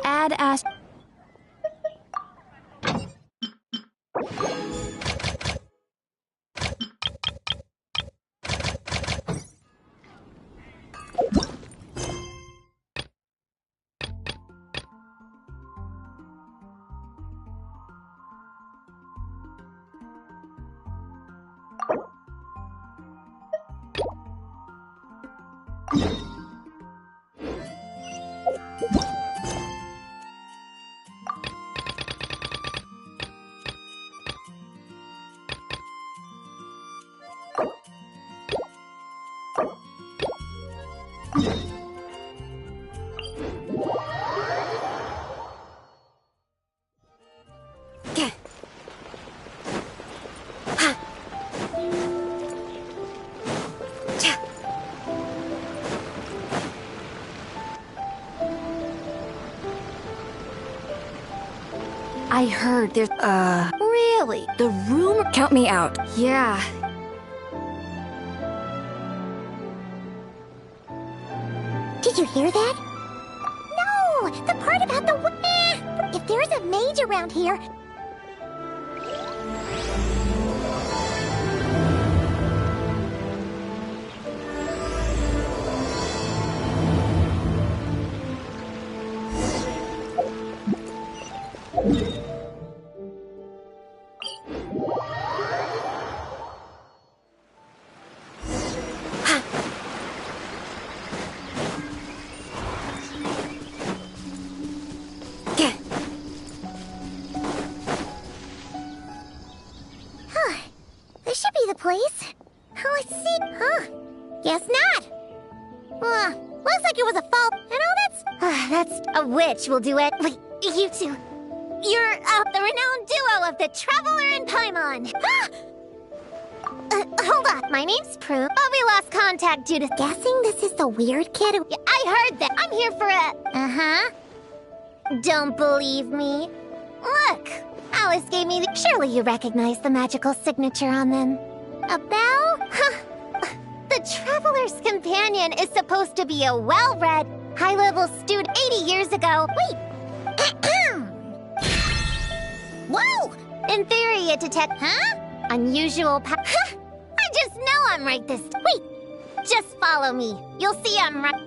Add as. I heard there's, really? The rumor. Count me out. Yeah. Did you hear that? No! The part about the... If there's a mage around here... place. Let's see. Huh? Guess not. Looks like it was a fault. And that's a witch will do it. Wait, you two. You're the renowned duo of the Traveler and Paimon. Hold on. My name's Prue, but we lost contact due to... Guessing this is the weird kid who... I heard that. I'm here for a... Uh-huh. Don't believe me? Look, Alice gave me the... Surely you recognize the magical signature on them. A bell? Huh. The Traveler's Companion is supposed to be a well-read, high-level student 80 years ago. Wait. Whoa! In theory, it detects... Huh? Unusual I just know I'm right this... Wait! Just follow me. You'll see I'm right...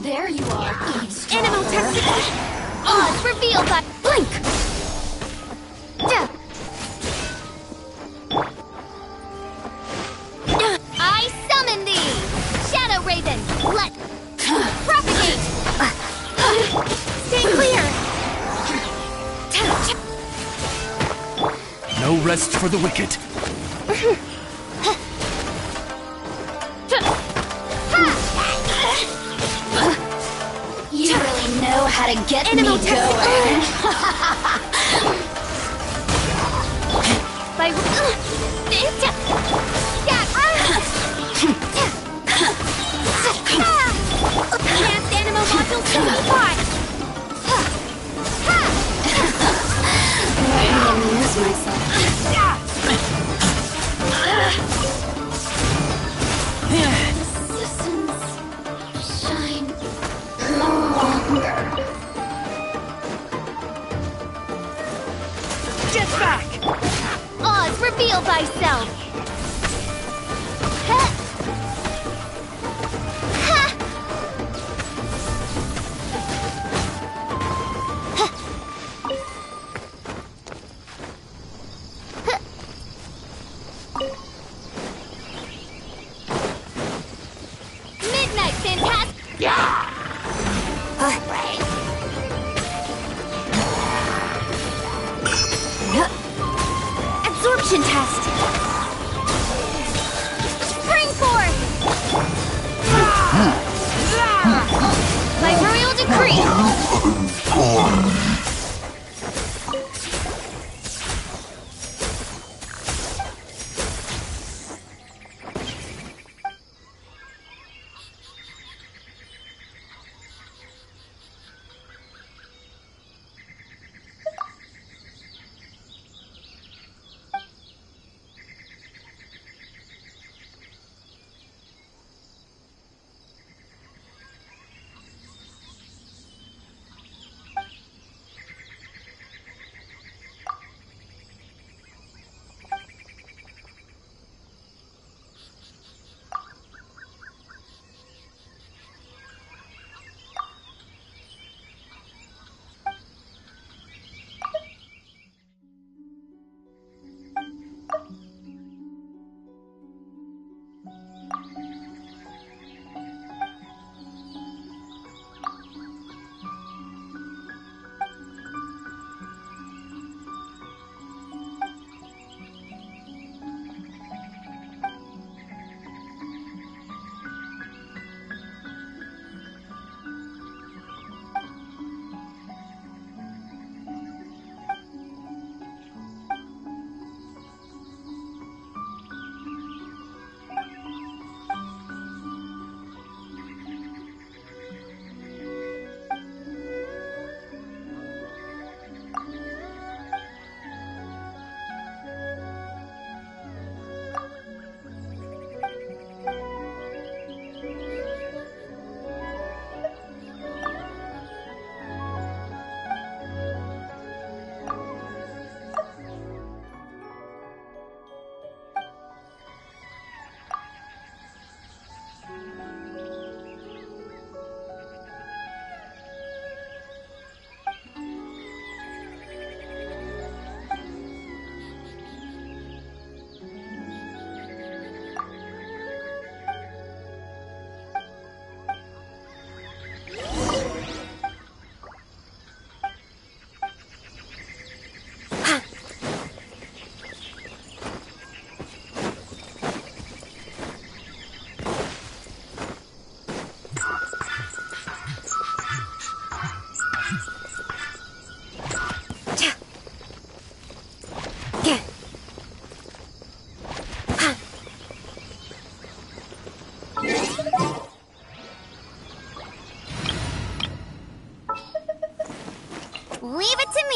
There you are, Animal testing! Odds revealed by... Blink! I summon thee! Shadow Raven! Let... Propagate! Stay clear! No rest for the wicked. You really know how to get Animal me going. By... Enhanced animal module simplified! I amuse myself. The systems shine longer. Get back! Oz, reveal thyself! Midnight Fantastic! Absorption test! Spring forth! By royal decree!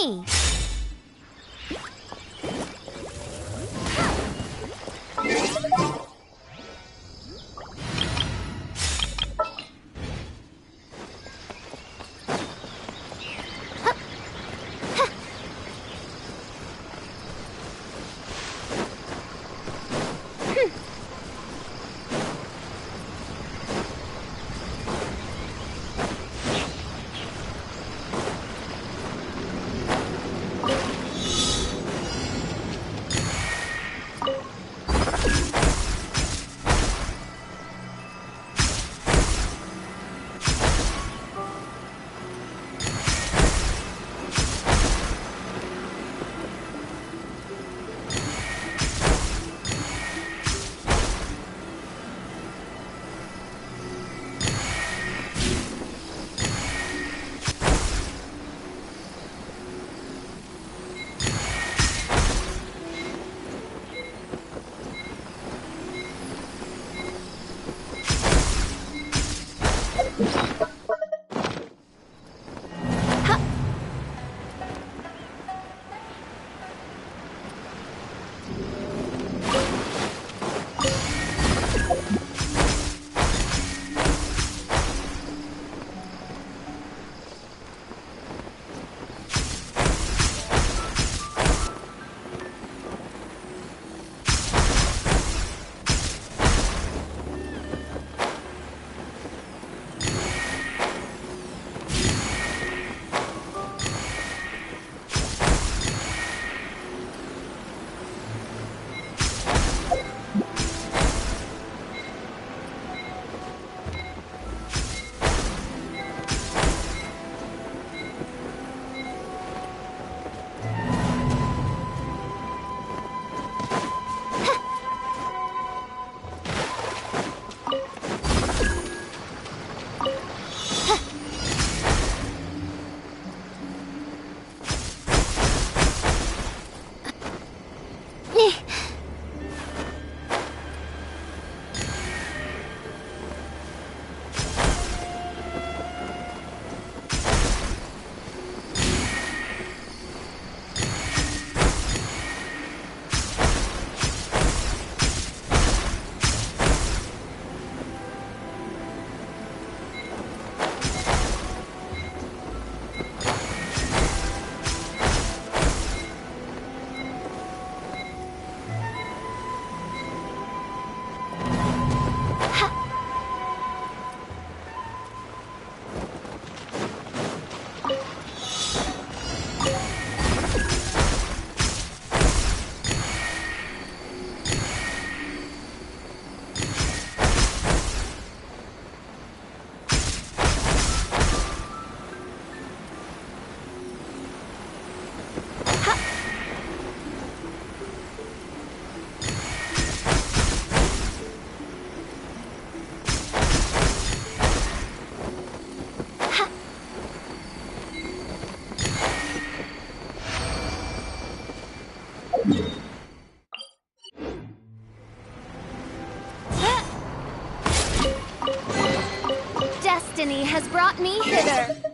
me! Destiny has brought me hither.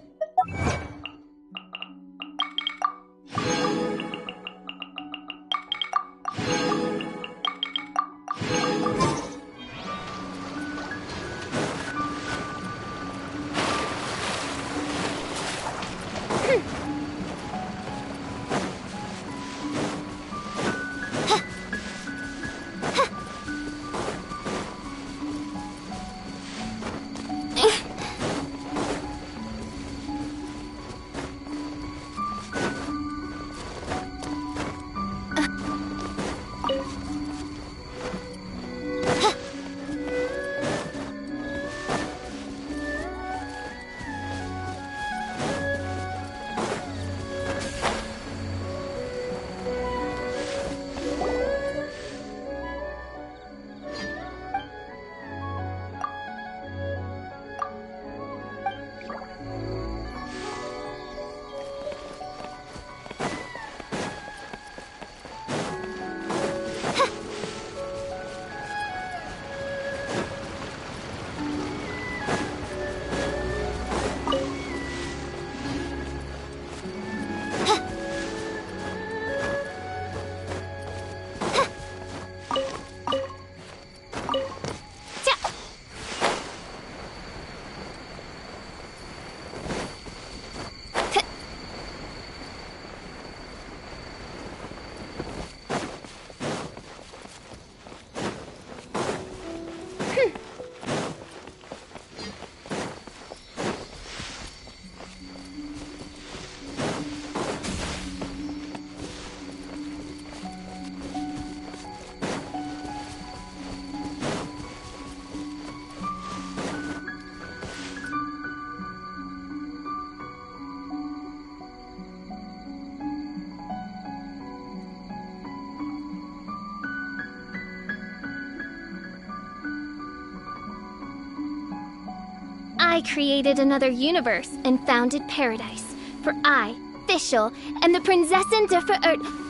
I created another universe and founded paradise. For I, Fischl, am the Prinzessin der Verirrt...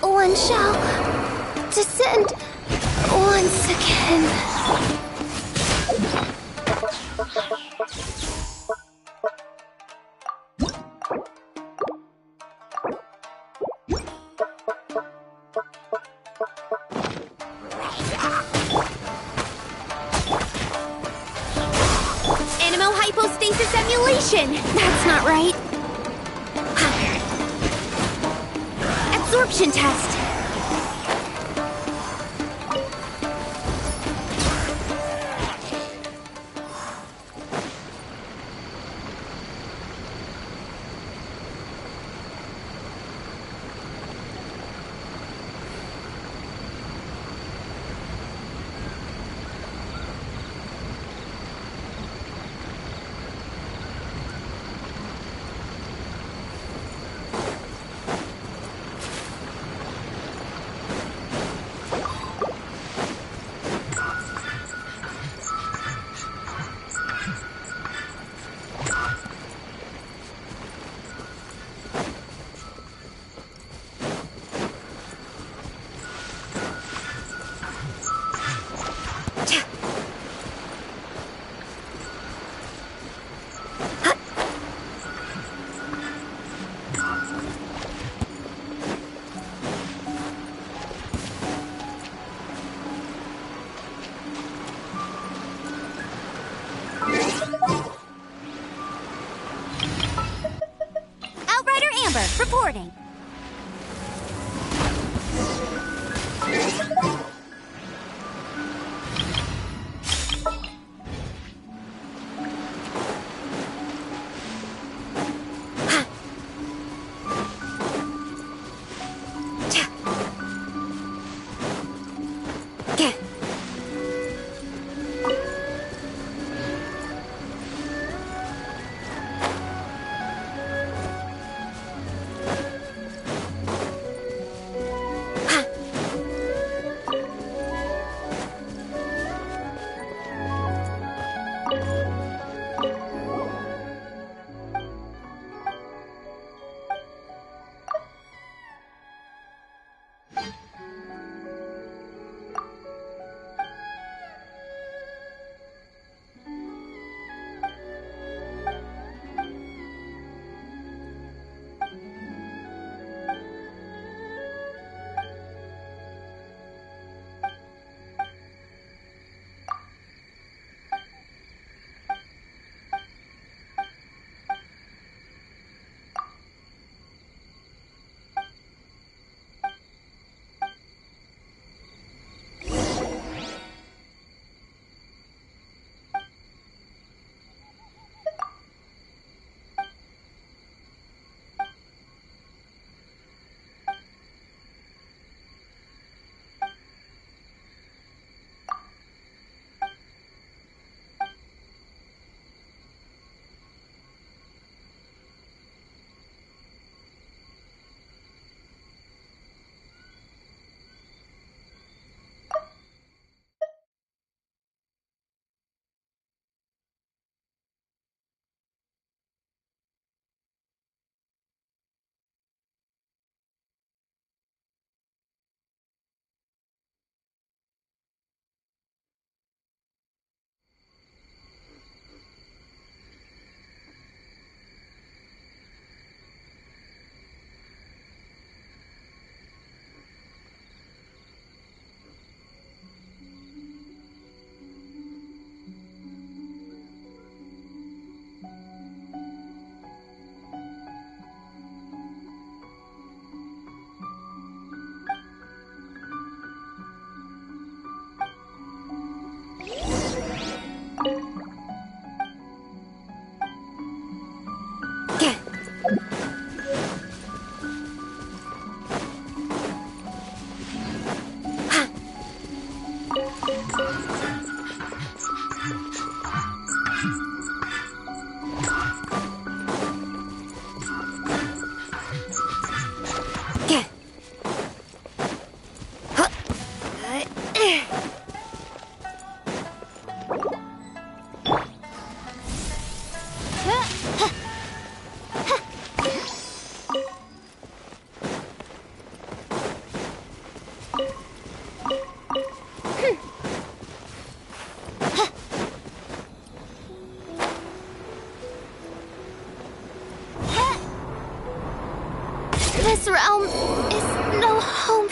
One shall descend once again. Animo hypostasis emulation! That's not right. Absorption test. Reporting.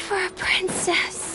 for a princess.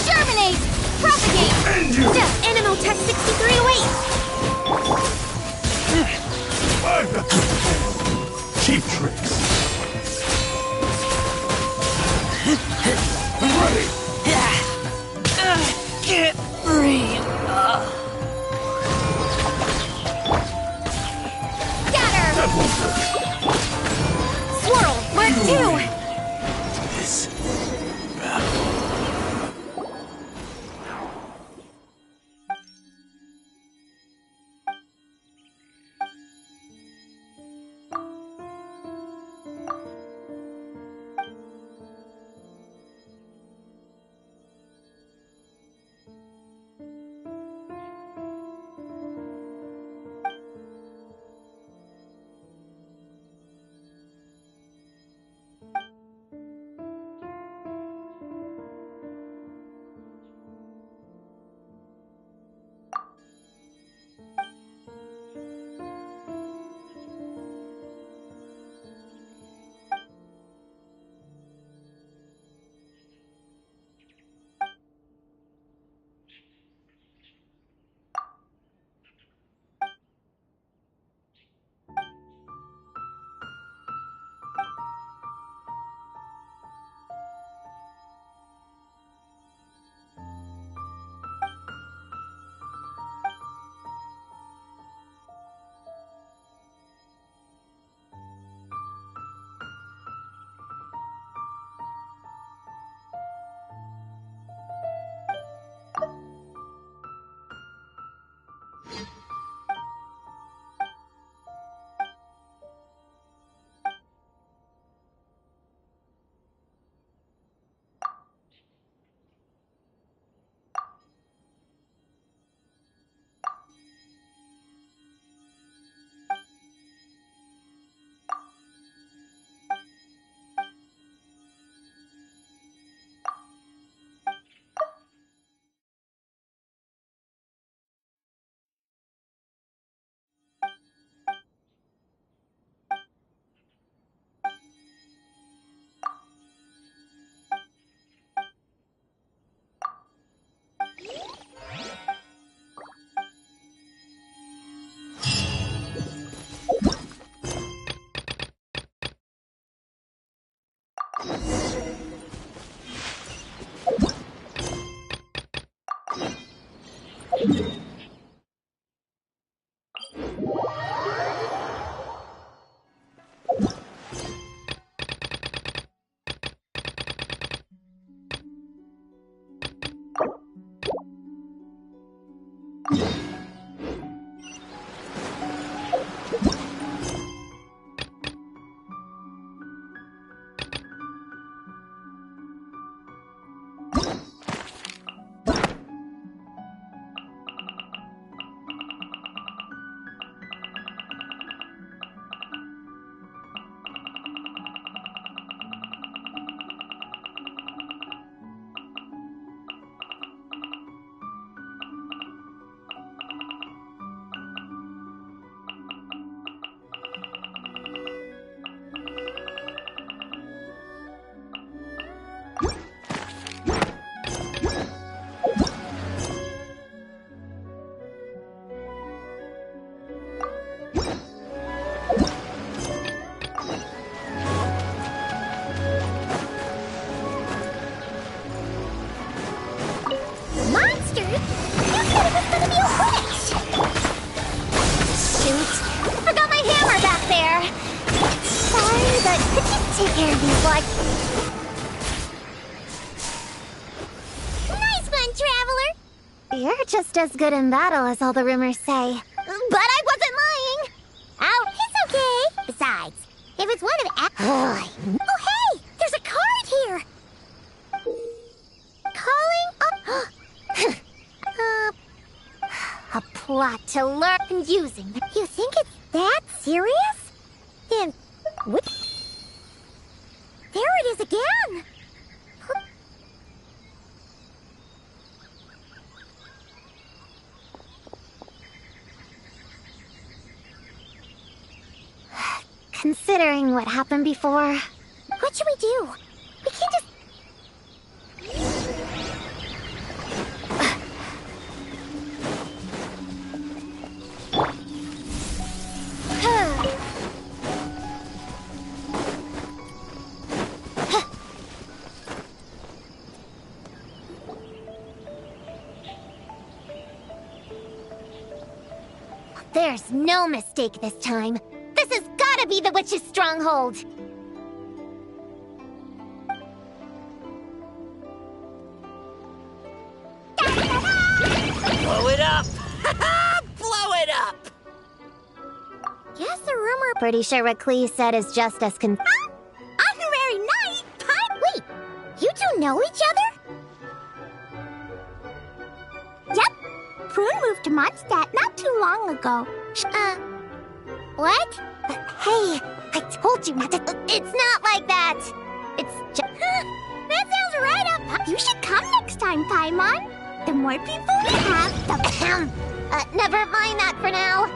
Germinate! Propagate! Enemo Tech 6308! take care of these like. Nice one, Traveler! You're just as good in battle as all the rumors say. But I wasn't lying! Oh, it's okay! Besides, if it's one of oh, hey! There's a card here! Calling up... a plot to learn using. You think it's that serious? Then... what? There it is again! Considering what happened before... What should we do? We can't just... There's no mistake this time. This has gotta be the witch's stronghold! Blow it up! Blow it up! Guess the rumor... Pretty sure what Klee said is just as Honorary knight? Wait, you two know each other? Yep. Prune moved to Mondstadt not too long ago. What? Hey, I told you not to... It's not like that! It's just... That sounds right up... You should come next time, Paimon. The more people we have, the... never mind that for now.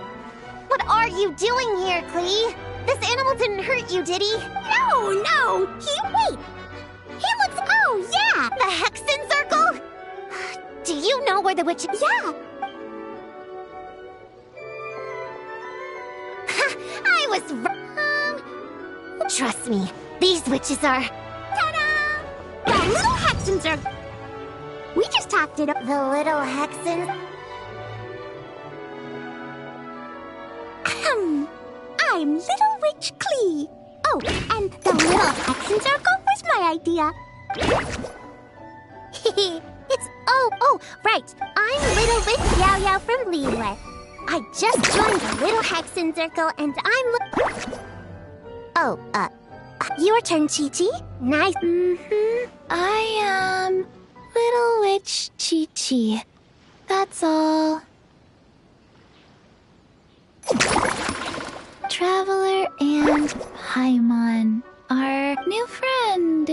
What are you doing here, Klee? This animal didn't hurt you, did he? No! Wait! He looks... Oh, yeah! The Hexen Circle? Do you know where the witch... Yeah! I was trust me, these witches are... Ta-da! The little Hexens are... We just talked it up. The little Hexens? I'm Little Witch Klee. Oh, and the little Hexen Circle was my idea. It's... Oh, right. I'm Little Witch Yao Yao from Liyue. I just joined the Little Hexen Circle, and I'm... your turn, Chi-Chi. Nice. I am Little Witch Chi-Chi. That's all. Traveler and Paimon, our new friend.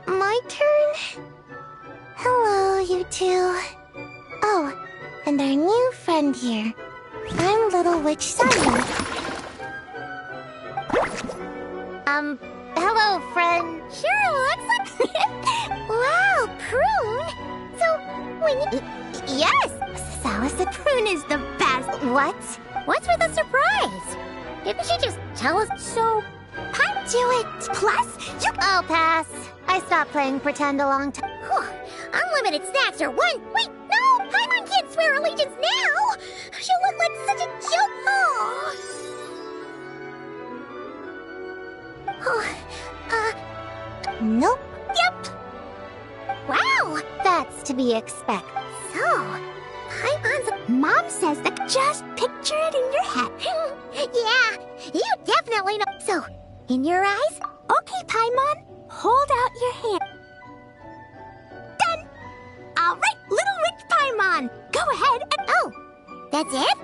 My turn? Hello, you two. Oh, and our new friend here. I'm Little Witch Simon. Hello, friend. Sure looks like... Wow, Prune! So, when you... Yes! Salsa Prune is the best. What? What's with the surprise? Didn't she just tell us so? I'd do it. Plus, you... I'll pass. I stopped playing pretend a long time. Unlimited snacks are one... Wait, no! Paimon can't swear allegiance now! She'll look like such a joke! Nope. Yep. Wow, that's to be expected. So, Paimon's... Mom says that just picture it in your head. Yeah, you definitely know. So, in your eyes? Okay, Paimon, hold out your hand. Done! All right, Little Witch Paimon, go ahead and... Oh, that's it?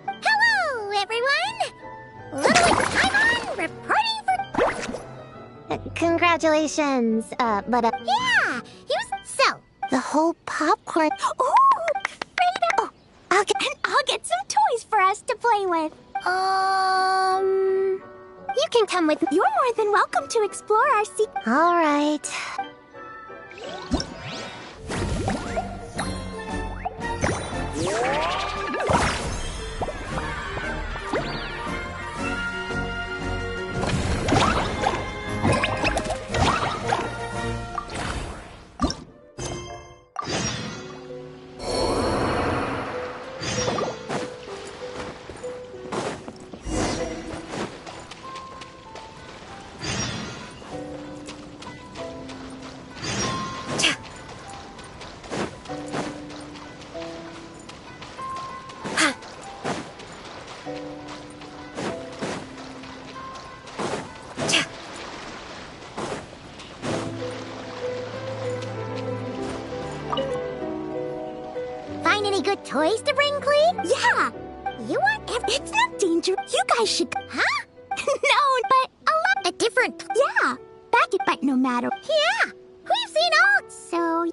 Hello, everyone! Little Witch Paimon reporting for... Congratulations, Yeah, here's... So, the whole popcorn... Ooh, great! Oh, I'll get some toys for us to play with. You can come with me. You're more than welcome to explore our All right. toys to bring clean? Yeah. You want It's not dangerous. You guys should. Huh? No, but a different. Yeah. Back it, but no matter. Yeah. We've seen all. So.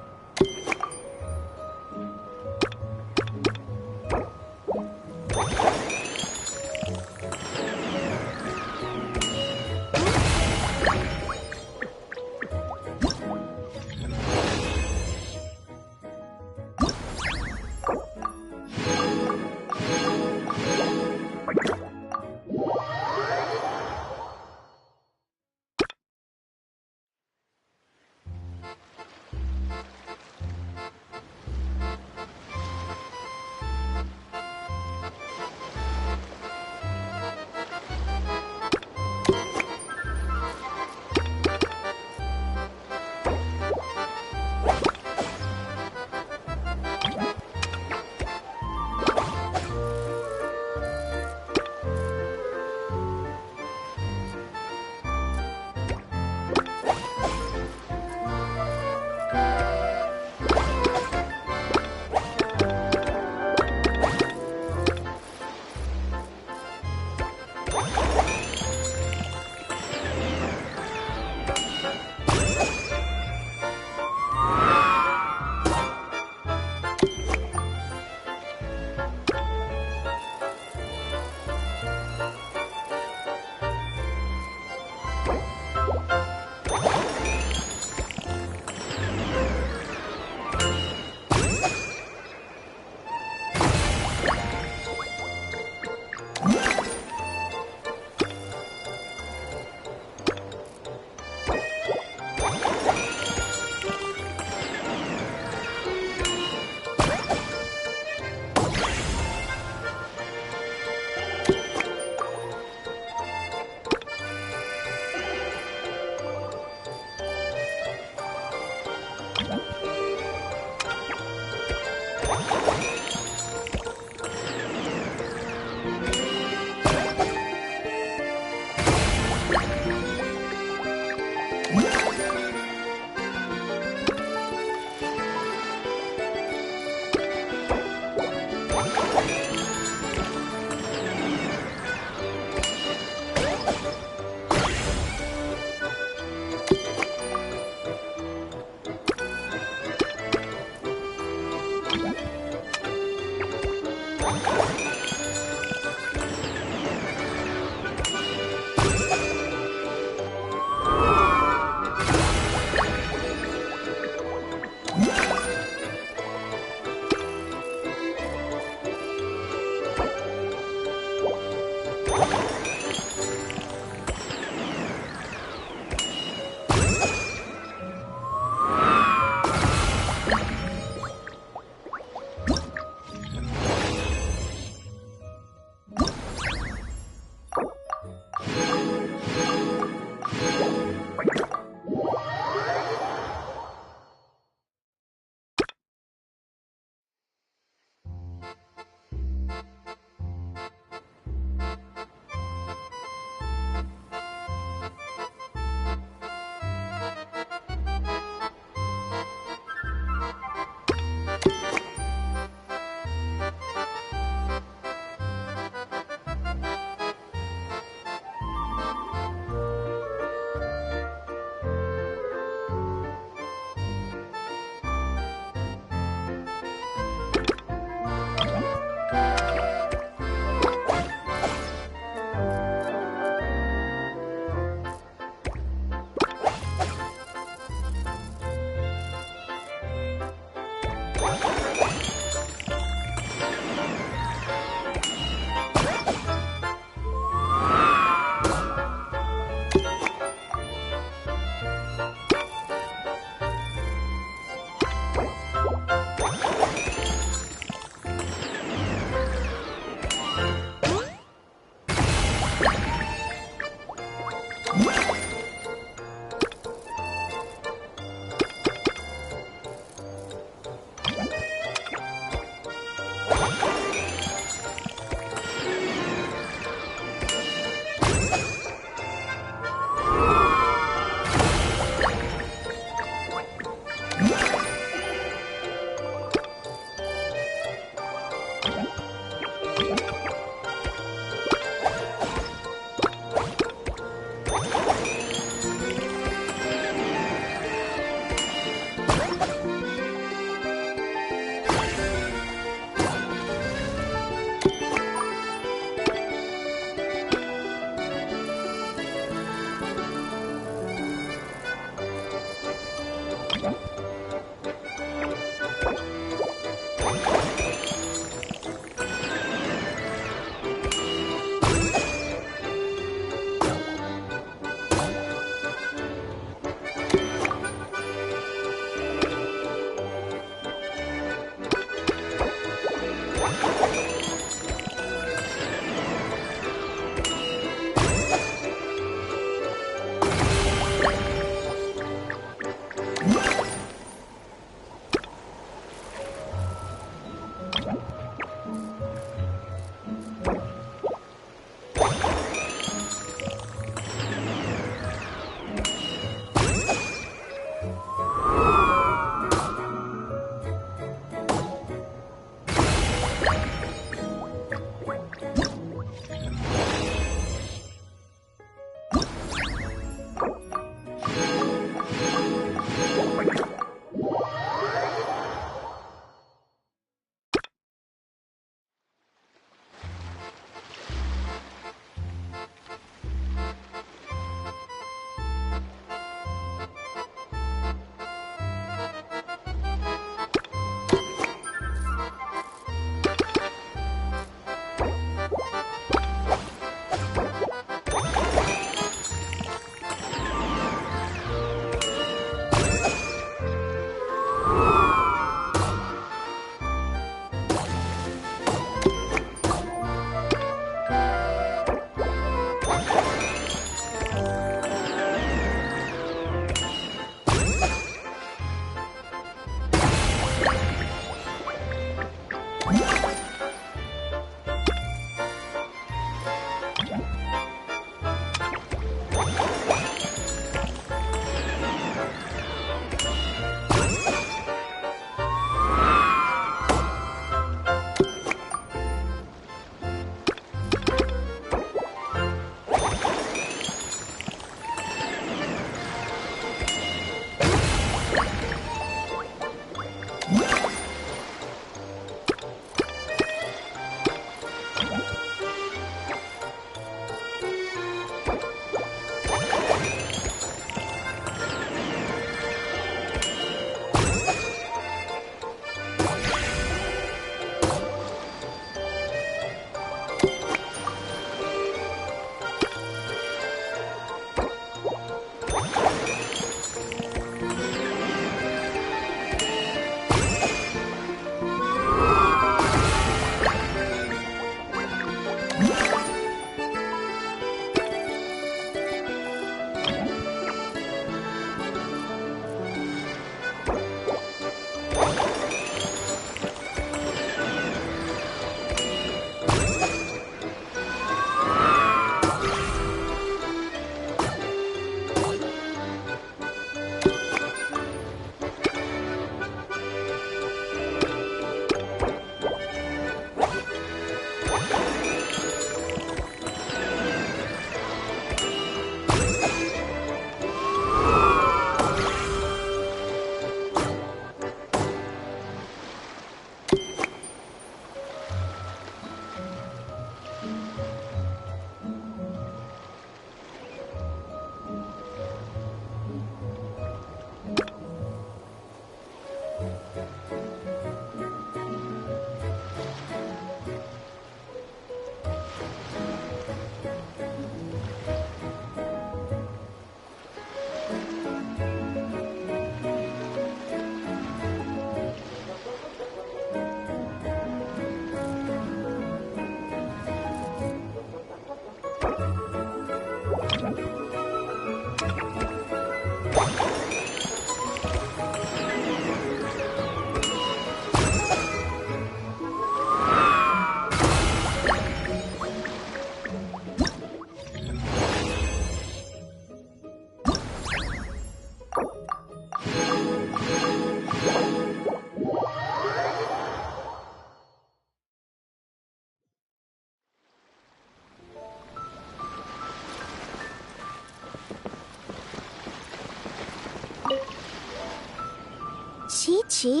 Chi-Chi.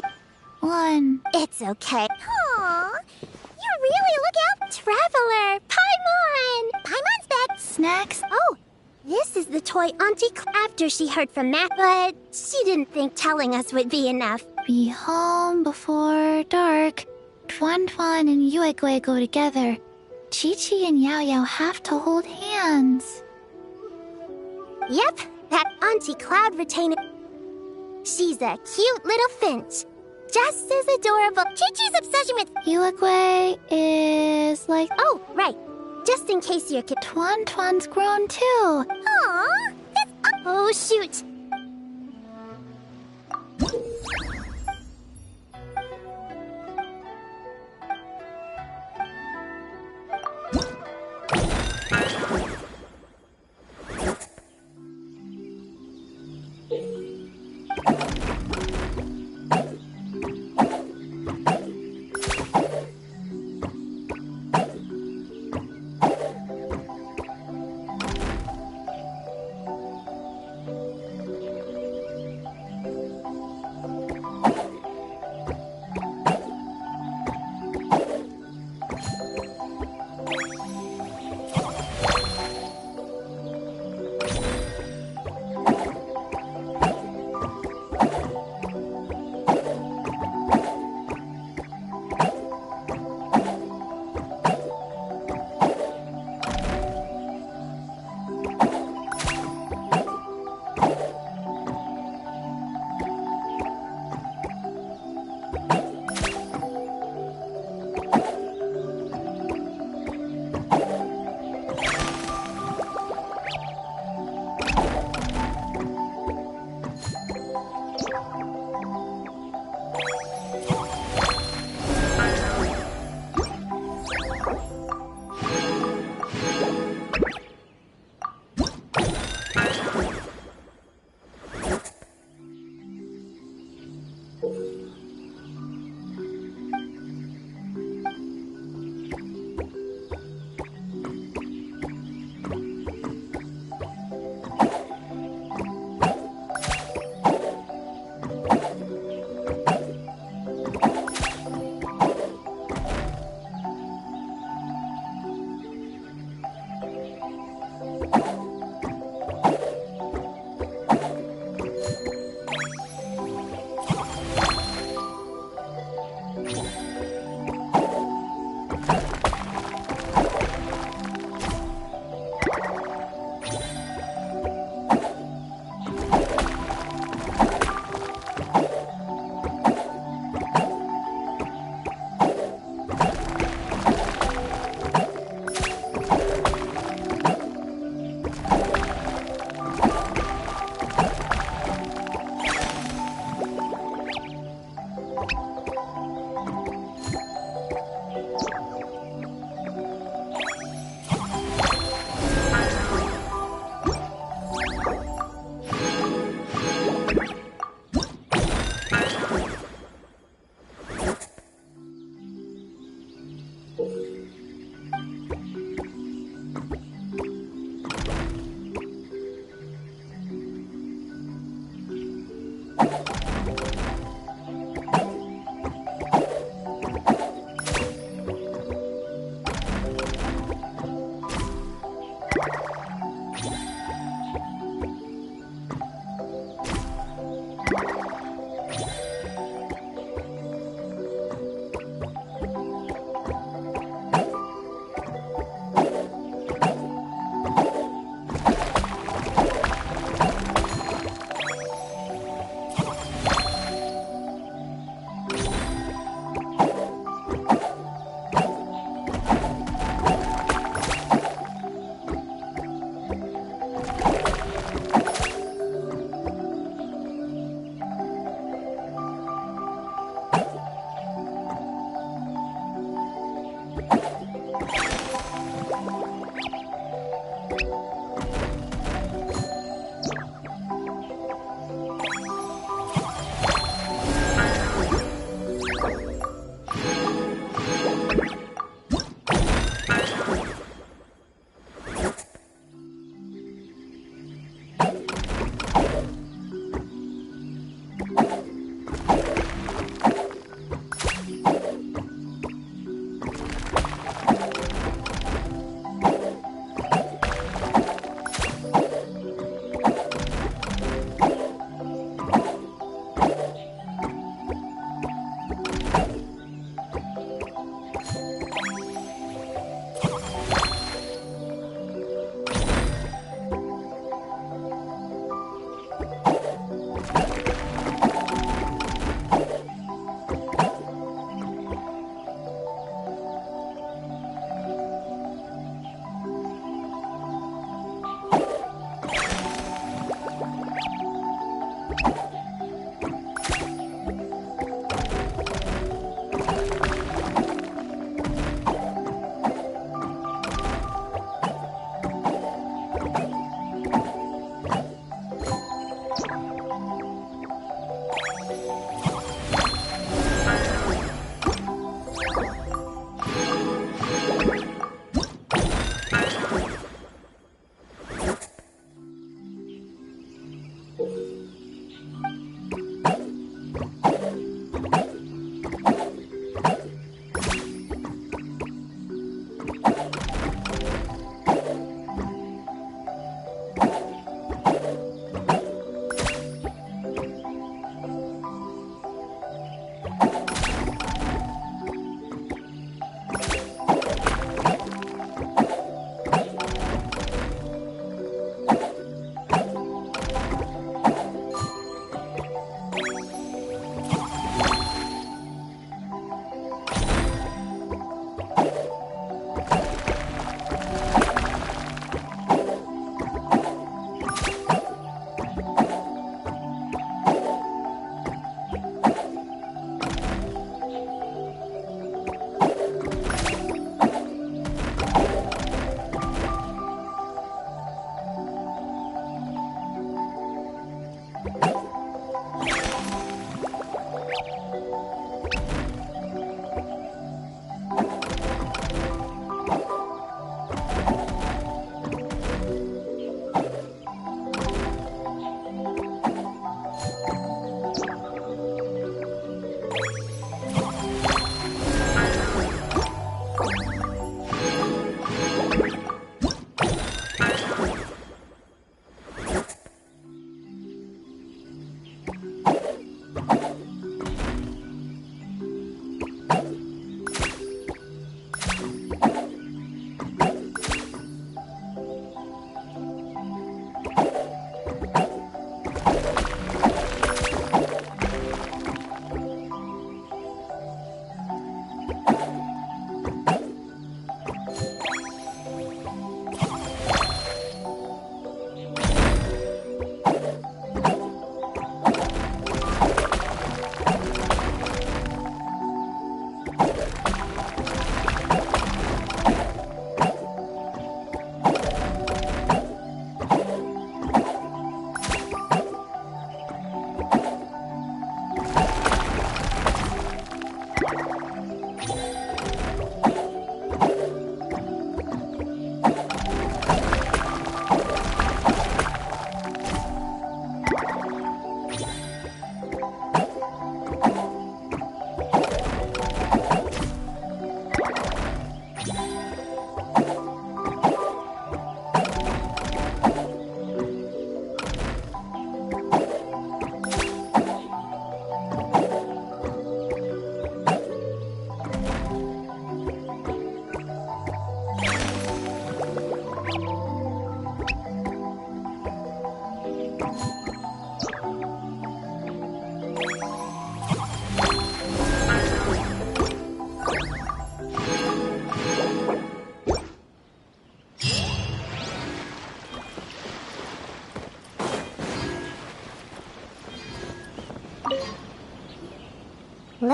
1. It's okay. Aw, you really look out, Traveler. Paimon! Paimon's back. Snacks? Oh, this is the toy Auntie after she heard from Matt, but she didn't think telling us would be enough. Be home before dark. Tuan Tuan and Yuegui go together. Chi-Chi and Yao Yao have to hold hands. Yep, that Auntie Cloud retainer. She's a cute little finch. Just as adorable. Chi-Chi's obsession with... Yuegui is like... Oh, right. Just in case you're... Tuan Tuan's grown too. Aw, that's... Oh, shoot.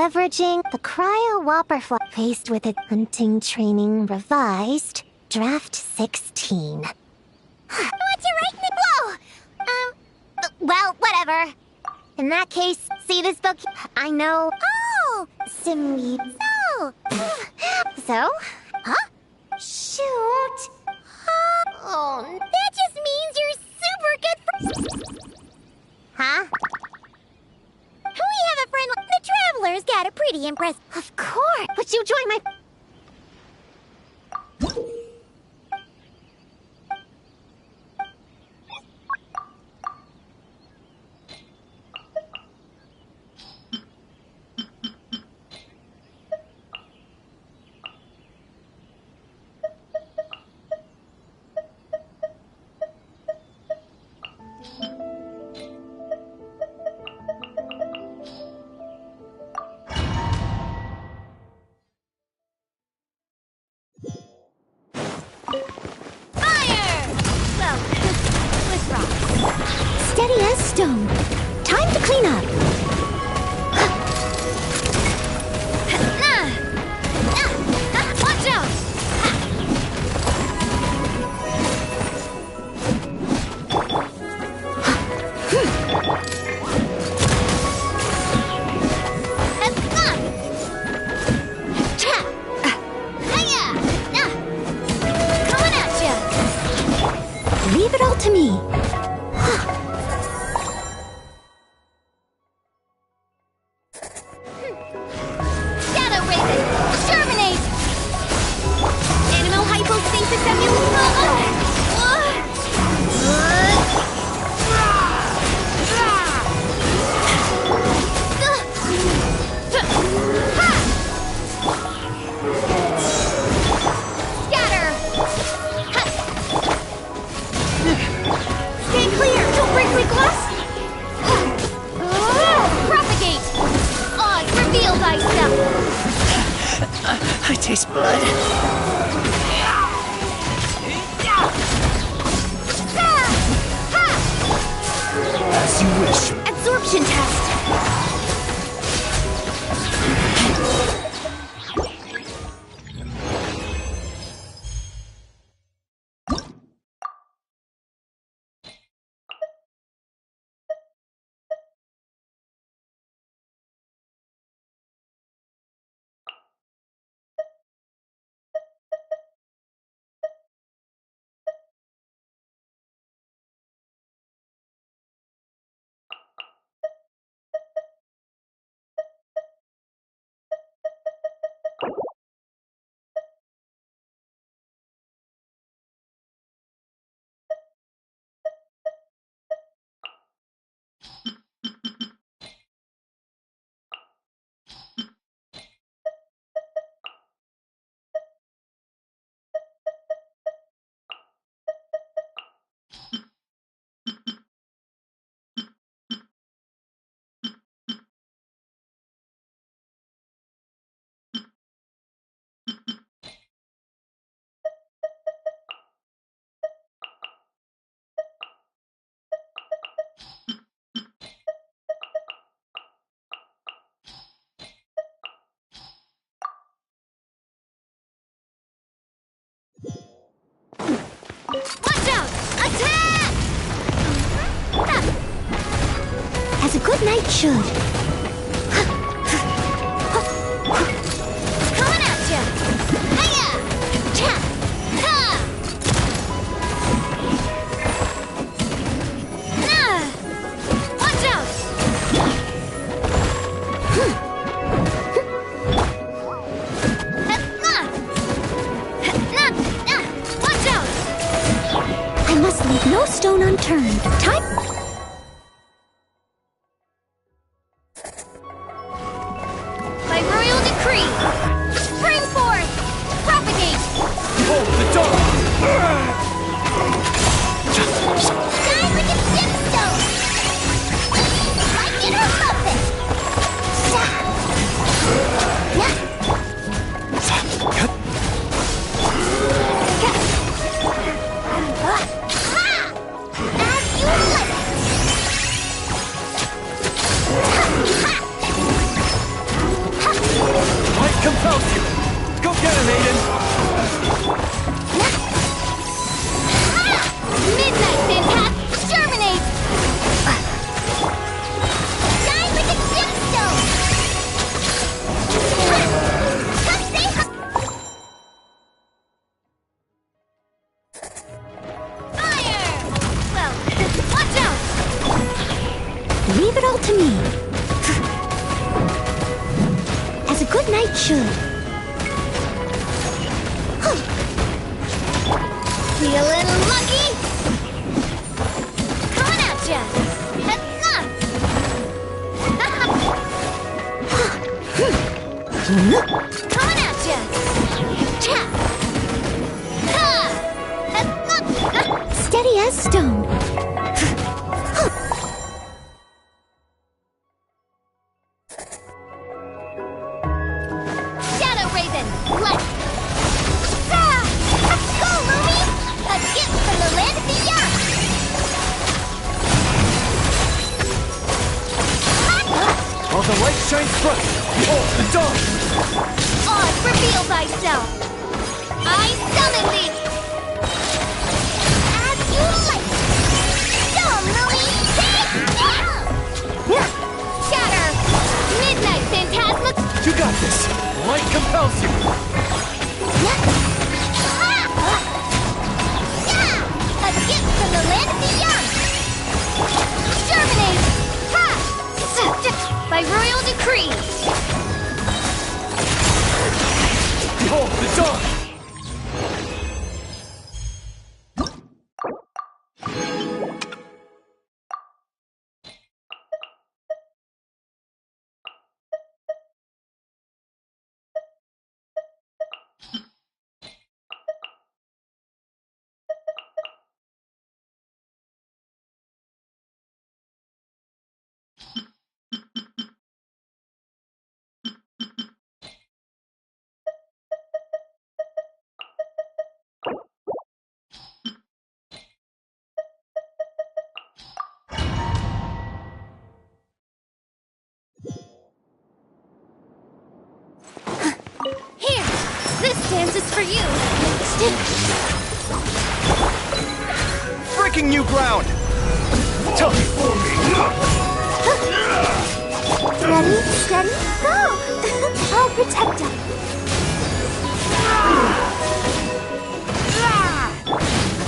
Leveraging the cryo whopper faced with it hunting training revised. Draft 16. What's your right name? Whoa! Well, whatever. In that case, see this book? I know. Oh! Simi. So. So? Huh? Shoot. Oh, that just means you're super good for. Huh? We have a friend. The Traveler's got a pretty impressive. Of course. Would you join my. Steady as stone. Time to clean up. Watch out! Coming at ya! Leave it all to me. Shadow Raven! Terminate! Animal hypostasis emulation! Scatter! Stay clear! Don't break my glass! Propagate! Odd, reveal thyself! I taste blood. As you wish. Absorption test! Watch out! Attack! As a good knight should. Coming at ya! Hiya! Cha! Ha! Watch out! Watch out! I must leave no stone unturned. Time. By royal decree, spring forth! Propagate! Hold the door! Shine like a gemstone! Like it or love it! As you like! compels you! Go get him, Aiden! Midnight Fantastic! Germinate! Shine like a gemstone! Come say hi! Fire! Well, watch out! Leave it all to me. As a good knight should. Feeling lucky? Coming at ya! Heads up! Coming at ya! Cha! Ha! Heads up! Steady as stone. Shadow Raven, let's ah! Go, Lumi! A gift from the land of beyond! While the light shines bright, behold the dawn! Oz, reveal thyself! I summon thee! As you like! Go, Lumi! Shatter! Midnight Phantasma! You got this! The light compels you! A gift from the land of beyond! Germinate! Ha! By royal decree! Behold the dawn! Here! This dance is for you! Breaking new ground! Tough for me! Ready, steady, go! I'll protect him.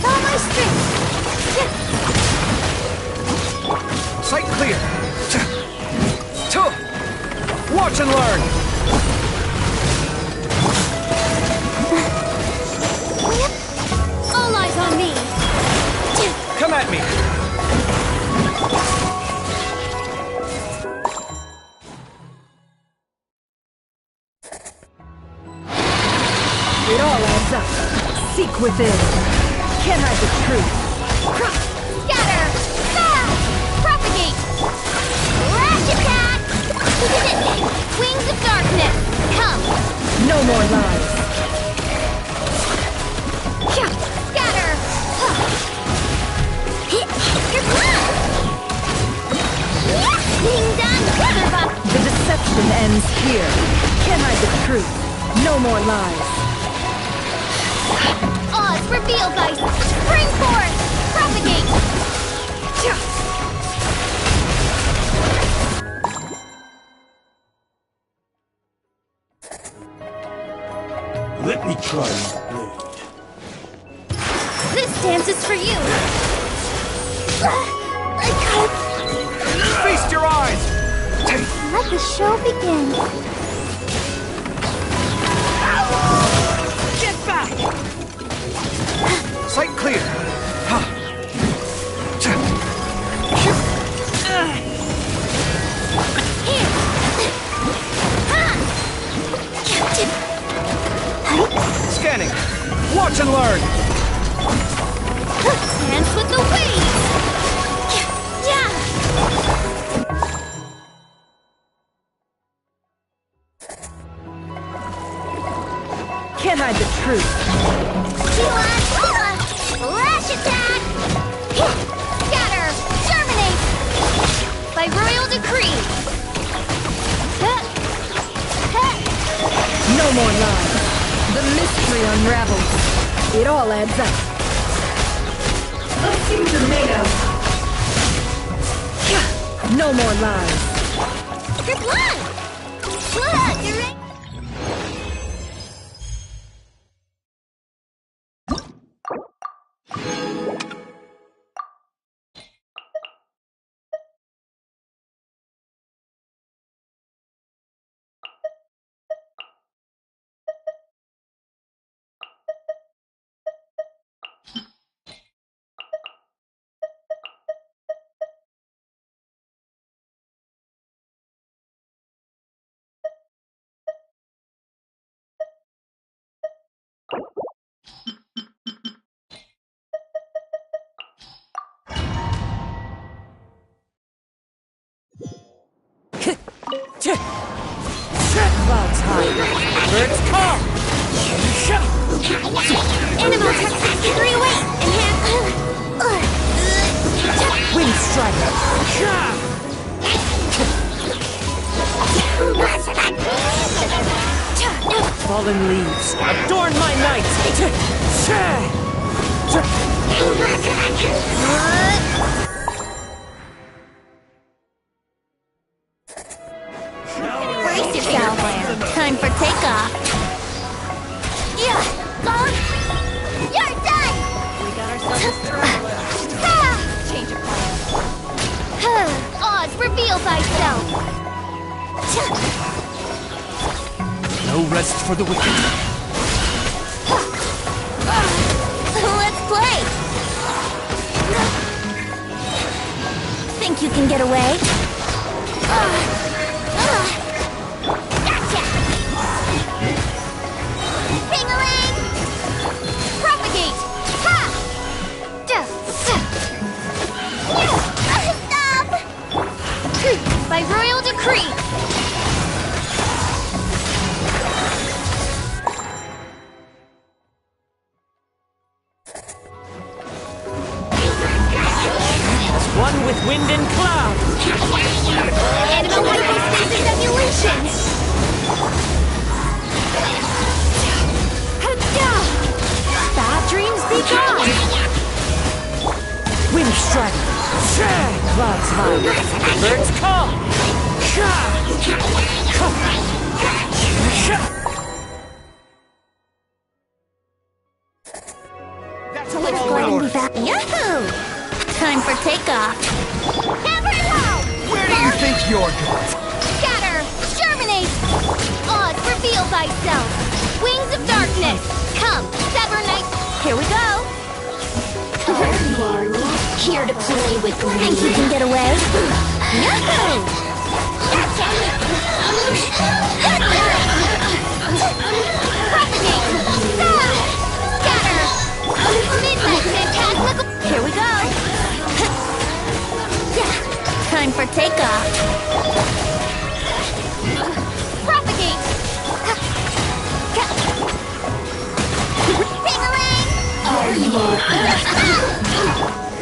Follow my strength. Sight clear! Watch and learn! All eyes on me! Come at me! It all adds up. Seek within. Can't hide the truth. Scatter! Ah! Propagate! Lash attack! Wings of darkness! Come! No more lies. Scatter! You're blood! Ding dong! The deception ends here. Can't hide the truth. No more lies. Oz, reveal thyself! Spring forth! Propagate! Let me try my blade. This dance is for you! I gotta Feast your eyes! let the show begin. Get back! Sight clear! Scanning! Watch and learn! Dance with the waves! Yeah! Can't hide the truth. Lash attack! Scatter! Germinate! By royal decree! No No more lies. The mystery unravels. It all adds up. Let's see what you're made of. No more lies. Good luck! Look, you're ready. Clouds high. Birds call. Animal Tech 63 away! Wind strike. Fallen leaves adorn my night. Brace yourself. Time for takeoff. Yeah, gone. You're done. We got ourselves a traveler. Change of plans. Oz, reveal thyself. No rest for the wicked. Let's play. Think you can get away? Gotcha! Ring-a-ling! Propagate! Ha! Stop! By royal decree. One with wind and cloud. Animal hypostasis emulation! Bad dreams be gone! Wind strike. Clouds high. Birds call. That's a Let's little go and be orders. back. Yahoo! Time for takeoff. Hammer it home! Where do you think you're going? Scatter! Germinate! Oz, reveal thyself! Wings of darkness! Come, sever night! Here we go! Here to play with me. Think you can get away? Yahoo! Gotcha! Propagate! Scatter! Midnight phantasmical... Here we go! Yeah! Time for takeoff! Propagate! Ring-a-ling!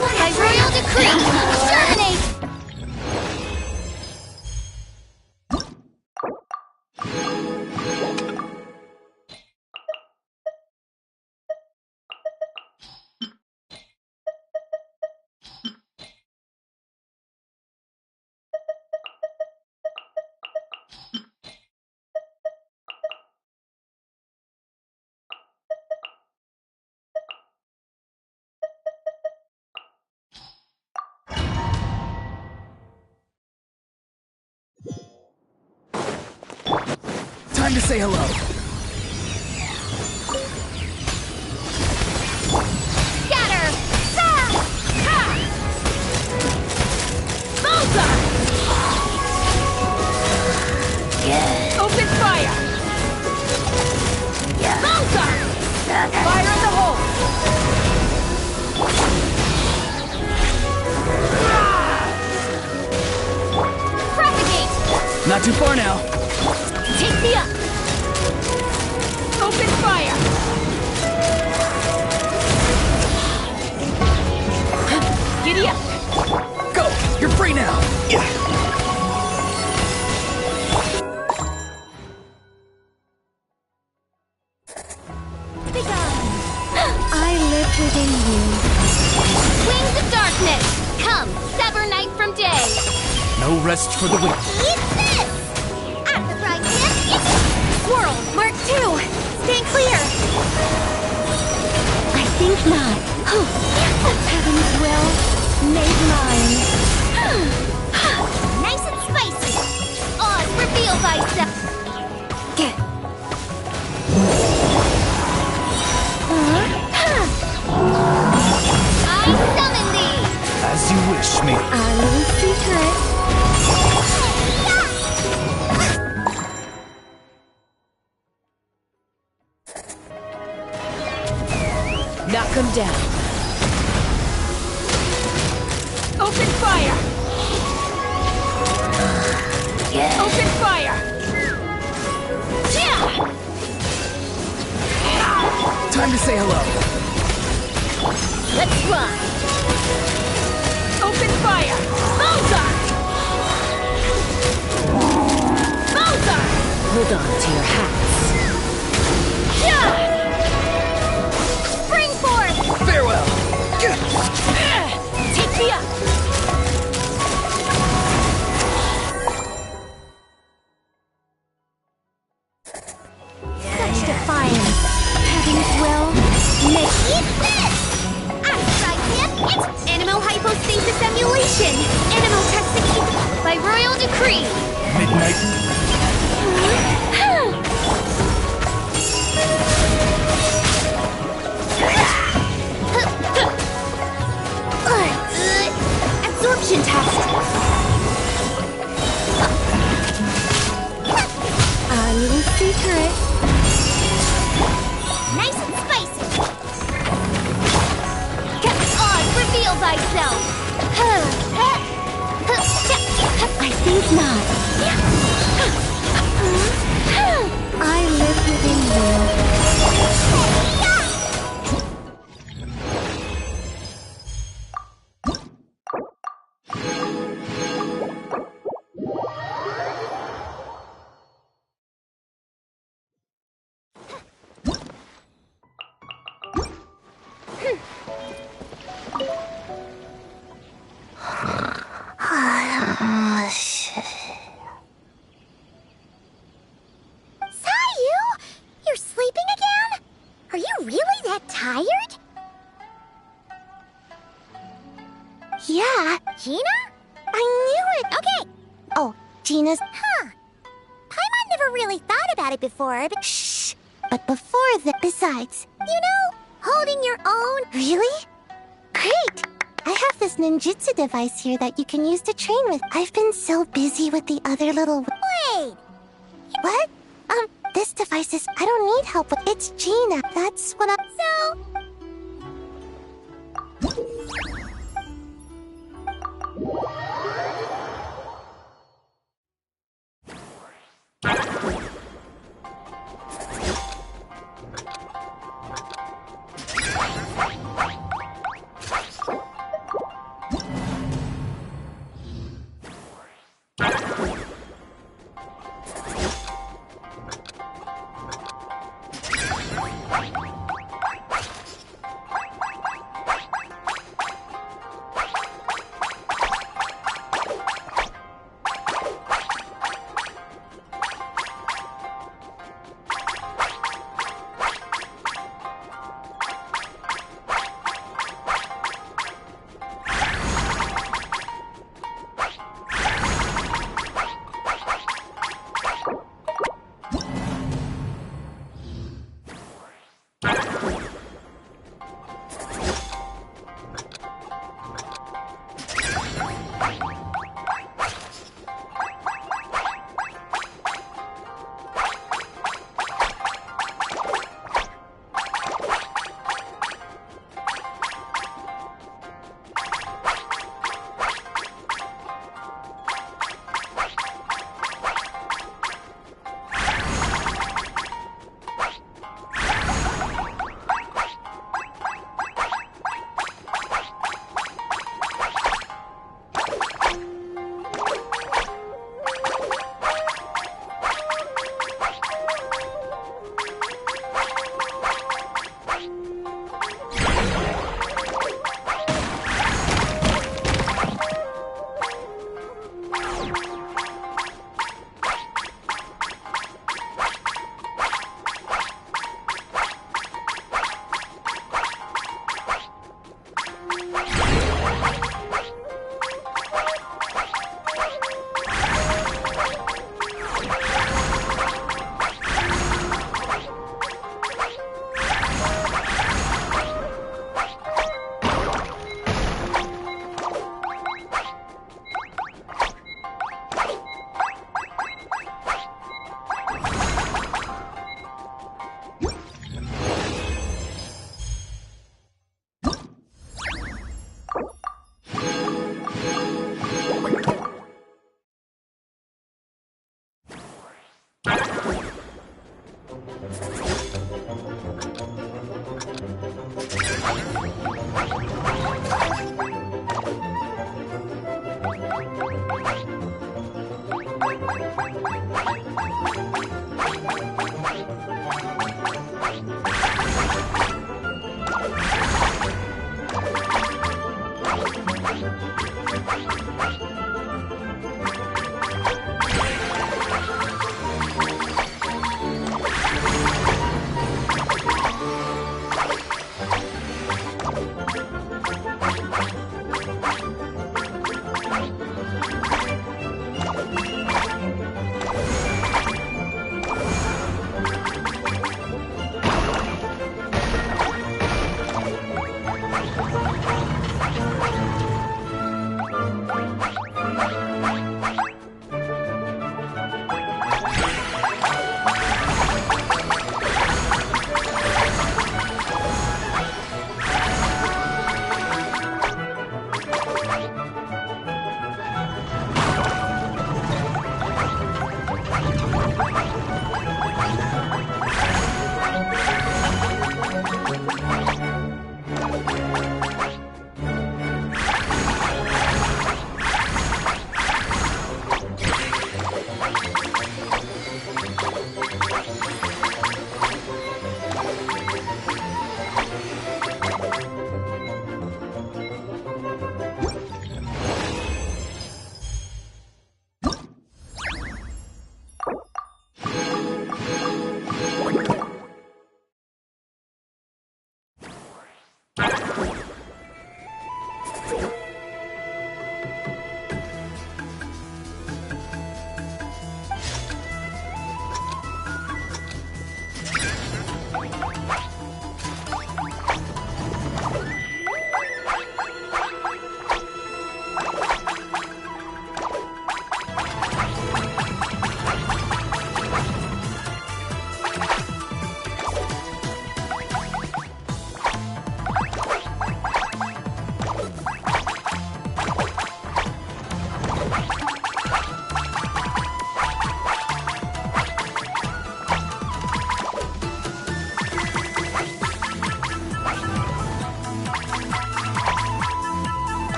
By royal decree, germinate! Time to say hello. Scatter! Ha! Bullseye! Open fire! Bullseye! Fire in the hole! Propagate! Not too far now. Take me up! Open fire! Giddy up! Go! You're free now! Yeah. within you. Wings of darkness! Come, sever night from day! No rest for the wicked. Eat this! At the right hand, Whirl, Mark II! Stay clear! I think not. Heaven's will, made mine. nice and spicy. On, reveal thyself! Get. I summon thee! As you wish, me. Our little secret. Knock him down. Open fire! Open fire! Time to say hello. Let's fly! Open fire! Bullseye! Bullseye! Hold on to your hats. Spring forth! Farewell. Take me up! Such defiance. Heaven's will, make Eat this! At the right hand, Animal hypostasis emulation! Animal testing by royal decree! Midnight. Absorption test! Our little secret. nice and spicy. On, reveal thyself! I think not. I live within you. Sayu, you're sleeping again? Are you really that tired? Yeah, Gina? I knew it. Okay. Oh, Gina's. Huh. Paimon never really thought about it before, but shh. But before that, besides, you know, holding your own. really? Great! I have this ninjutsu device here that you can use to train with. I've been so busy with the other little... Wait. What? This device is... I don't need help with... It's Gina. That's what I'm... So,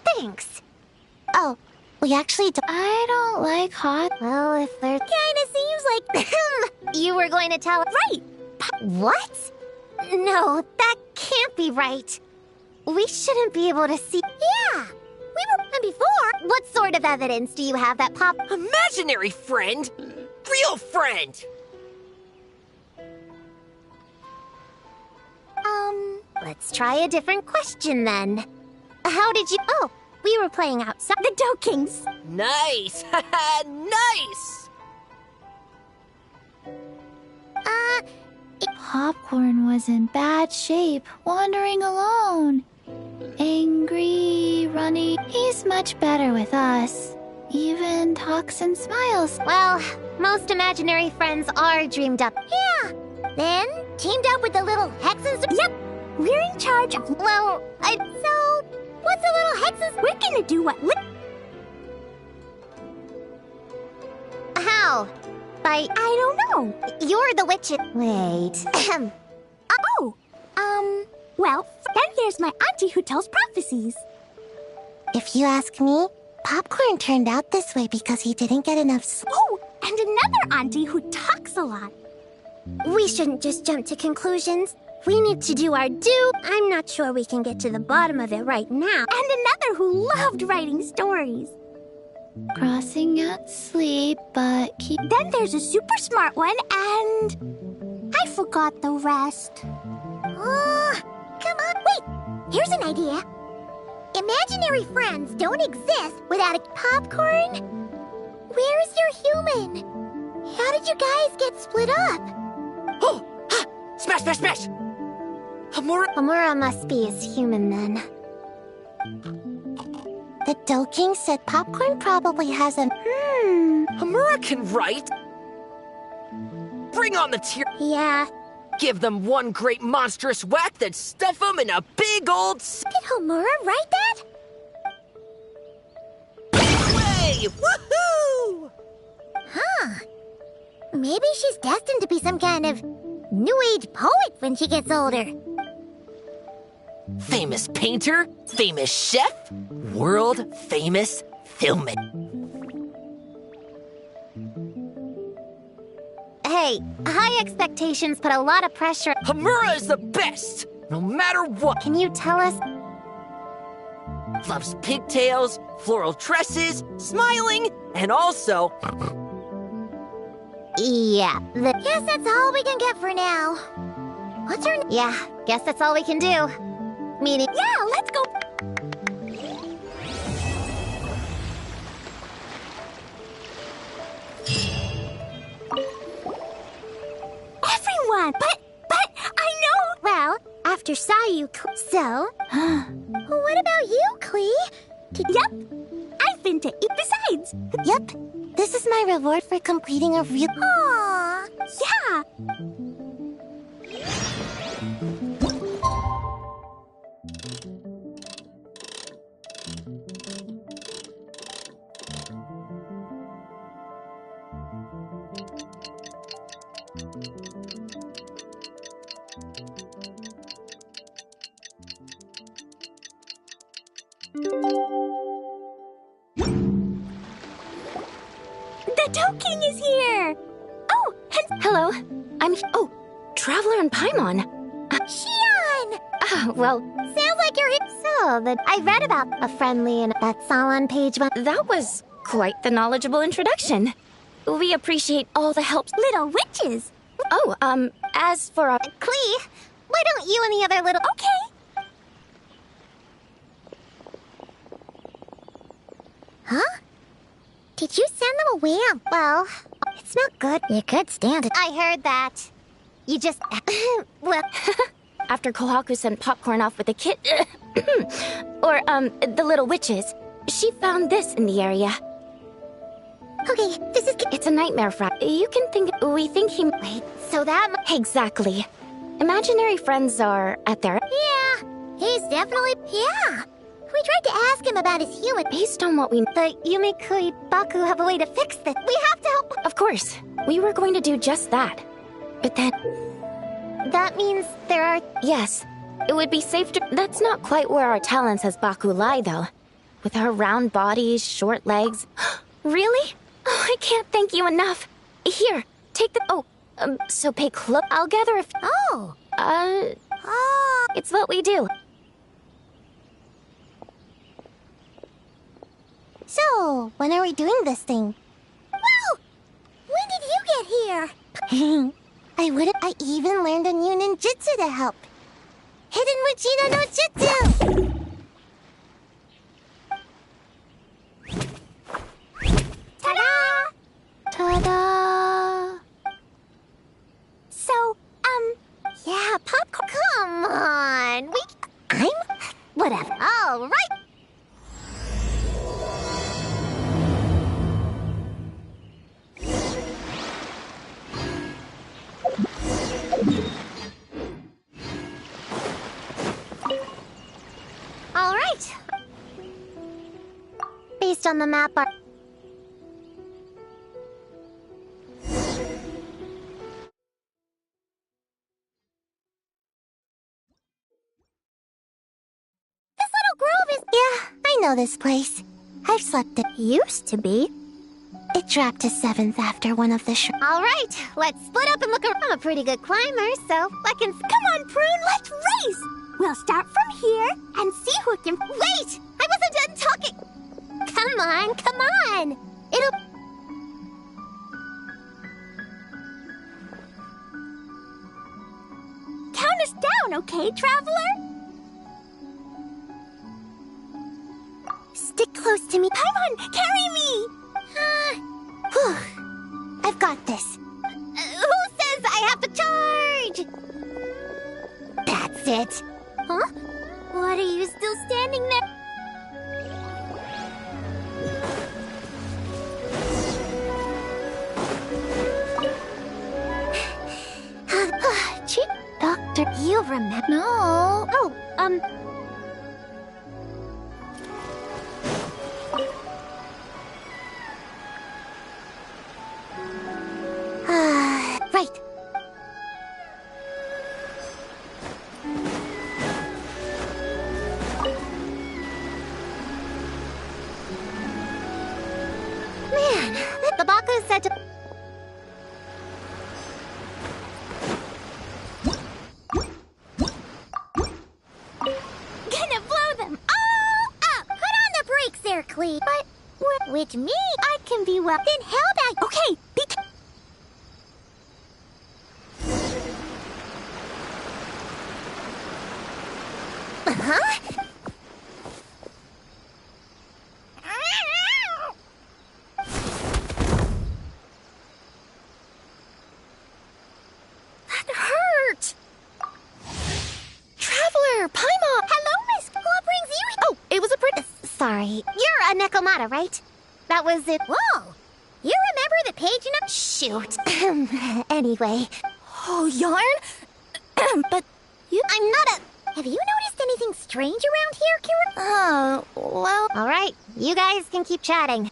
Thanks. Oh, we actually don't. I don't like hot. Well, if there kinda seems like you were going to tell. Right! What? No, that can't be right. We shouldn't be able to see. Yeah! We were before. What sort of evidence do you have that Pop. Imaginary friend? Real friend! Let's try a different question then. How did you. Oh, we were playing outside. The Dokings! Nice! Nice! Popcorn was in bad shape, wandering alone. Angry, runny. He's much better with us. Even talks and smiles. Well, most imaginary friends are dreamed up. Yeah! Then, teamed up with the little Hexens. Yep! We're in charge of. Well, so, what's the little Hexens? We're gonna do what? How? By. I don't know. You're the witch. Wait. Well, then there's my auntie who tells prophecies. If you ask me, Popcorn turned out this way because he didn't get enough. Oh, and another auntie who talks a lot. We shouldn't just jump to conclusions. We need to do our due. I'm not sure we can get to the bottom of it right now. And another who loved writing stories. Crossing out sleep, but keep. Then there's a super smart one, and I forgot the rest. Come on, wait! Here's an idea. Imaginary friends don't exist without a Popcorn. Where's your human? How did you guys get split up? Oh! Ha! Smash, smash, smash! Hamura must be his human then. The Doking said Popcorn probably has an. Hamura can write! Bring on the tear! Yeah. Give them one great monstrous whack, then stuff them in a big old. Did Hamura write that? Way! Woohoo! Huh. Maybe she's destined to be some kind of New Age poet when she gets older. Famous painter, famous chef, world famous filmmaker. Hey, high expectations put a lot of pressure. Hamura is the best, no matter what. Can you tell us? loves pigtails, floral tresses, smiling, and also... Yeah, guess that's all we can get for now. What's her Yeah, guess that's all we can do. Meaning, yeah, let's go. Everyone, but I know. Well, after saw you, so... What about you, Klee? Yep, I've been to besides. Yep, this is my reward for completing a real... Aww, yeah. The Toad King is here! Oh, Hello, Oh, Traveler and Paimon. Xian! Well, Sounds like you're here. So, I read about a friendly and that's all on page 1. that was quite the knowledgeable introduction. We appreciate all the help. Little witches. Oh, as for our... Klee, why don't you and the other little... Okay. Huh? Did you send them away? Well, it's not good. You could stand it. I heard that. You just... well... After Kohaku sent Popcorn off with the kid... or, the little witches, she found this in the area. Okay, this is... It's a nightmare frog. You can think... We think he... Wait, so that... Exactly. Imaginary friends are at their... Yeah, he's definitely... Yeah. We tried to ask him about his human... Based on what we... The Yumikui Baku have a way to fix this. We have to help... Of course. We were going to do just that. But then... That means there are... Yes. It would be safe to... That's not quite where our talents as Baku lie, though. With our round bodies, short legs... Really? Oh, I can't thank you enough. Here, take the... Oh, so pay close... I'll gather a... Oh. Oh. It's what we do. So, when are we doing this thing? Well, when did you get here? I even learned a new ninjutsu to help. Hidden Mujina no Jutsu! Ta-da! Ta-da! So, Yeah, popcorn. Come on. Whatever. All right. All right. Based on the map, Grove is... Yeah, I know this place. I've slept it. Used to be. It dropped to 7th after one of the All right, let's split up and look around. I'm a pretty good climber, so I can... come on, Prune, let's race. We'll start from here and see who can... Wait! I wasn't done talking! Come on, come on! It'll... Count us down, okay, Traveler? Stick close to me. Paimon, carry me! I've got this. Who says I have to charge? That's it. Huh? What are you still standing there? Chief Doctor, you remember? No. Oh, right. Man, the Baku said to... Gonna blow them all up! It's me. I can be well. Then how about... Okay, Huh? That hurt! Traveler, Paimon! Hello, Miss. What brings you here? Oh, it was a pretty... Sorry. You're a Nekomata, right? That was it. Whoa! You remember the page in a... Shoot. Anyway. Oh, Yarn? But you... I'm not a... Have you noticed anything strange around here, Kira? well... Alright, you guys can keep chatting.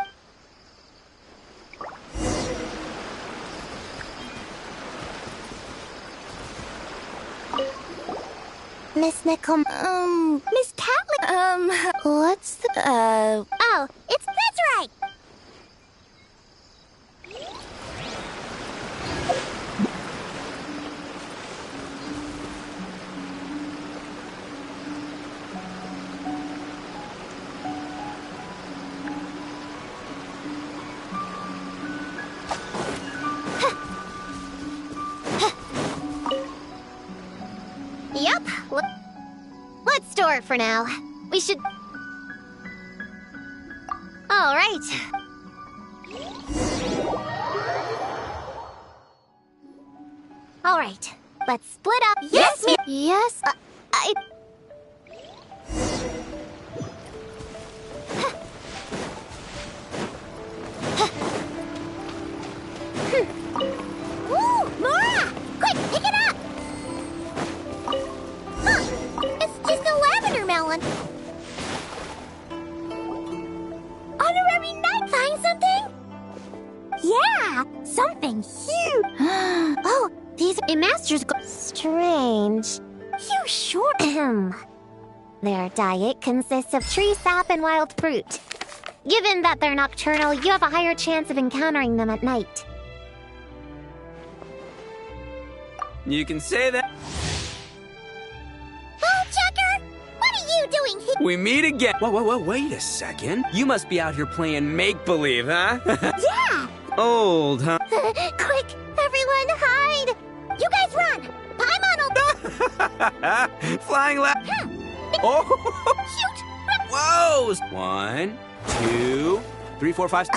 Miss Nickel... Miss Catley... What's the... Oh, that's right! Yep. Let's store it for now. We should... All right. All right. Let's split up. Yes, ma'am. Yes? Ooh, Mora! Quick, pick it up! It's just a lavender melon. Honorary knight, find something? Yeah, something huge. Oh, these are masters. Strange. You sure? Their diet consists of tree sap and wild fruit. Given that they're nocturnal, you have a higher chance of encountering them at night. You can say that. Oh, Chucker! What are you doing here? We meet again. Whoa, wait a second. You must be out here playing make-believe, huh? Yeah! Old, huh? Quick, everyone hide! You guys run! Paimon will... Flying left. Oh! Shoot! Whoa! 1, 2, 3, 4, 5.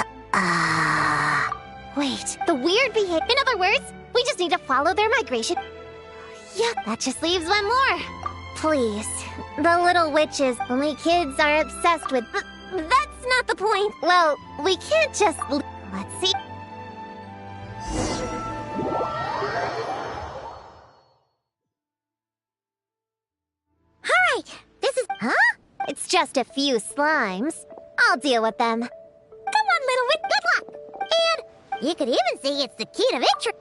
Wait, the weird behavior. In other words, we just need to follow their migration. Yep, that just leaves one more. Please, the little witches only kids are obsessed with. That's not the point. Well, we can't just. Let's see. All right, this is. Huh? It's just a few slimes. I'll deal with them. Come on, little witch. Good luck. And you could even say it's the key to victory.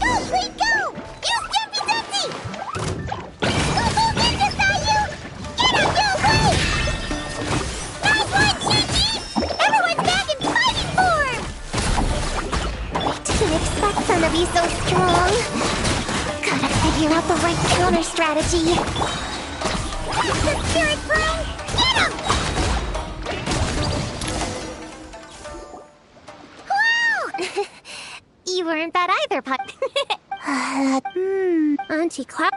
Go, please go! Use Jumpy Dusty! Go, Ninja Sayu! Get up, yo, quick! Nice one, Shinji! Everyone's back in fighting form! I didn't expect them to be so strong. Gotta figure out the right counter strategy. The spirit flame! Get him! Wow! You weren't that either, Puck. Auntie Cloud.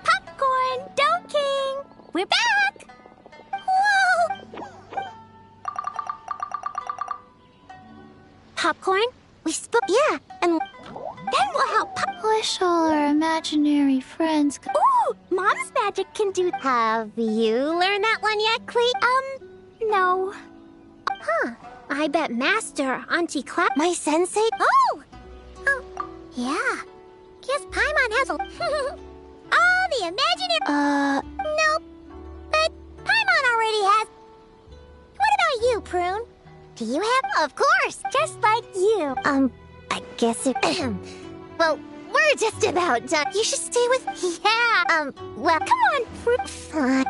Popcorn, Dough King! We're back! Whoa! Popcorn? We spoke. Yeah, and then we'll help. Wish all our imaginary friends could... Ooh, Mom's magic can do. Have you learned that one yet, Clee? No. Huh. I bet Master Auntie Clap, my sensei. Oh, yeah. Guess Paimon has a. Oh, the imaginary. Nope. But Paimon already has. What about you, Prune? Do you have? Of course, just like you. I guess it. Well, we're just about done. You should stay with. Yeah. Well, come on, Fruit.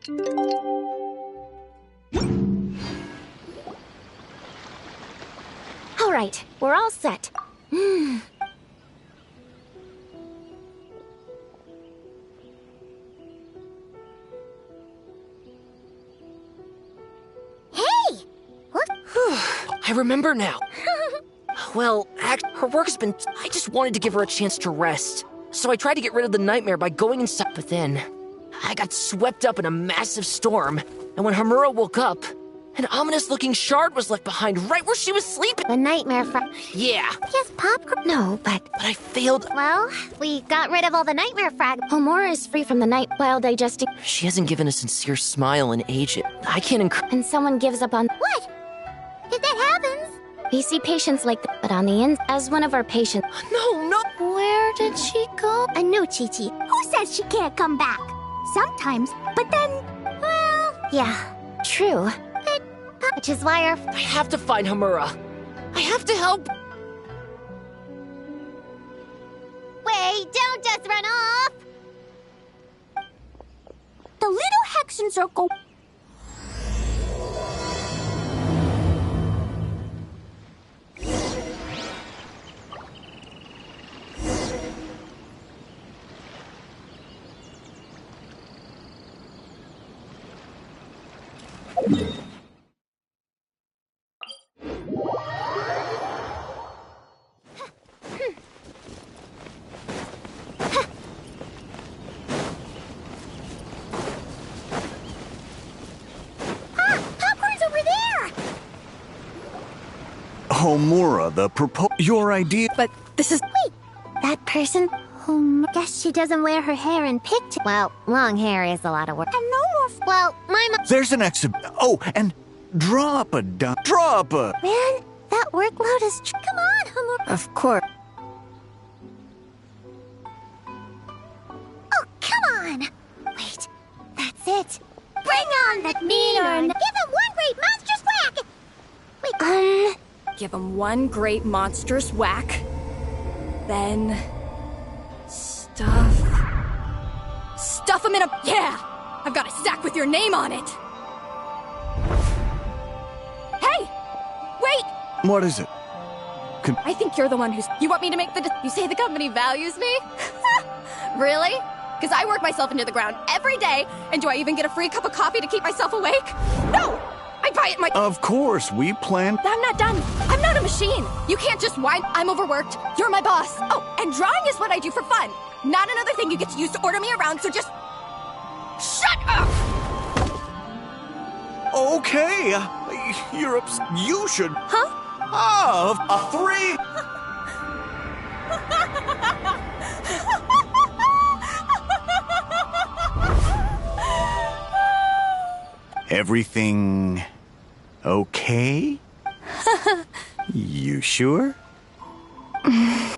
All right, we're all set. Hey! What? I remember now. Well, her work's been... I just wanted to give her a chance to rest. So I tried to get rid of the nightmare by going inside, but then... I got swept up in a massive storm, and when Hamura woke up, an ominous-looking shard was left behind right where she was sleeping. The nightmare from... Yeah, Yes, popcorn. No, but but I failed. Well, we got rid of all the nightmare fragments. Homura is free from the night while digesting, She hasn't given a sincere smile in ages. I can't and someone gives up on. What? If that happens... We see patients like that, but on the ins, as one of our patients. No! Where did she go? I know, Chi-Chi. Who says she can't come back? Sometimes, but then... Well, yeah. True. Which is why our... I have to find Hamura. I have to help. Wait, don't just run off! The little Hexen Circle... Popcorn's over there! Homura, your idea. But this is... Wait, that person? Guess she doesn't wear her hair in picture. Well, long hair is a lot of work. And no more... Well, my mom... There's an Oh, and drop a... Man, that workload is... Come on, Hamura. Of course. Oh, come on! Wait, that's it. Bring on the meaner and give him one great monstrous whack! Wait, Give him one great monstrous whack. Then... Stuff him in a... Yeah! I've got a sack with your name on it! Hey! Wait! What is it? I think you're the one who's... You want me to make the... You say the company values me? Really? Because I work myself into the ground every day, and do I even get a free cup of coffee to keep myself awake? No! I buy it Of course, we plan... I'm not done. I'm not a machine. You can't just whine. I'm overworked. You're my boss. Oh, and drawing is what I do for fun. Not another thing you get to use to order me around, so just... Shut up! Okay, you're You should... Huh? A 3... Everything... okay? You sure?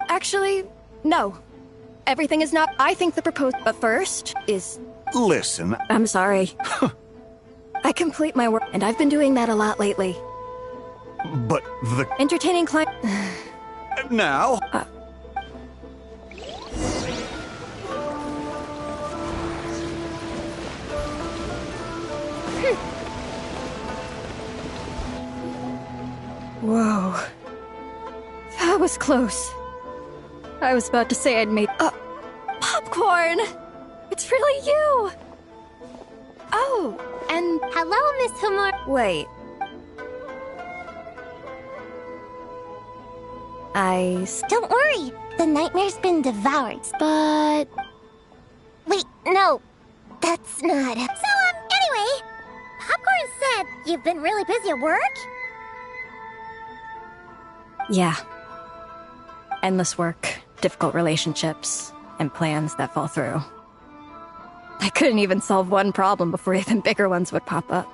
Actually, no. Everything is not... I think the proposed... But first is... Listen... I'm sorry. I complete my work, and I've been doing that a lot lately. But the... Entertaining client... Now... Whoa. That was close. I was about to say I'd made... popcorn! It's really you! Oh, and... Hello, Miss Hamura. Wait. Don't worry. The nightmare's been devoured. But Wait, no. That's not... anyway. Popcorn said you've been really busy at work? Yeah. Endless work, difficult relationships, and plans that fall through. I couldn't even solve one problem before even bigger ones would pop up.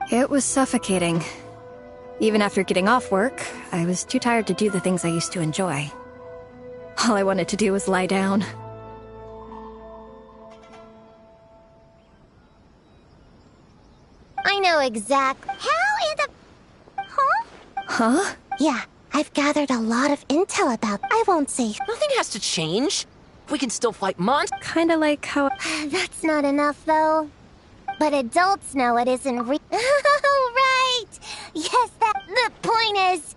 It was suffocating. Even after getting off work, I was too tired to do the things I used to enjoy. All I wanted to do was lie down. I know exactly. How in the... Huh? Huh? Yeah, I've gathered a lot of intel about. I won't say. Nothing has to change. We can still fight monsters. Kinda like how. That's not enough, though. But adults know it isn't real. Oh, right! Yes, the point is,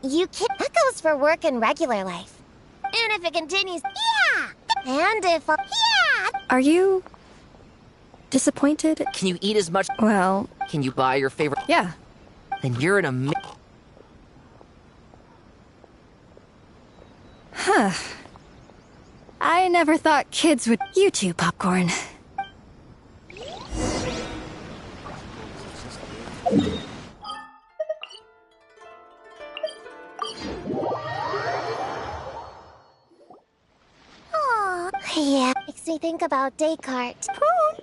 you can't. That goes for work and regular life. And if it continues, yeah! And if, yeah! Are you disappointed? Can you eat as much? Well, Can you buy your favorite? yeah. Then you're in a. Huh. I never thought kids would. You too, Popcorn. Aw, yeah. Makes me think about Descartes. Prune,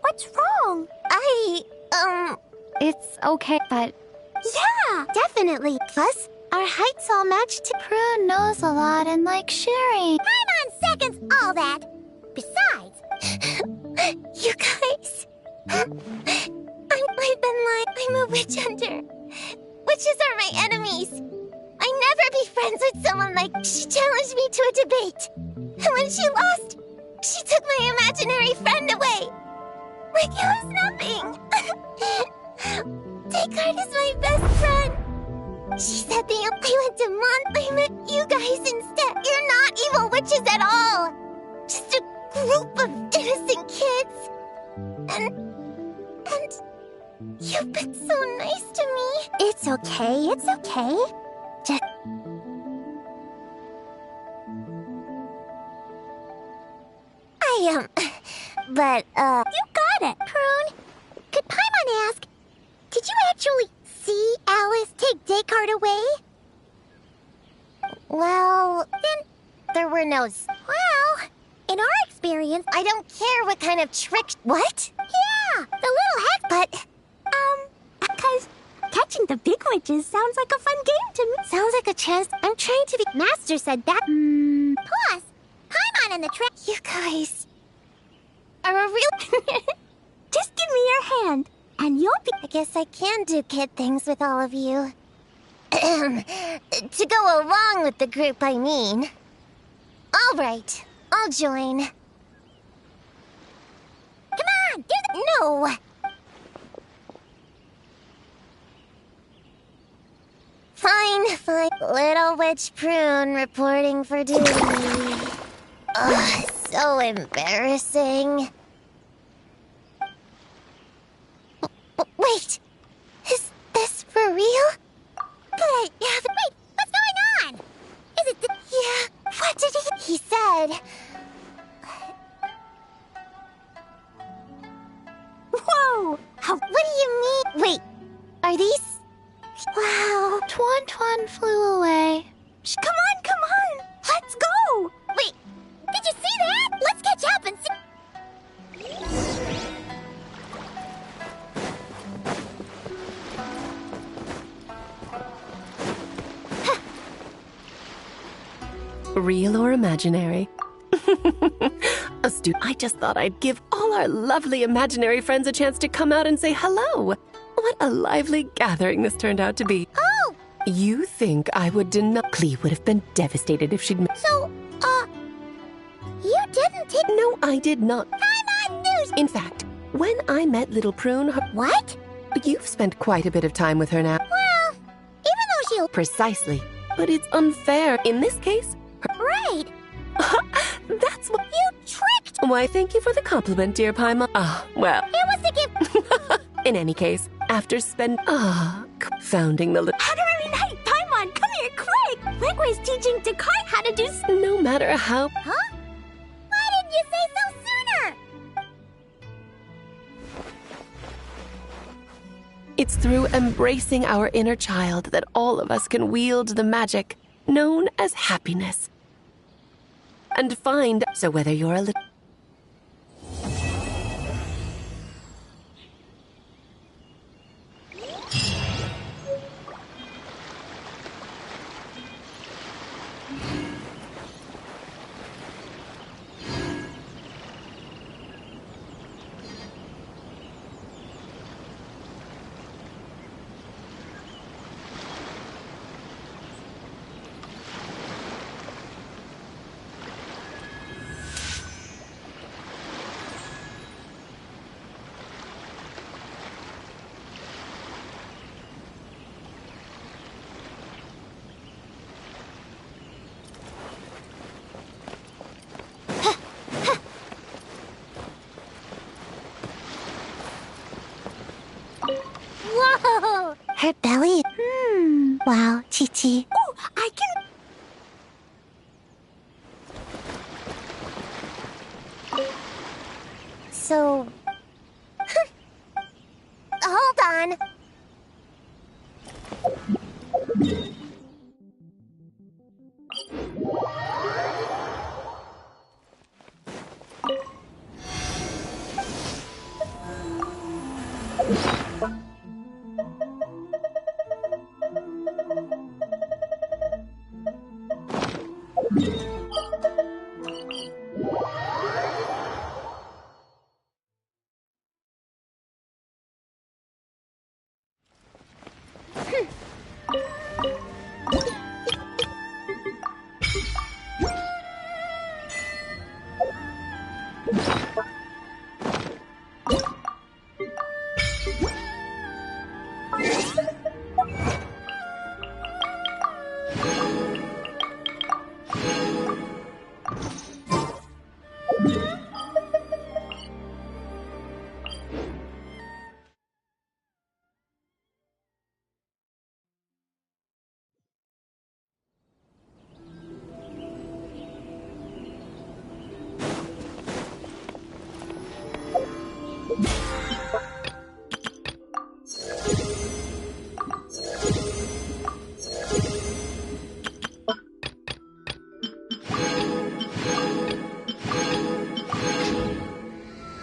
what's wrong? It's okay, but Yeah, definitely. Plus, our heights all match too. Prune knows a lot and likes sharing. Time on seconds, all that. Besides, you guys, I've been like, I'm a witch hunter. Witches are my enemies. I never be friends with someone like. She challenged me to a debate, and when she lost, she took my imaginary friend away. Like it was nothing. Descartes is my best friend. She said I went to I met you guys instead. You're not evil witches at all. Just a group of innocent kids. And you've been so nice to me. It's okay, it's okay. Just... But, you got it, Prune. Could Paimon ask, did you actually see Alice take Descartes away? Well, then there were no... Well, in our experience, I don't care what kind of trick... What? Yeah, the little heck, but... Because catching the big witches sounds like a fun game to me. Sounds like a chance. I'm trying to be... Master said that... Plus, Paimon and the trick... You guys... are a real... Just give me your hand, and you'll be... I guess I can do kid things with all of you. To go along with the group, I mean. All right, I'll join. Come on, do the... No! Fine. Little Witch Prune reporting for duty. Ugh, so embarrassing. Wait, is this for real? But wait, what's going on? Is it yeah, what did he said... Whoa! What do you mean? Wait, are these... Wow. Tuan flew away. Come on! Let's go! Wait, did you see that? Let's catch up and see... Real or imaginary? Astute. I just thought I'd give all our lovely imaginary friends a chance to come out and say hello. What a lively gathering this turned out to be. Oh! You think I would deny... Clee would have been devastated if she'd... So, you didn't take... No, I did not. Paimon news! In fact, when I met little Prune... What? You've spent quite a bit of time with her now. Well, even though she... Precisely. But it's unfair. In this case... Right! That's what... You tricked... Why, thank you for the compliment, dear Paimon. Well... It was to give... In any case, after founding the little... Honorary Knight, Paimon, come here quick! Liquid's teaching Descartes how to do... No matter how... Huh? Why didn't you say so sooner? It's through embracing our inner child that all of us can wield the magic known as happiness. And find... So whether you're a little... Wow, Chi-Chi. Oh, I can... So... Hold on.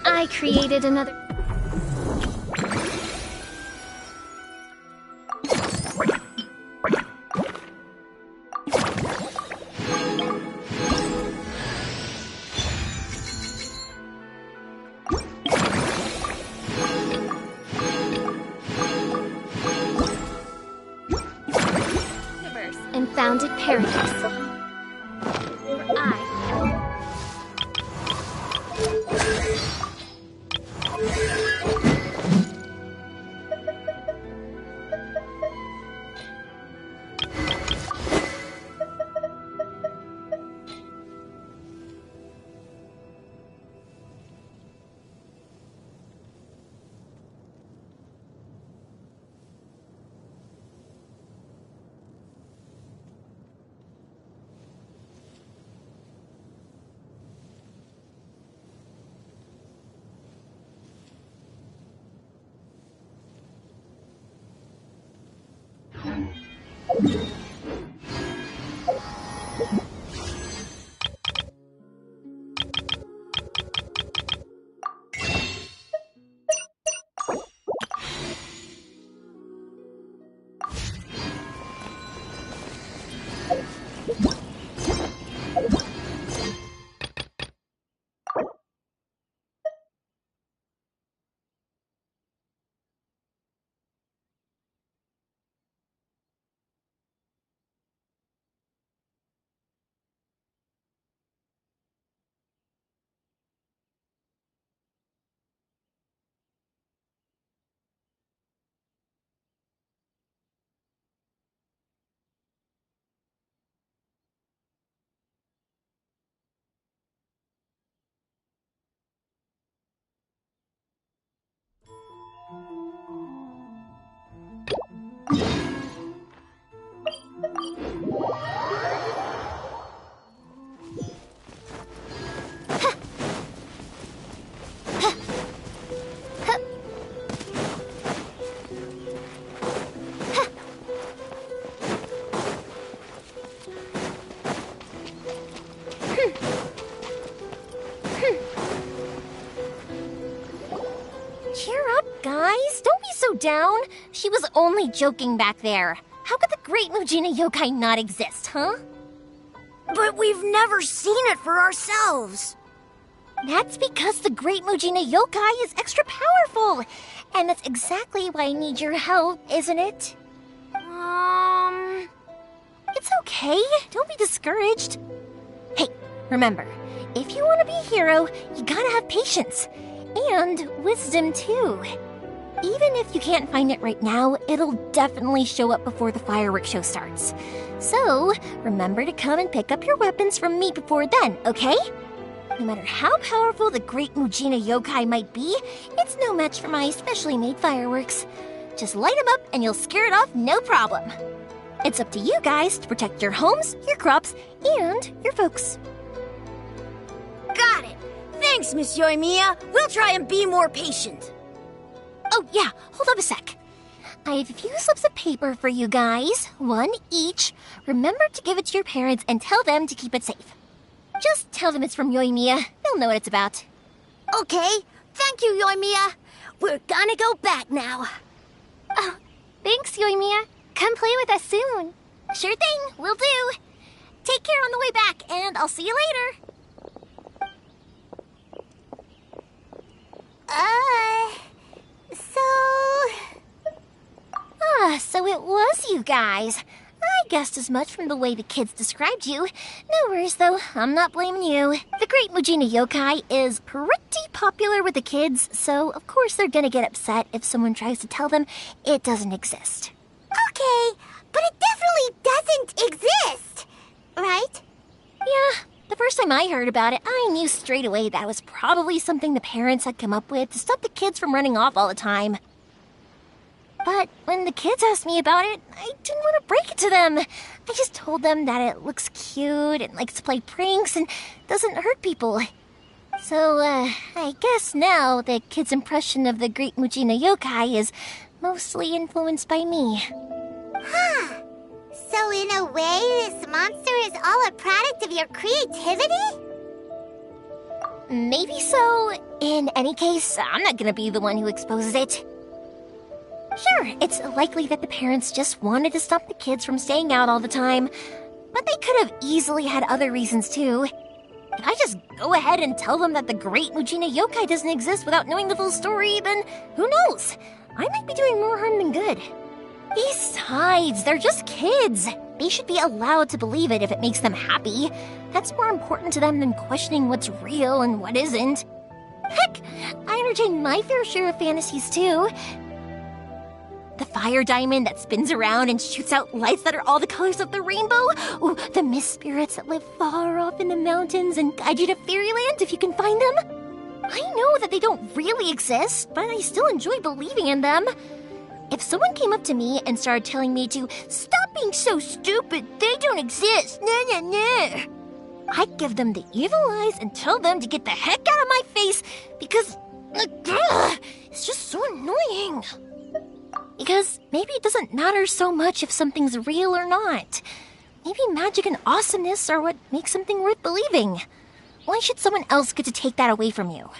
I created another... and founded paradise. For I... Cheer up, guys. Don't be so down. She was only joking back there. How could the Great Mujina Yokai not exist, huh? But we've never seen it for ourselves. That's because the Great Mujina Yokai is extra powerful. And that's exactly why I need your help, isn't it? It's okay. Don't be discouraged. Hey, remember, if you want to be a hero, you gotta have patience. And wisdom, too. Even if you can't find it right now, it'll definitely show up before the fireworks show starts. So, remember to come and pick up your weapons from me before then, okay? No matter how powerful the Great Mujina Yokai might be, it's no match for my specially made fireworks. Just light them up and you'll scare it off no problem. It's up to you guys to protect your homes, your crops, and your folks. Got it. Thanks, Miss Yoimiya. We'll try and be more patient. Oh, yeah, hold up a sec. I have a few slips of paper for you guys, one each. Remember to give it to your parents and tell them to keep it safe. Just tell them it's from Yoimiya. They'll know what it's about. Okay, thank you, Yoimiya. We're gonna go back now. Oh, thanks, Yoimiya. Come play with us soon. Sure thing, will do. Take care on the way back, and I'll see you later. So it was you guys. I guessed as much from the way the kids described you. No worries, though. I'm not blaming you. The Great Mujina Yokai is pretty popular with the kids, so of course they're gonna get upset if someone tries to tell them it doesn't exist. Okay, but it definitely doesn't exist, right? Yeah, the first time I heard about it, I knew straight away that was probably something the parents had come up with to stop the kids from running off all the time. But when the kids asked me about it, I didn't want to break it to them. I just told them that it looks cute and likes to play pranks and doesn't hurt people. So, I guess now the kids' impression of the Great Mujina Yokai is mostly influenced by me. Huh. So in a way, this monster is all a product of your creativity? Maybe so. In any case, I'm not gonna be the one who exposes it. Sure, it's likely that the parents just wanted to stop the kids from staying out all the time, but they could have easily had other reasons too. If I just go ahead and tell them that the Great Mujina Yokai doesn't exist without knowing the full story, then who knows? I might be doing more harm than good. Besides, they're just kids. They should be allowed to believe it if it makes them happy. That's more important to them than questioning what's real and what isn't. Heck, I entertain my fair share of fantasies too. The fire diamond that spins around and shoots out lights that are all the colors of the rainbow. Ooh, the mist spirits that live far off in the mountains and guide you to fairyland if you can find them. I know that they don't really exist, but I still enjoy believing in them. If someone came up to me and started telling me to stop being so stupid, they don't exist, I'd give them the evil eyes and tell them to get the heck out of my face because it's just so annoying. Because maybe it doesn't matter so much if something's real or not. Maybe magic and awesomeness are what makes something worth believing. Why should someone else get to take that away from you?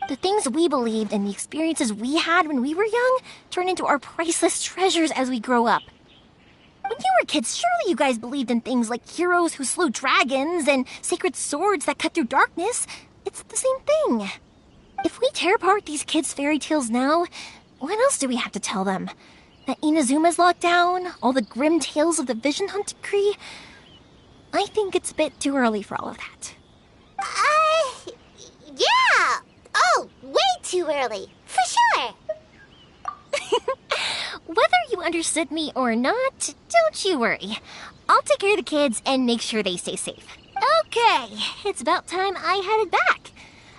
The things we believed and the experiences we had when we were young turn into our priceless treasures as we grow up. When you were kids, surely you guys believed in things like heroes who slew dragons and sacred swords that cut through darkness. It's the same thing. If we tear apart these kids' fairy tales now, what else do we have to tell them? That Inazuma's locked down? All the grim tales of the Vision Hunt decree? I think it's a bit too early for all of that. Yeah! Oh, way too early. For sure. Whether you understood me or not, don't you worry. I'll take care of the kids and make sure they stay safe. Okay, it's about time I headed back.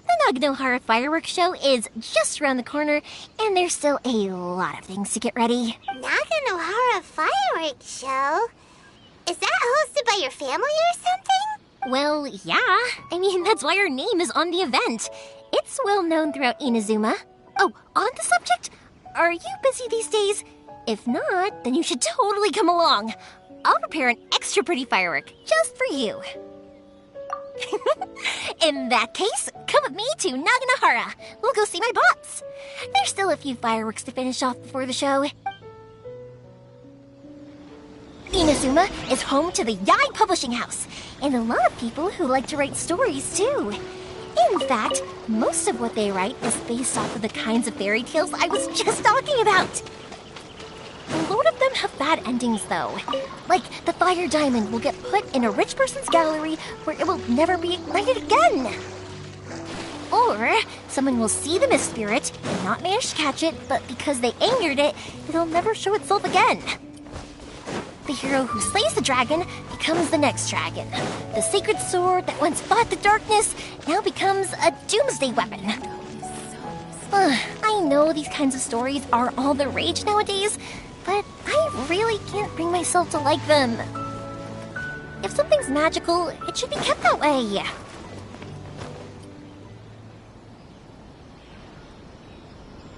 The Naganohara fireworks show is just around the corner, and there's still a lot of things to get ready. Naganohara fireworks show? Is that hosted by your family or something? Well, yeah. I mean, that's why our name is on the event. It's well known throughout Inazuma. Oh, on the subject, are you busy these days? If not, then you should totally come along. I'll prepare an extra pretty firework just for you. In that case, come with me to Naganohara. We'll go see my bots. There's still a few fireworks to finish off before the show. Inazuma is home to the Yai Publishing House, and a lot of people who like to write stories too. In fact, most of what they write is based off of the kinds of fairy tales I was just talking about. A lot of them have bad endings, though. Like, the fire diamond will get put in a rich person's gallery where it will never be ignited again. Or, someone will see the mist spirit and not manage to catch it, but because they angered it, it'll never show itself again. The hero who slays the dragon becomes the next dragon. The sacred sword that once fought the darkness now becomes a doomsday weapon. I know these kinds of stories are all the rage nowadays, but I really can't bring myself to like them. If something's magical, it should be kept that way.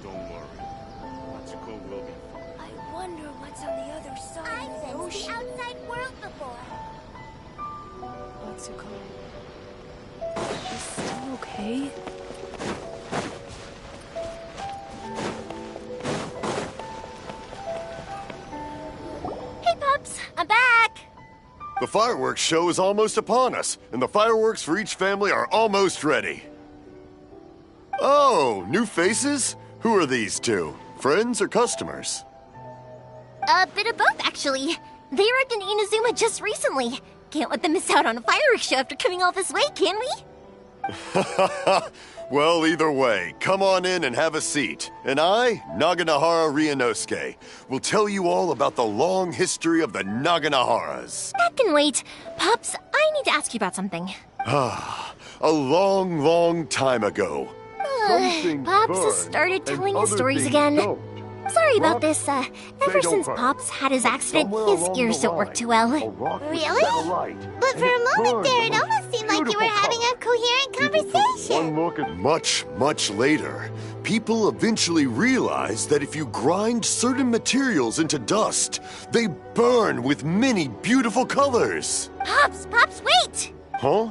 Don't worry. Magical will be fine. I wonder what's on the other side of the I've been to ocean. the outside world before. Atsuko. Is still okay? Hey, Pups, I'm back! The fireworks show is almost upon us, and the fireworks for each family are almost ready. Oh, new faces? Who are these two? Friends or customers? A bit of both, actually. They arrived in Inazuma just recently. Can't let them miss out on a fireworks show after coming all this way, can we? Well, either way, come on in and have a seat. And I, Naganahara Ryunosuke, will tell you all about the long history of the Naganaharas. That can wait. Pups, I need to ask you about something. A long, long time ago. Pops has started telling his stories again. Sorry about this. Ever since Pops had his accident, his ears don't work too well. Really? But for a moment there, it almost seemed like you were having a coherent conversation. One look at much later, people eventually realized that if you grind certain materials into dust, they burn with many beautiful colors. Pops, wait! Huh?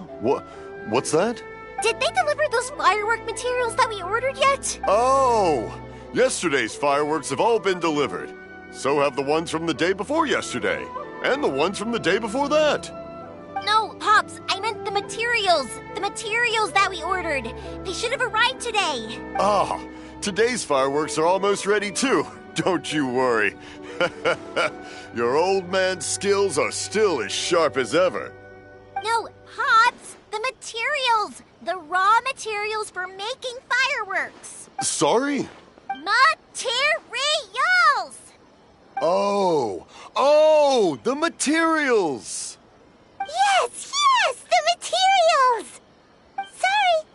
What's that? Did they deliver those firework materials that we ordered yet? Oh! Yesterday's fireworks have all been delivered. So have the ones from the day before yesterday. And the ones from the day before that. No, Pops, I meant the materials. The materials that we ordered. They should have arrived today. Ah, today's fireworks are almost ready too. Don't you worry. Your old man's skills are still as sharp as ever. No, Pops, the materials. The raw materials for making fireworks. Sorry? Materials! Oh, the materials! Yes, the materials!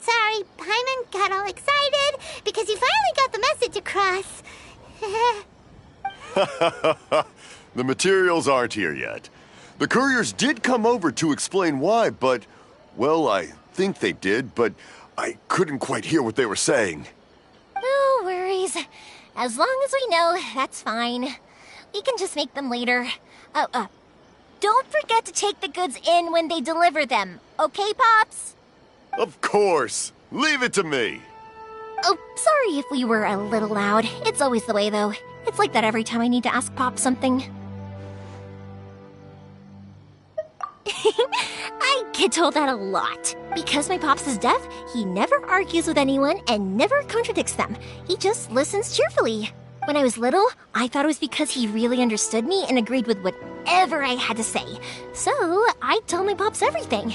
Sorry, Paimon got all excited because he finally got the message across. The materials aren't here yet. The couriers did come over to explain why, but, well, I think they did, but I couldn't quite hear what they were saying. No worries. As long as we know, that's fine. We can just make them later. Don't forget to take the goods in when they deliver them. Okay, Pops? Of course. Leave it to me. Oh, sorry if we were a little loud. It's always the way, though. It's like that every time I need to ask Pop something. I get told that a lot. Because my Pops is deaf, he never argues with anyone and never contradicts them. He just listens cheerfully. When I was little, I thought it was because he really understood me and agreed with whatever I had to say. So, I'd tell my Pops everything.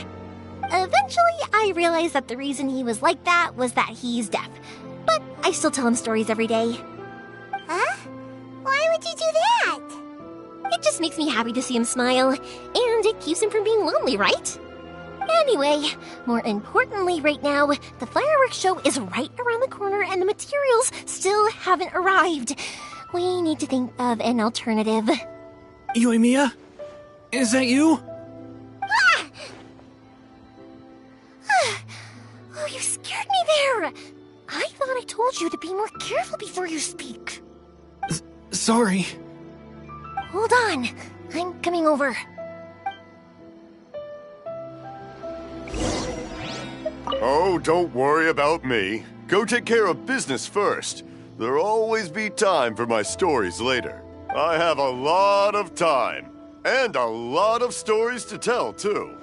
Eventually, I realized that the reason he was like that was that he's deaf. But I still tell him stories every day. Huh? Why would you do that? It just makes me happy to see him smile, and it keeps him from being lonely, right? Anyway, more importantly right now, the fireworks show is right around the corner and the materials still haven't arrived. We need to think of an alternative. Yoimiya? Is that you? Ah! Oh, you scared me there! I thought I told you to be more careful before you speak. Sorry. Hold on, I'm coming over. Oh, don't worry about me. Go take care of business first. There'll always be time for my stories later. I have a lot of time. And a lot of stories to tell, too.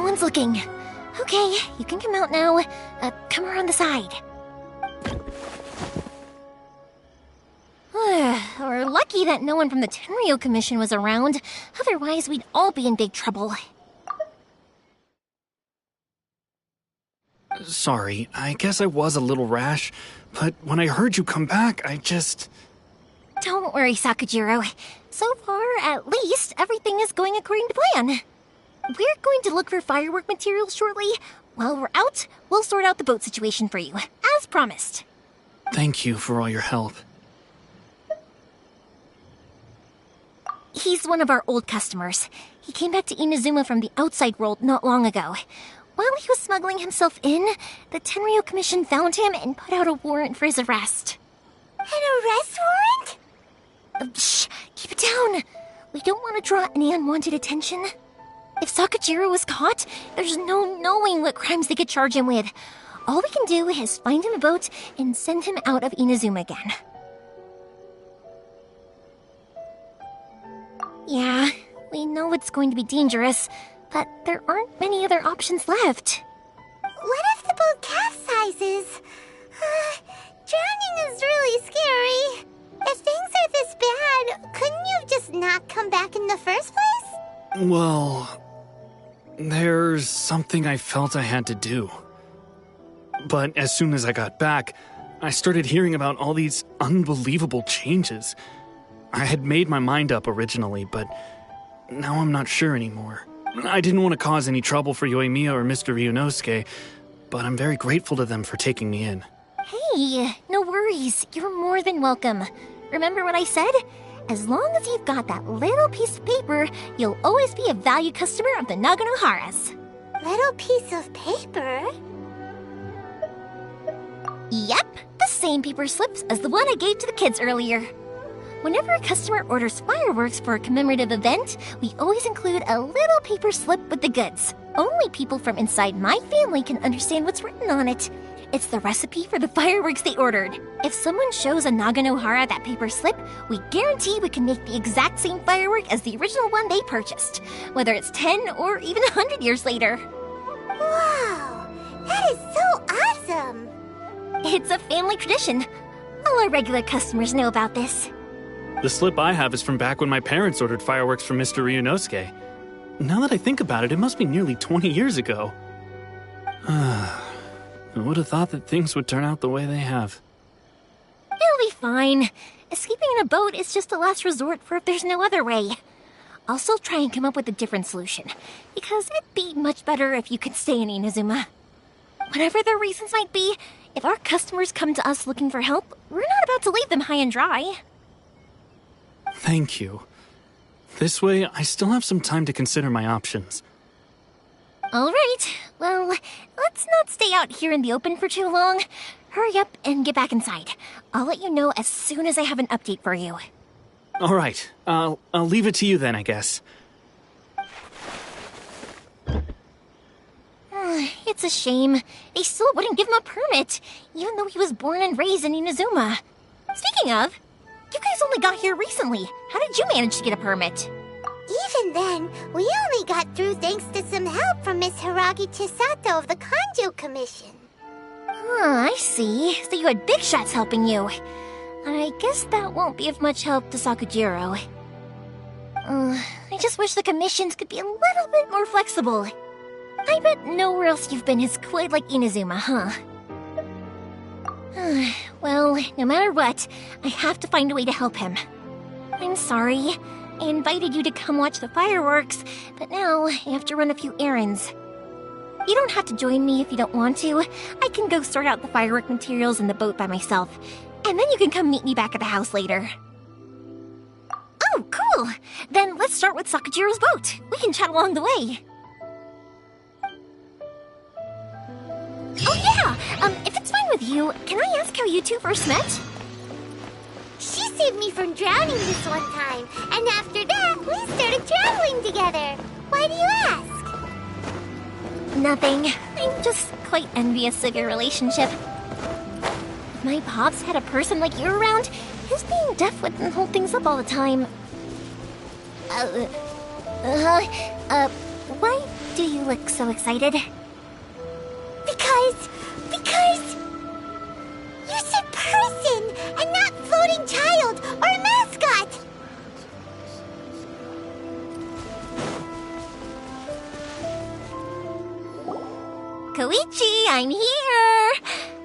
No one's looking. Okay, you can come out now. Come around the side. We're lucky that no one from the Tenryo Commission was around. Otherwise, we'd all be in big trouble. Sorry, I guess I was a little rash, but when I heard you come back, I just... Don't worry, Sakujiro. So far, at least, everything is going according to plan. We're going to look for firework materials shortly. While we're out, we'll sort out the boat situation for you, as promised. Thank you for all your help. He's one of our old customers. He came back to Inazuma from the outside world not long ago. While he was smuggling himself in, the Tenryo Commission found him and put out a warrant for his arrest. An arrest warrant? Shh! Keep it down! We don't want to draw any unwanted attention. If Sakujiro was caught, there's no knowing what crimes they could charge him with. All we can do is find him a boat and send him out of Inazuma again. Yeah, we know it's going to be dangerous, but there aren't many other options left. What if the boat capsizes? Drowning is really scary. If things are this bad, couldn't you just not come back in the first place? Well, there's something I felt I had to do. But as soon as I got back, I started hearing about all these unbelievable changes. I had made my mind up originally, but now I'm not sure anymore. I didn't want to cause any trouble for Yoimiya or Mr. Ryunosuke, but I'm very grateful to them for taking me in. Hey, no worries. You're more than welcome. Remember what I said? As long as you've got that little piece of paper, you'll always be a valued customer of the Naganohara's. Little piece of paper? Yep, the same paper slips as the one I gave to the kids earlier. Whenever a customer orders fireworks for a commemorative event, we always include a little paper slip with the goods. Only people from inside my family can understand what's written on it. It's the recipe for the fireworks they ordered. If someone shows a Naganohara that paper slip, we guarantee we can make the exact same firework as the original one they purchased, whether it's 10 or even 100 years later. Wow, that is so awesome! It's a family tradition. All our regular customers know about this. The slip I have is from back when my parents ordered fireworks from Mr. Ryunosuke. Now that I think about it, it must be nearly 20 years ago. I would have thought that things would turn out the way they have. It'll be fine. Escaping in a boat is just a last resort for if there's no other way. I'll still try and come up with a different solution, because it'd be much better if you could stay in Inazuma. Whatever their reasons might be, if our customers come to us looking for help, we're not about to leave them high and dry. Thank you. This way, I still have some time to consider my options. All right. Well, let's not stay out here in the open for too long. Hurry up and get back inside. I'll let you know as soon as I have an update for you. All right. I'll leave it to you then, I guess. It's a shame. They still wouldn't give him a permit, even though he was born and raised in Inazuma. Speaking of, you guys only got here recently. How did you manage to get a permit? Even then, we only got through thanks to some help from Miss Hiragi Chisato of the Kanjo Commission. I see. So you had big shots helping you. I guess that won't be of much help to Sakujiro. I just wish the commissions could be a little bit more flexible. I bet nowhere else you've been has quite like Inazuma, huh? Well, no matter what, I have to find a way to help him. I'm sorry. I invited you to come watch the fireworks, but now I have to run a few errands. You don't have to join me if you don't want to. I can go sort out the firework materials in the boat by myself, and then you can come meet me back at the house later. Oh, cool! Then let's start with Sakujiro's boat. We can chat along the way. Oh yeah! If it's fine with you, can I ask how you two first met? She saved me from drowning this one time, and after that, we started traveling together. Why do you ask? Nothing. I'm just quite envious of your relationship. If my pops had a person like you around, his being deaf wouldn't hold things up all the time. Why do you look so excited? Because you said person and not floating child or mascot. Koichi, I'm here.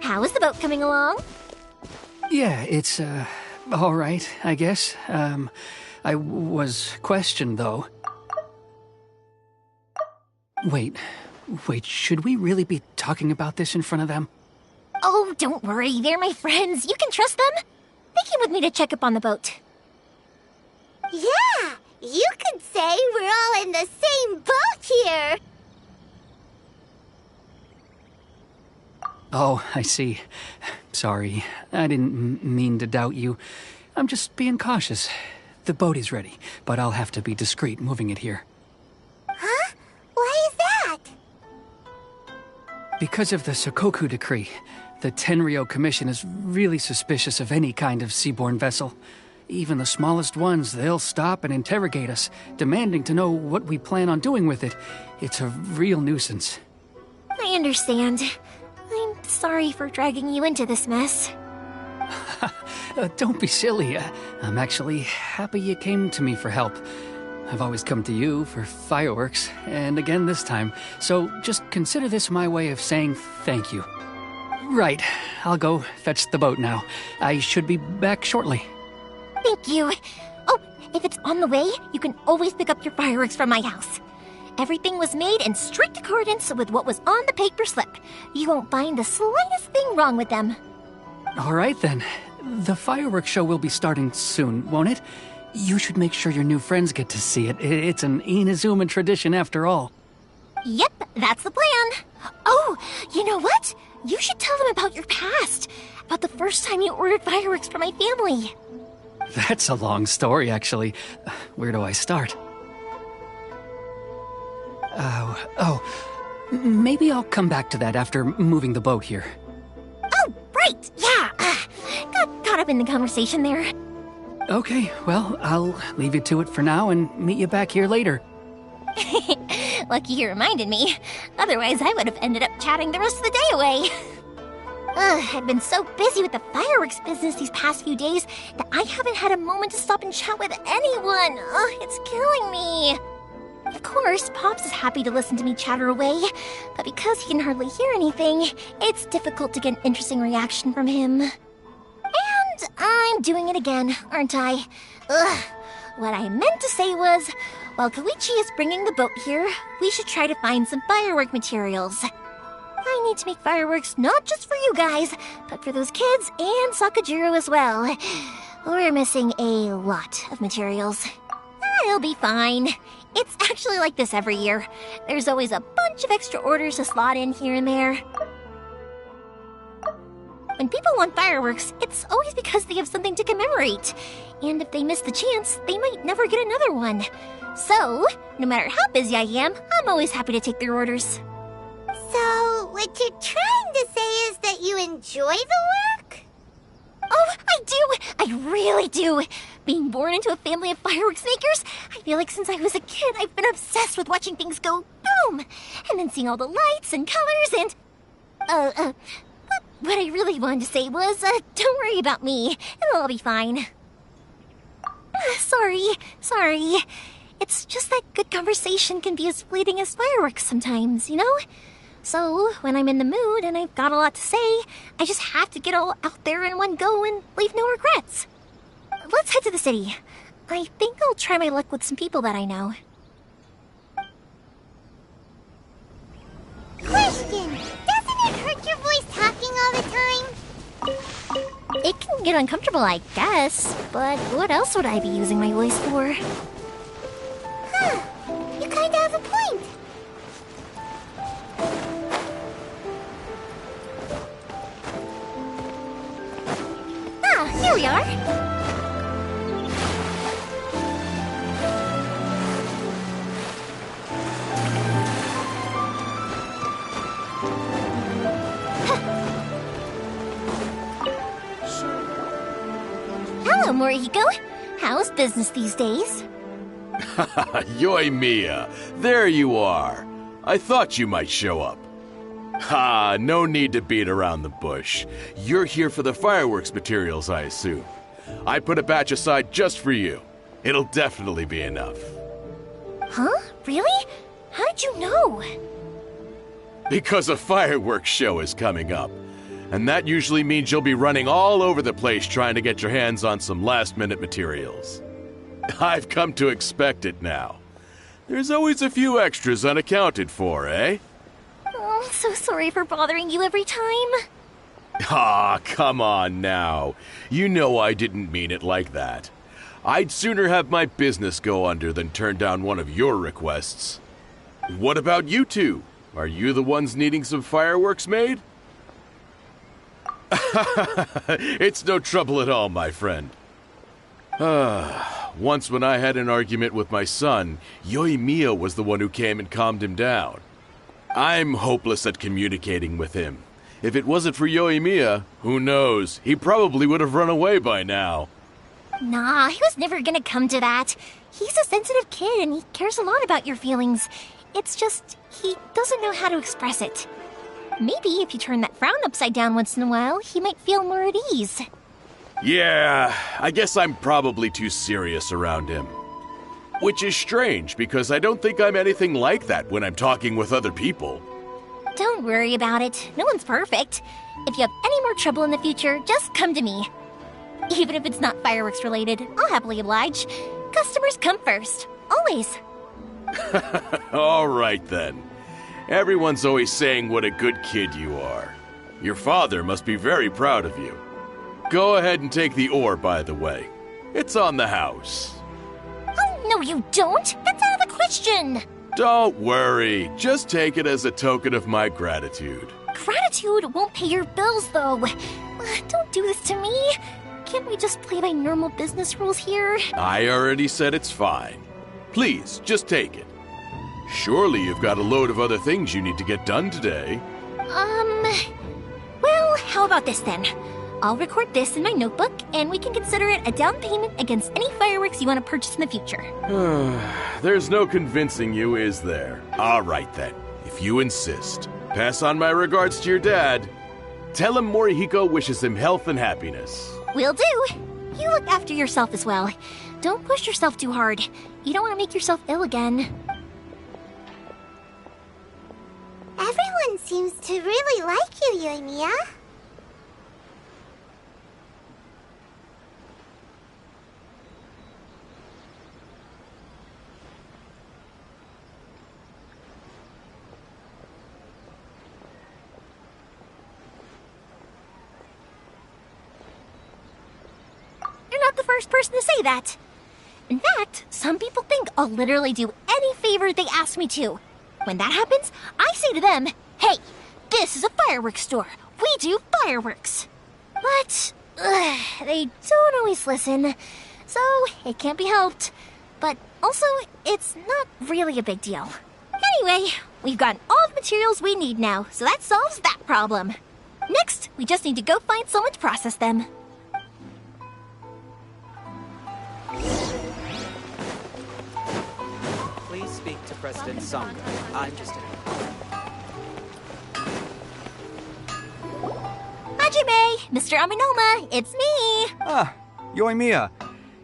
How is the boat coming along? Yeah, it's, all right, I guess. I was questioned, though. Wait, should we really be talking about this in front of them? Oh, don't worry, they're my friends. You can trust them. They came with me to check up on the boat. Yeah, you could say we're all in the same boat here. Oh, I see. Sorry, I didn't mean to doubt you. I'm just being cautious. The boat is ready, but I'll have to be discreet moving it here. Huh? Why is that? Because of the Sokoku Decree, the Tenryo Commission is really suspicious of any kind of seaborne vessel. Even the smallest ones, they'll stop and interrogate us, demanding to know what we plan on doing with it. It's a real nuisance. I understand. I'm sorry for dragging you into this mess. Don't be silly. I'm actually happy you came to me for help. I've always come to you for fireworks, and again this time, so just consider this my way of saying thank you. Right, I'll go fetch the boat now. I should be back shortly. Thank you. Oh, if it's on the way, you can always pick up your fireworks from my house. Everything was made in strict accordance with what was on the paper slip. You won't find the slightest thing wrong with them. All right then. The fireworks show will be starting soon, won't it? You should make sure your new friends get to see it. It's an Inazuma tradition after all. Yep, that's the plan. Oh, you know what? You should tell them about your past. About the first time you ordered fireworks for my family. That's a long story, actually. Where do I start? Maybe I'll come back to that after moving the boat here. Oh, right, yeah. Got caught up in the conversation there. Okay, well, I'll leave you to it for now and meet you back here later. Lucky you reminded me. Otherwise, I would have ended up chatting the rest of the day away. I've been so busy with the fireworks business these past few days that I haven't had a moment to stop and chat with anyone. It's killing me. Of course, Pops is happy to listen to me chatter away, but because he can hardly hear anything, it's difficult to get an interesting reaction from him. And I'm doing it again, aren't I? What I meant to say was, while Koichi is bringing the boat here, we should try to find some firework materials. I need to make fireworks not just for you guys, but for those kids and Sakajiro as well. We're missing a lot of materials. It'll be fine. It's actually like this every year. There's always a bunch of extra orders to slot in here and there. When people want fireworks, it's always because they have something to commemorate. And if they miss the chance, they might never get another one. So, no matter how busy I am, I'm always happy to take their orders. So, what you're trying to say is that you enjoy the work? Oh, I do! I really do! Being born into a family of fireworks makers, I feel like since I was a kid, I've been obsessed with watching things go boom! And then seeing all the lights and colors and... What I really wanted to say was, don't worry about me. It'll all be fine. Sorry. It's just that good conversation can be as fleeting as fireworks sometimes, you know? So, when I'm in the mood and I've got a lot to say, I just have to get all out there in one go and leave no regrets. Let's head to the city. I think I'll try my luck with some people that I know. Question! Doesn't it hurt your voice talking all the time? It can get uncomfortable, I guess, but what else would I be using my voice for? Huh, you kinda have a point. Ah, here we are. Hello, Morihiko. How's business these days? Yoimiya, there you are. I thought you might show up. Ha, no need to beat around the bush. You're here for the fireworks materials, I assume. I put a batch aside just for you. It'll definitely be enough. Huh? Really? How did you know? Because a fireworks show is coming up. And that usually means you'll be running all over the place trying to get your hands on some last-minute materials. I've come to expect it now. There's always a few extras unaccounted for, eh? Oh, I'm so sorry for bothering you every time. Ah, come on now. You know I didn't mean it like that. I'd sooner have my business go under than turn down one of your requests. What about you two? Are you the ones needing some fireworks made? It's no trouble at all, my friend. Once when I had an argument with my son, Yoimiya was the one who came and calmed him down. I'm hopeless at communicating with him. If it wasn't for Yoimiya, who knows, he probably would have run away by now. Nah, he was never gonna come to that. He's a sensitive kid and he cares a lot about your feelings. It's just, he doesn't know how to express it. Maybe if you turn that frown upside down once in a while, he might feel more at ease. Yeah, I guess I'm probably too serious around him. Which is strange, because I don't think I'm anything like that when I'm talking with other people. Don't worry about it. No one's perfect. If you have any more trouble in the future, just come to me. Even if it's not fireworks related, I'll happily oblige. Customers come first. Always. All right then. Everyone's always saying what a good kid you are. Your father must be very proud of you. Go ahead and take the ore, by the way. It's on the house. Oh, no you don't! That's out of the question! Don't worry. Just take it as a token of my gratitude. Gratitude won't pay your bills, though. Don't do this to me. Can't we just play by normal business rules here? I already said it's fine. Please, just take it. Surely you've got a load of other things you need to get done today. Well, how about this then? I'll record this in my notebook, and we can consider it a down payment against any fireworks you want to purchase in the future. There's no convincing you, is there? All right then, if you insist. Pass on my regards to your dad. Tell him Morihiko wishes him health and happiness. Will do. You look after yourself as well. Don't push yourself too hard. You don't want to make yourself ill again. Everyone seems to really like you, Yoimiya. You're not the first person to say that. In fact, some people think I'll literally do any favor they ask me to. When that happens, I say to them, hey, this is a fireworks store. We do fireworks. But they don't always listen, so it can't be helped. But also, it's not really a big deal. Anyway, we've gotten all the materials we need now, so that solves that problem. Next, we just need to go find someone to process them. Please speak to President Sangha. I'm just Hajime, Mr. Aminoma, it's me! Ah, Yoimiya.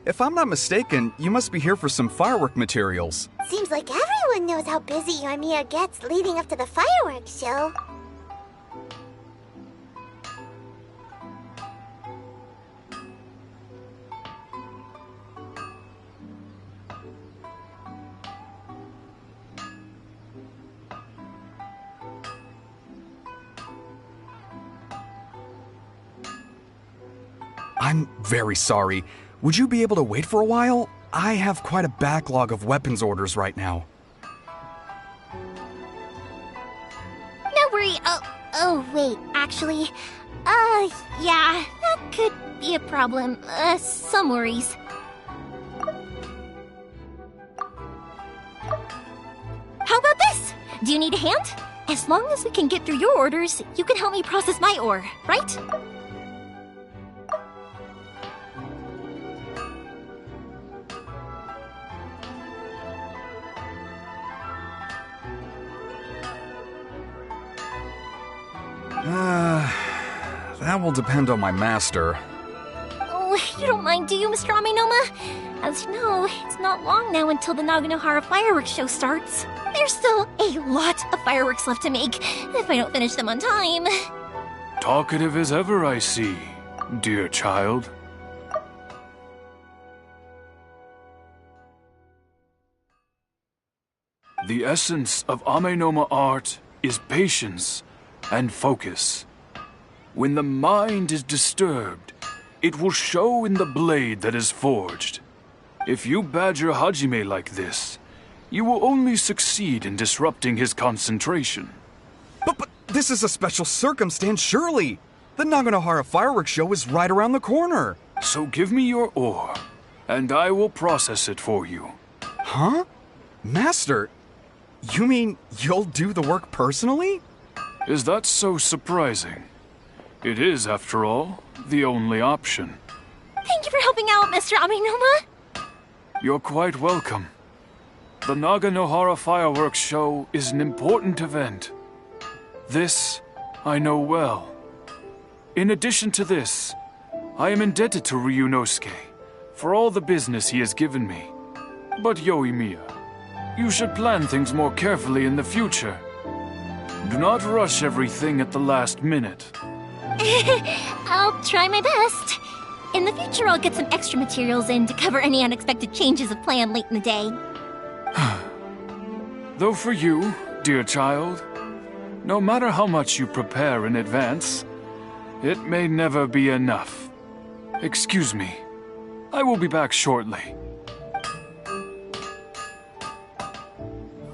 If I'm not mistaken, you must be here for some firework materials. Seems like everyone knows how busy Yoimiya gets leading up to the fireworks show. I'm very sorry. Would you be able to wait for a while? I have quite a backlog of weapons orders right now. No worry. Oh, wait, actually. Yeah, that could be a problem. Some worries. How about this? Do you need a hand? As long as we can get through your orders, you can help me process my ore, right? That will depend on my master. Oh, you don't mind, do you, Mr. Amenoma? As you know, it's not long now until the Naganohara fireworks show starts. There's still a lot of fireworks left to make if I don't finish them on time. Talkative as ever, I see, dear child. The essence of Amenoma art is patience and focus. When the mind is disturbed, it will show in the blade that is forged. If you badger Hajime like this, you will only succeed in disrupting his concentration. But this is a special circumstance, surely. The Naganohara fireworks show is right around the corner. So give me your ore, and I will process it for you. Huh? Master, you mean you'll do the work personally? Is that so surprising? It is, after all, the only option. Thank you for helping out, Mr. Amenoma. You're quite welcome. The Naganohara fireworks show is an important event. This I know well. In addition to this, I am indebted to Ryunosuke for all the business he has given me. But Yoimiya, you should plan things more carefully in the future. Do not rush everything at the last minute. I'll try my best. In the future, I'll get some extra materials in to cover any unexpected changes of plan late in the day. Though for you, dear child, no matter how much you prepare in advance, it may never be enough. Excuse me. I will be back shortly.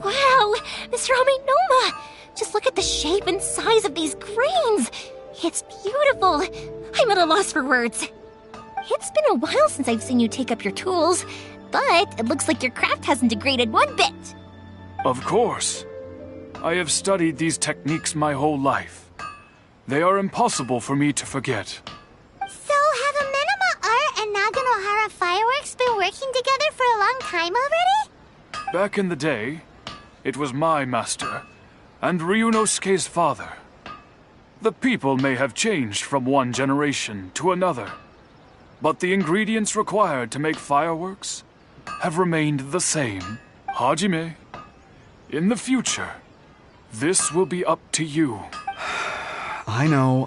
Wow, Mr. Amenoma! Just look at the shape and size of these grains! It's beautiful! I'm at a loss for words. It's been a while since I've seen you take up your tools, but it looks like your craft hasn't degraded one bit. Of course. I have studied these techniques my whole life. They are impossible for me to forget. So, have Amenoma Art and Naganohara Fireworks been working together for a long time already? Back in the day, it was my master and Ryunosuke's father. The people may have changed from one generation to another, but the ingredients required to make fireworks have remained the same. Hajime, in the future, this will be up to you. I know.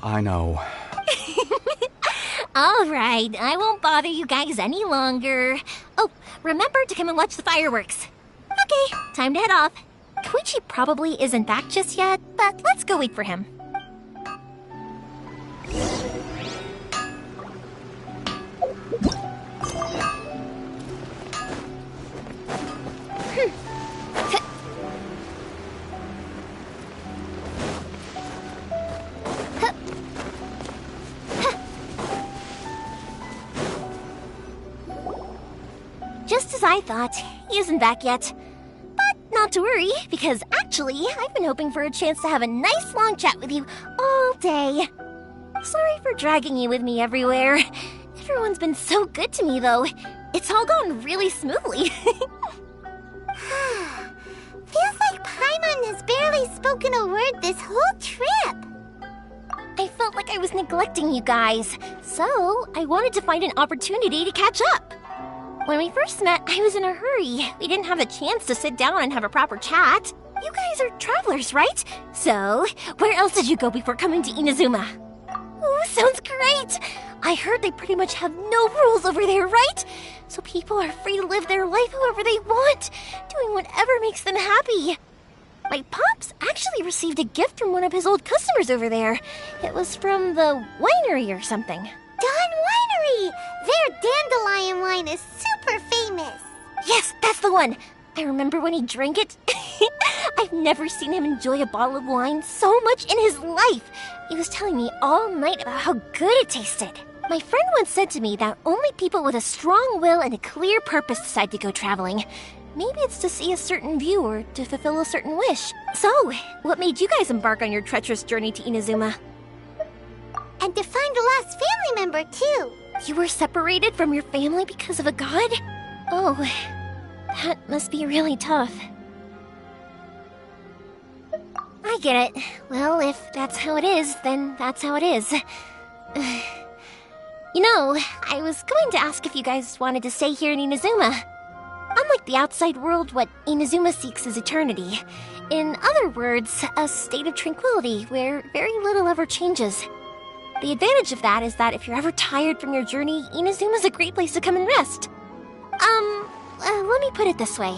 All right, I won't bother you guys any longer. Oh, remember to come and watch the fireworks. Okay, time to head off. Koichi probably isn't back just yet, but let's go wait for him. Just as I thought, he isn't back yet. But not to worry, because actually, I've been hoping for a chance to have a nice long chat with you all day. Sorry for dragging you with me everywhere. Everyone's been so good to me, though. It's all gone really smoothly. Feels like Paimon has barely spoken a word this whole trip. I felt like I was neglecting you guys, so I wanted to find an opportunity to catch up. When we first met, I was in a hurry. We didn't have a chance to sit down and have a proper chat. You guys are travelers, right? So, where else did you go before coming to Inazuma? Ooh, sounds great! I heard they pretty much have no rules over there, right? So people are free to live their life however they want, doing whatever makes them happy. My pops actually received a gift from one of his old customers over there. It was from the winery or something. Dawn Winery! Their dandelion wine is super famous. Yes, that's the one! I remember when he drank it. I've never seen him enjoy a bottle of wine so much in his life. He was telling me all night about how good it tasted. My friend once said to me that only people with a strong will and a clear purpose decide to go traveling. Maybe it's to see a certain view or to fulfill a certain wish. So, what made you guys embark on your treacherous journey to Inazuma? And to find a lost family member, too. You were separated from your family because of a god? Oh, that must be really tough. I get it. Well, if that's how it is, then that's how it is. You know, I was going to ask if you guys wanted to stay here in Inazuma. Unlike the outside world, what Inazuma seeks is eternity. In other words, a state of tranquility where very little ever changes. The advantage of that is that if you're ever tired from your journey, Inazuma's a great place to come and rest. Let me put it this way.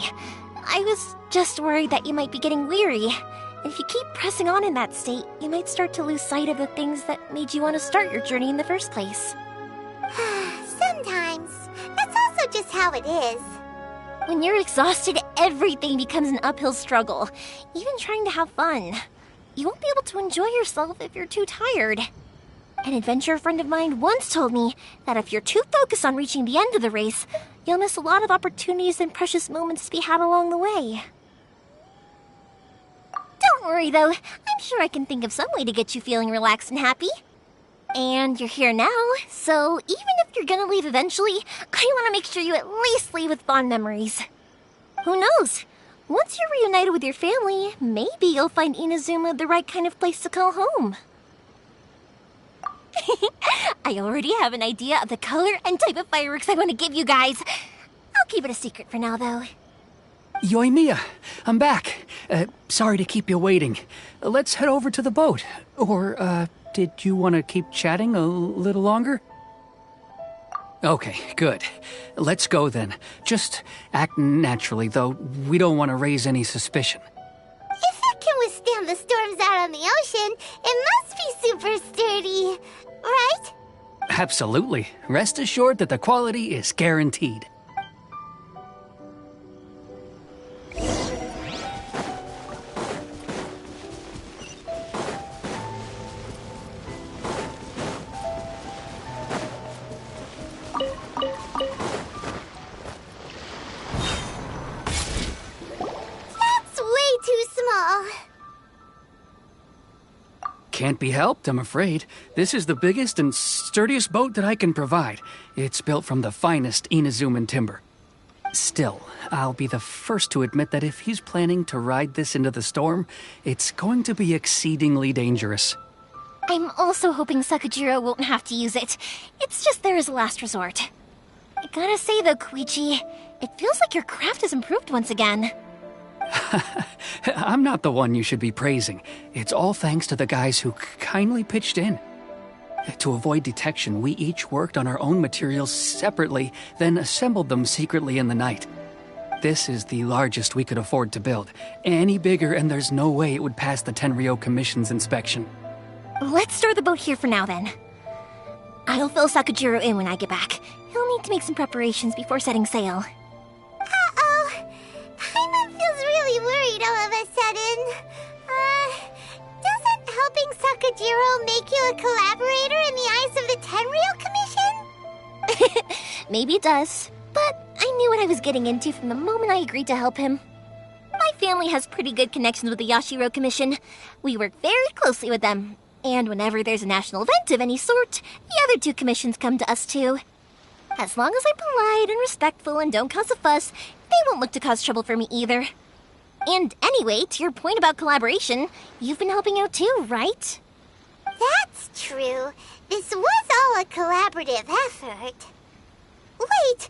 I was just worried that you might be getting weary. And if you keep pressing on in that state, you might start to lose sight of the things that made you want to start your journey in the first place. Sometimes. That's also just how it is. When you're exhausted, everything becomes an uphill struggle, even trying to have fun. You won't be able to enjoy yourself if you're too tired. An adventurer friend of mine once told me that if you're too focused on reaching the end of the race, you'll miss a lot of opportunities and precious moments to be had along the way. Don't worry, though. I'm sure I can think of some way to get you feeling relaxed and happy. And you're here now, so even if you're gonna leave eventually, I want to make sure you at least leave with fond memories. Who knows? Once you're reunited with your family, maybe you'll find Inazuma the right kind of place to call home. I already have an idea of the color and type of fireworks I want to give you guys. I'll keep it a secret for now, though. Yoimiya, I'm back. Sorry to keep you waiting. Let's head over to the boat. Or, did you want to keep chatting a little longer? Okay, good. Let's go then. Just act naturally, though we don't want to raise any suspicion. If it can withstand the storms out on the ocean, it must be super sturdy, right? Absolutely. Rest assured that the quality is guaranteed. Can't be helped, I'm afraid. This is the biggest and sturdiest boat that I can provide. It's built from the finest Inazuman timber. Still, I'll be the first to admit that if he's planning to ride this into the storm, it's going to be exceedingly dangerous. I'm also hoping Sakujiro won't have to use it. It's just there as a last resort. I gotta say though, Koichi, it feels like your craft has improved once again. I'm not the one you should be praising. It's all thanks to the guys who kindly pitched in. To avoid detection, we each worked on our own materials separately, then assembled them secretly in the night. This is the largest we could afford to build. Any bigger and there's no way it would pass the Tenryou Commission's inspection. Let's store the boat here for now then. I'll fill Sakujiro in when I get back. He'll need to make some preparations before setting sail. Uh-oh. Paimon feels really worried all of a sudden. Doesn't helping Sakujiro make you a collaborator in the eyes of the Tenryou Commission? Maybe it does, but I knew what I was getting into from the moment I agreed to help him. My family has pretty good connections with the Yashiro Commission. We work very closely with them, and whenever there's a national event of any sort, the other two commissions come to us too. As long as I'm polite and respectful and don't cause a fuss, they won't look to cause trouble for me either. And anyway, to your point about collaboration, you've been helping out too, right? That's true. This was all a collaborative effort. Wait!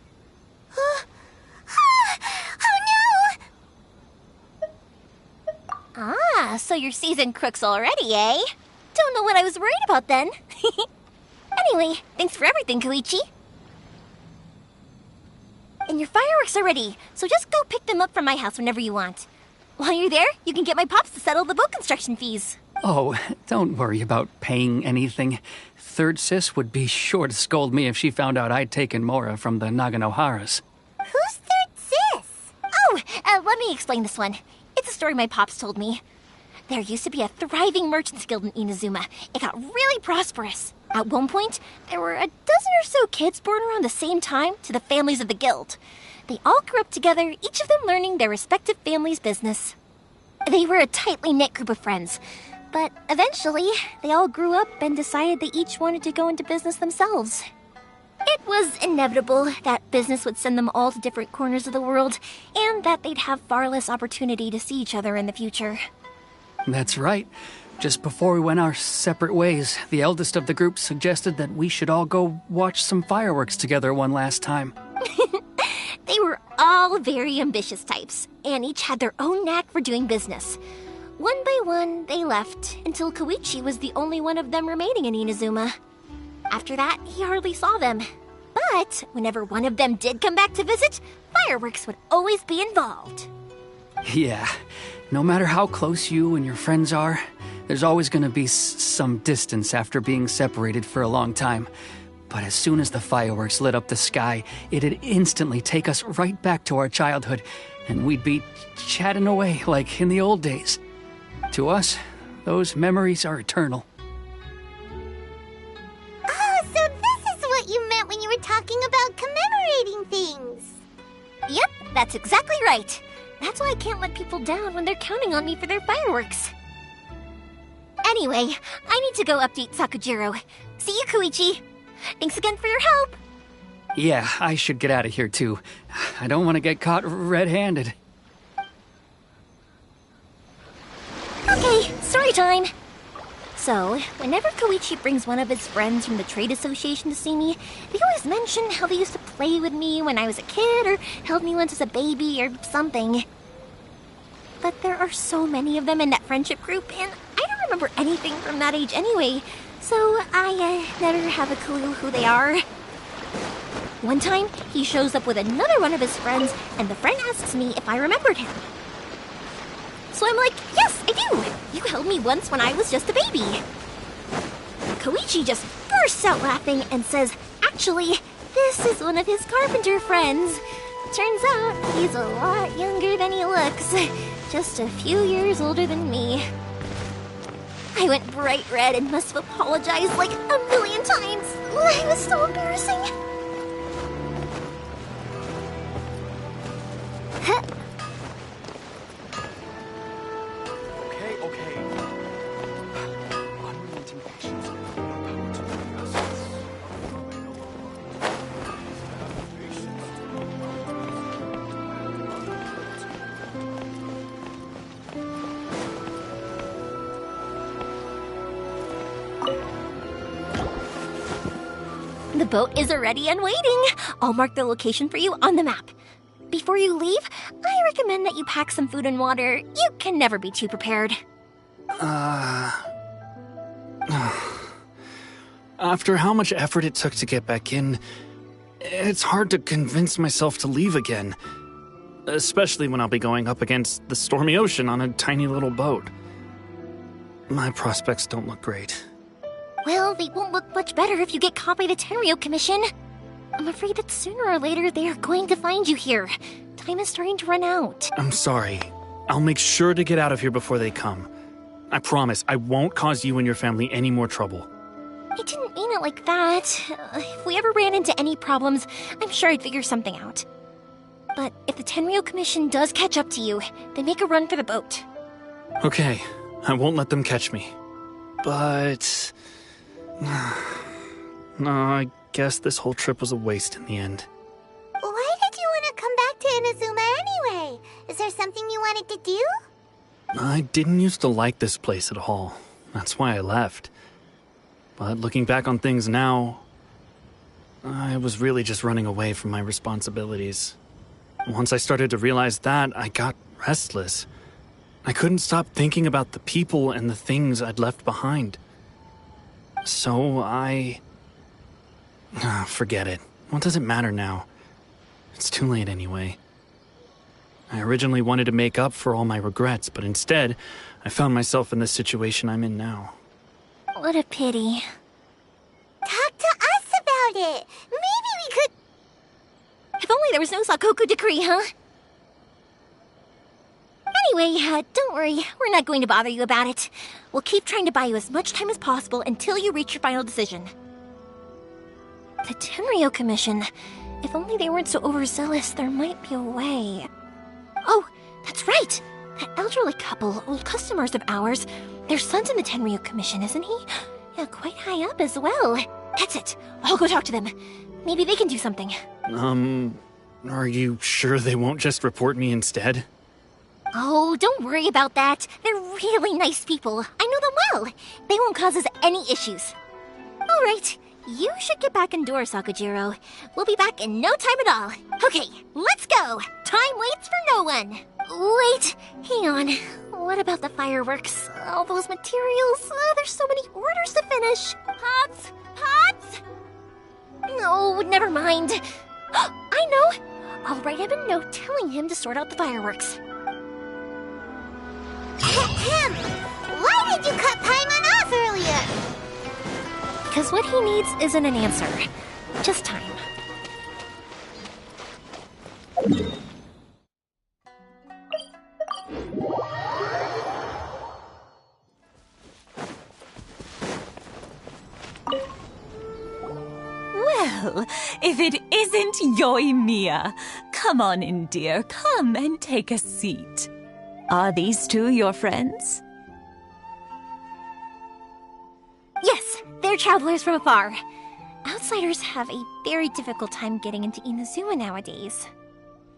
Oh no! Ah, so you're seasoned crooks already, eh? Don't know what I was worried about then. Anyway, thanks for everything, Koichi. And your fireworks are ready, so just go pick them up from my house whenever you want. While you're there, you can get my pops to settle the boat construction fees. Oh, don't worry about paying anything. Third Sis would be sure to scold me if she found out I'd taken Mora from the Naganoharas. Who's Third Sis? Oh, let me explain this one. It's a story my pops told me. There used to be a thriving merchants guild in Inazuma. It got really prosperous. At one point, there were a dozen or so kids born around the same time to the families of the guild. They all grew up together, each of them learning their respective family's business. They were a tightly knit group of friends, but eventually, they all grew up and decided they each wanted to go into business themselves. It was inevitable that business would send them all to different corners of the world, and that they'd have far less opportunity to see each other in the future. That's right. Just before we went our separate ways, the eldest of the group suggested that we should all go watch some fireworks together one last time. They were all very ambitious types, and each had their own knack for doing business. One by one, they left, until Koichi was the only one of them remaining in Inazuma. After that, he hardly saw them. But whenever one of them did come back to visit, fireworks would always be involved. Yeah, no matter how close you and your friends are, there's always going to be some distance after being separated for a long time. But as soon as the fireworks lit up the sky, it'd instantly take us right back to our childhood, and we'd be chatting away like in the old days. To us, those memories are eternal. Oh, so this is what you meant when you were talking about commemorating things. Yep, that's exactly right. That's why I can't let people down when they're counting on me for their fireworks. Anyway, I need to go update Sakujiro. See you, Koichi. Thanks again for your help. Yeah, I should get out of here too. I don't want to get caught red-handed. Okay, story time. So, whenever Koichi brings one of his friends from the trade association to see me, they always mention how they used to play with me when I was a kid or held me once as a baby or something. But there are so many of them in that friendship group, and I don't remember anything from that age anyway, so I never have a clue who they are. One time, he shows up with another one of his friends, and the friend asks me if I remembered him. So I'm like, yes, I do! You held me once when I was just a baby. Koichi just bursts out laughing and says, actually, this is one of his carpenter friends. Turns out, he's a lot younger than he looks. Just a few years older than me. I went bright red and must have apologized like a million times. It was so embarrassing. The boat is ready and waiting. I'll mark the location for you on the map. Before you leave, I recommend that you pack some food and water. You can never be too prepared. After how much effort it took to get back in, it's hard to convince myself to leave again. Especially when I'll be going up against the stormy ocean on a tiny little boat. My prospects don't look great. Well, they won't look much better if you get caught by the Tenryou Commission. I'm afraid that sooner or later they are going to find you here. Time is starting to run out. I'm sorry. I'll make sure to get out of here before they come. I promise I won't cause you and your family any more trouble. I didn't mean it like that. If we ever ran into any problems, I'm sure I'd figure something out. But if the Tenryou Commission does catch up to you, they make a run for the boat. Okay, I won't let them catch me. But... no, I guess this whole trip was a waste in the end. Why did you want to come back to Inazuma anyway? Is there something you wanted to do? I didn't used to like this place at all. That's why I left. But looking back on things now, I was really just running away from my responsibilities. Once I started to realize that, I got restless. I couldn't stop thinking about the people and the things I'd left behind. So forget it. What does it matter now? It's too late anyway. I originally wanted to make up for all my regrets, but instead, I found myself in the situation I'm in now. What a pity. Talk to us about it. Maybe we could... If only there was no Sakoku decree, huh? Anyway, don't worry. We're not going to bother you about it. We'll keep trying to buy you as much time as possible until you reach your final decision. The Tenryou Commission. If only they weren't so overzealous, there might be a way. Oh, that's right! That elderly couple, old customers of ours, their son's in the Tenryou Commission, isn't he? Yeah, quite high up as well. That's it. I'll go talk to them. Maybe they can do something. Are you sure they won't just report me instead? Oh, Oh, don't worry about that. They're really nice people. I know them well. They won't cause us any issues. All right, you should get back indoors, Sakujiro. We'll be back in no time at all. Okay, let's go. Time waits for no one. Wait, hang on. What about the fireworks? All those materials? There's so many orders to finish. Pots? Pots? No, never mind. I know. I'll write him a note telling him to sort out the fireworks. Why did you cut Paimon off earlier? Because what he needs isn't an answer, just time. Well, if it isn't Yoimiya, come on in, dear. Come and take a seat. Are these two your friends? Yes, they're travelers from afar. Outsiders have a very difficult time getting into Inazuma nowadays.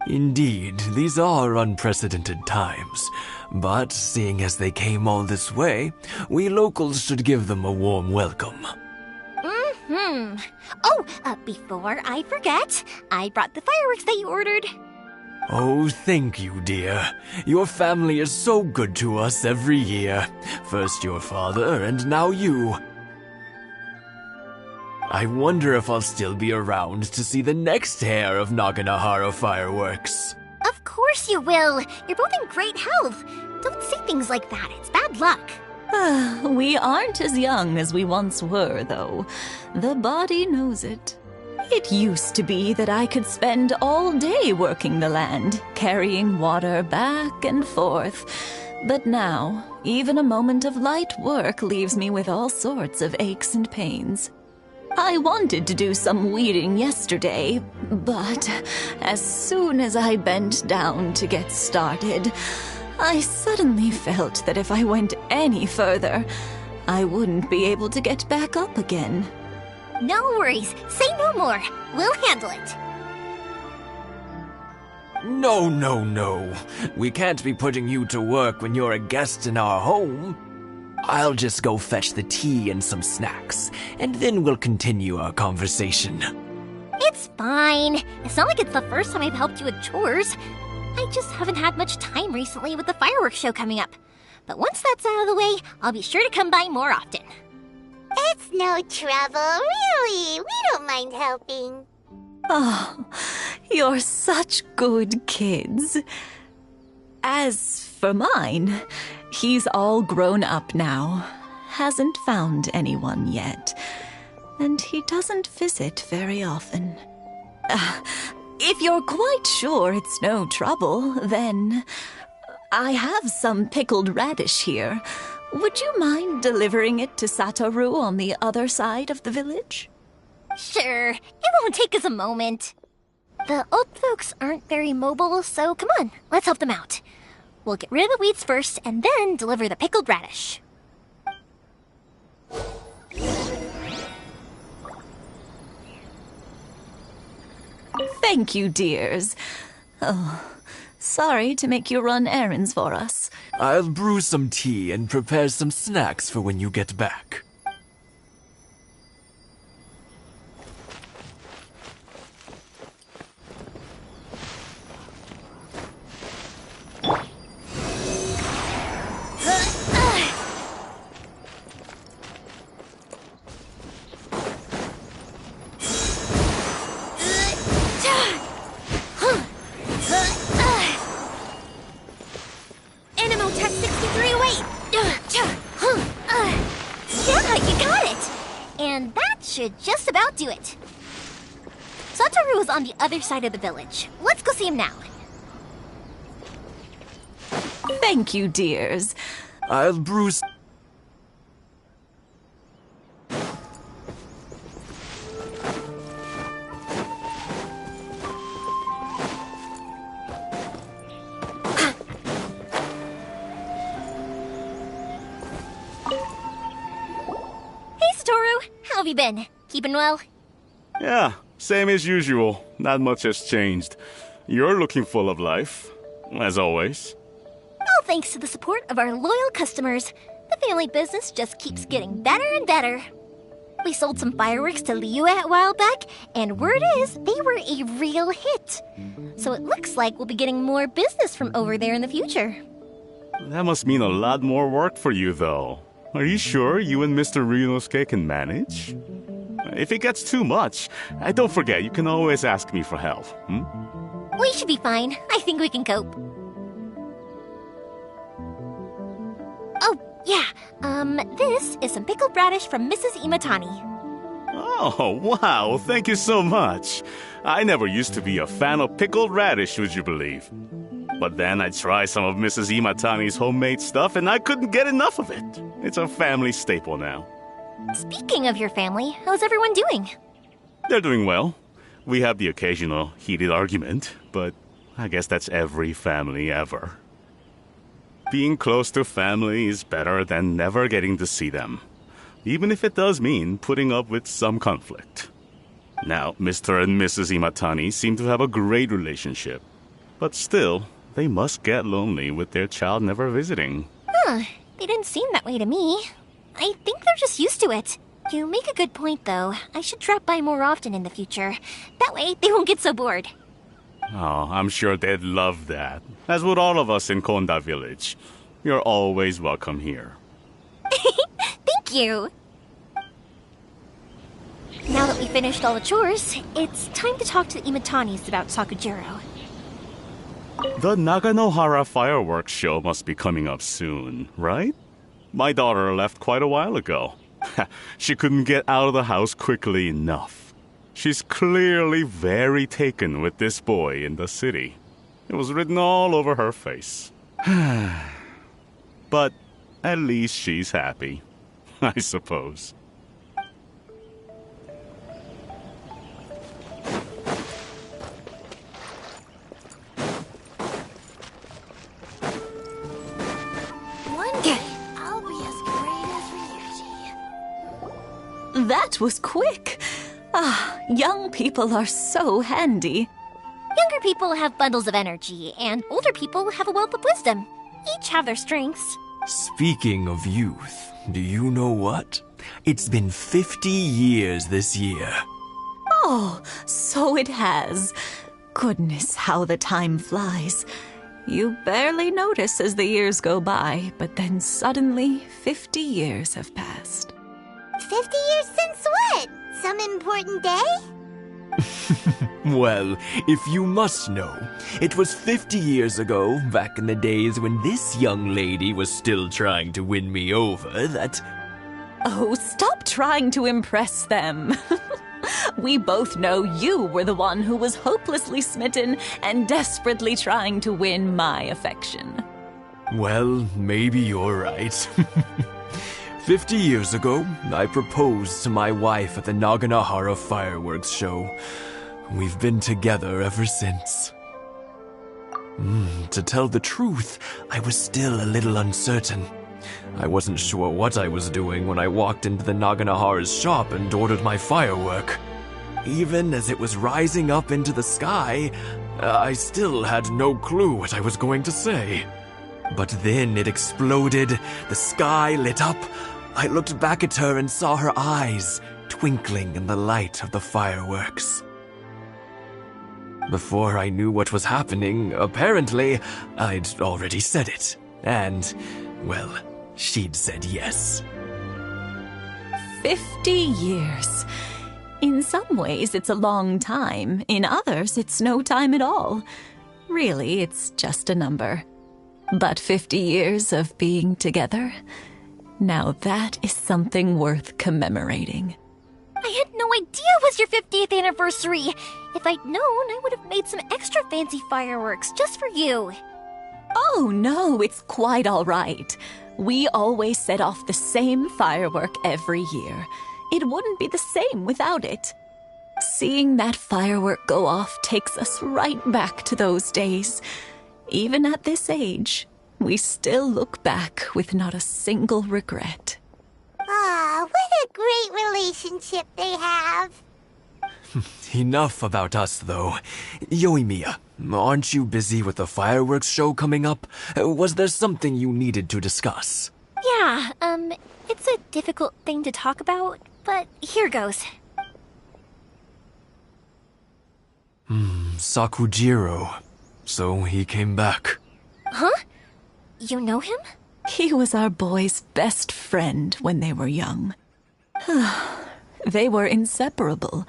Indeed, these are unprecedented times. But seeing as they came all this way, we locals should give them a warm welcome. Oh, before I forget, I brought the fireworks that you ordered. Oh, thank you, dear. Your family is so good to us every year. First your father, and now you. I wonder if I'll still be around to see the next hair of Naganahara fireworks. Of course you will. You're both in great health. Don't say things like that. It's bad luck. We aren't as young as we once were, though. The body knows it. It used to be that I could spend all day working the land, carrying water back and forth. But now, even a moment of light work leaves me with all sorts of aches and pains. I wanted to do some weeding yesterday, but as soon as I bent down to get started, I suddenly felt that if I went any further, I wouldn't be able to get back up again. No worries. Say no more. We'll handle it. No, no, no. We can't be putting you to work when you're a guest in our home. I'll just go fetch the tea and some snacks, and then we'll continue our conversation. It's fine. It's not like it's the first time I've helped you with chores. I just haven't had much time recently with the fireworks show coming up. But once that's out of the way, I'll be sure to come by more often. It's no trouble, really. We don't mind helping. Oh, you're such good kids. As for mine, he's all grown up now. Hasn't found anyone yet. And he doesn't visit very often. If you're quite sure it's no trouble, then I have some pickled radish here. Would you mind delivering it to Satoru on the other side of the village? Sure. It won't take us a moment. The old folks aren't very mobile, so come on, let's help them out. We'll get rid of the weeds first, and then deliver the pickled radish. Thank you, dears. Oh, sorry to make you run errands for us. I'll brew some tea and prepare some snacks for when you get back. Should just about do it. Satoru is on the other side of the village. Let's go see him now. Thank you, dears. I'll brew... How have you been? Keeping well? Yeah, same as usual. Not much has changed. You're looking full of life, as always. All thanks to the support of our loyal customers. The family business just keeps getting better and better. We sold some fireworks to Liu a while back, and word is they were a real hit. So it looks like we'll be getting more business from over there in the future. That must mean a lot more work for you, though. Are you sure you and Mr. Ryunosuke can manage? If it gets too much, don't forget, you can always ask me for help. We should be fine. I think we can cope. Oh, yeah. This is some pickled radish from Mrs. Imatani. Oh, wow, thank you so much. I never used to be a fan of pickled radish, would you believe? But then I tried some of Mrs. Imatani's homemade stuff and I couldn't get enough of it. It's a family staple now. Speaking of your family, how's everyone doing? They're doing well. We have the occasional heated argument, but I guess that's every family ever. Being close to family is better than never getting to see them, even if it does mean putting up with some conflict. Now, Mr. and Mrs. Imatani seem to have a great relationship, but still, they must get lonely with their child never visiting. Huh, they didn't seem that way to me. I think they're just used to it. You make a good point, though. I should drop by more often in the future. That way, they won't get so bored. Oh, I'm sure they'd love that. As would all of us in Konda Village. You're always welcome here. Thank you. Now that we finished all the chores, it's time to talk to the Imatanis about Sakujiro. The Naganohara fireworks show must be coming up soon, right? My daughter left quite a while ago. She couldn't get out of the house quickly enough. She's clearly very taken with this boy in the city. It was written all over her face. But at least she's happy, I suppose. That was quick. Young people are so handy. Younger people have bundles of energy, and older people have a wealth of wisdom. Each have their strengths. Speaking of youth, do you know what? It's been 50 years this year. Oh, so it has. Goodness, how the time flies. You barely notice as the years go by, but then suddenly 50 years have passed. 50 years since what? Some important day? Well, if you must know, it was 50 years ago, back in the days when this young lady was still trying to win me over, that... Oh, stop trying to impress them. We both know you were the one who was hopelessly smitten and desperately trying to win my affection. Well, maybe you're right. 50 years ago, I proposed to my wife at the Naganohara fireworks show. We've been together ever since. To tell the truth, I was still a little uncertain. I wasn't sure what I was doing when I walked into the Naganohara's shop and ordered my firework. Even as it was rising up into the sky, I still had no clue what I was going to say. But then it exploded, the sky lit up. I looked back at her and saw her eyes twinkling in the light of the fireworks. Before I knew what was happening, apparently, I'd already said it. And, well, she'd said yes. 50 years. In some ways, it's a long time. In others, it's no time at all. Really, it's just a number. But 50 years of being together, now that is something worth commemorating. I had no idea it was your 50th anniversary. If I'd known, I would have made some extra fancy fireworks just for you. Oh, no, it's quite all right. We always set off the same firework every year. It wouldn't be the same without it. Seeing that firework go off takes us right back to those days. Even at this age, we still look back with not a single regret. Ah, what a great relationship they have. Enough about us, though. Yoimiya, aren't you busy with the fireworks show coming up? Was there something you needed to discuss? Yeah, it's a difficult thing to talk about, but here goes. Sakujiro. So he came back. Huh? You know him? He was our boys' best friend when they were young. They were inseparable.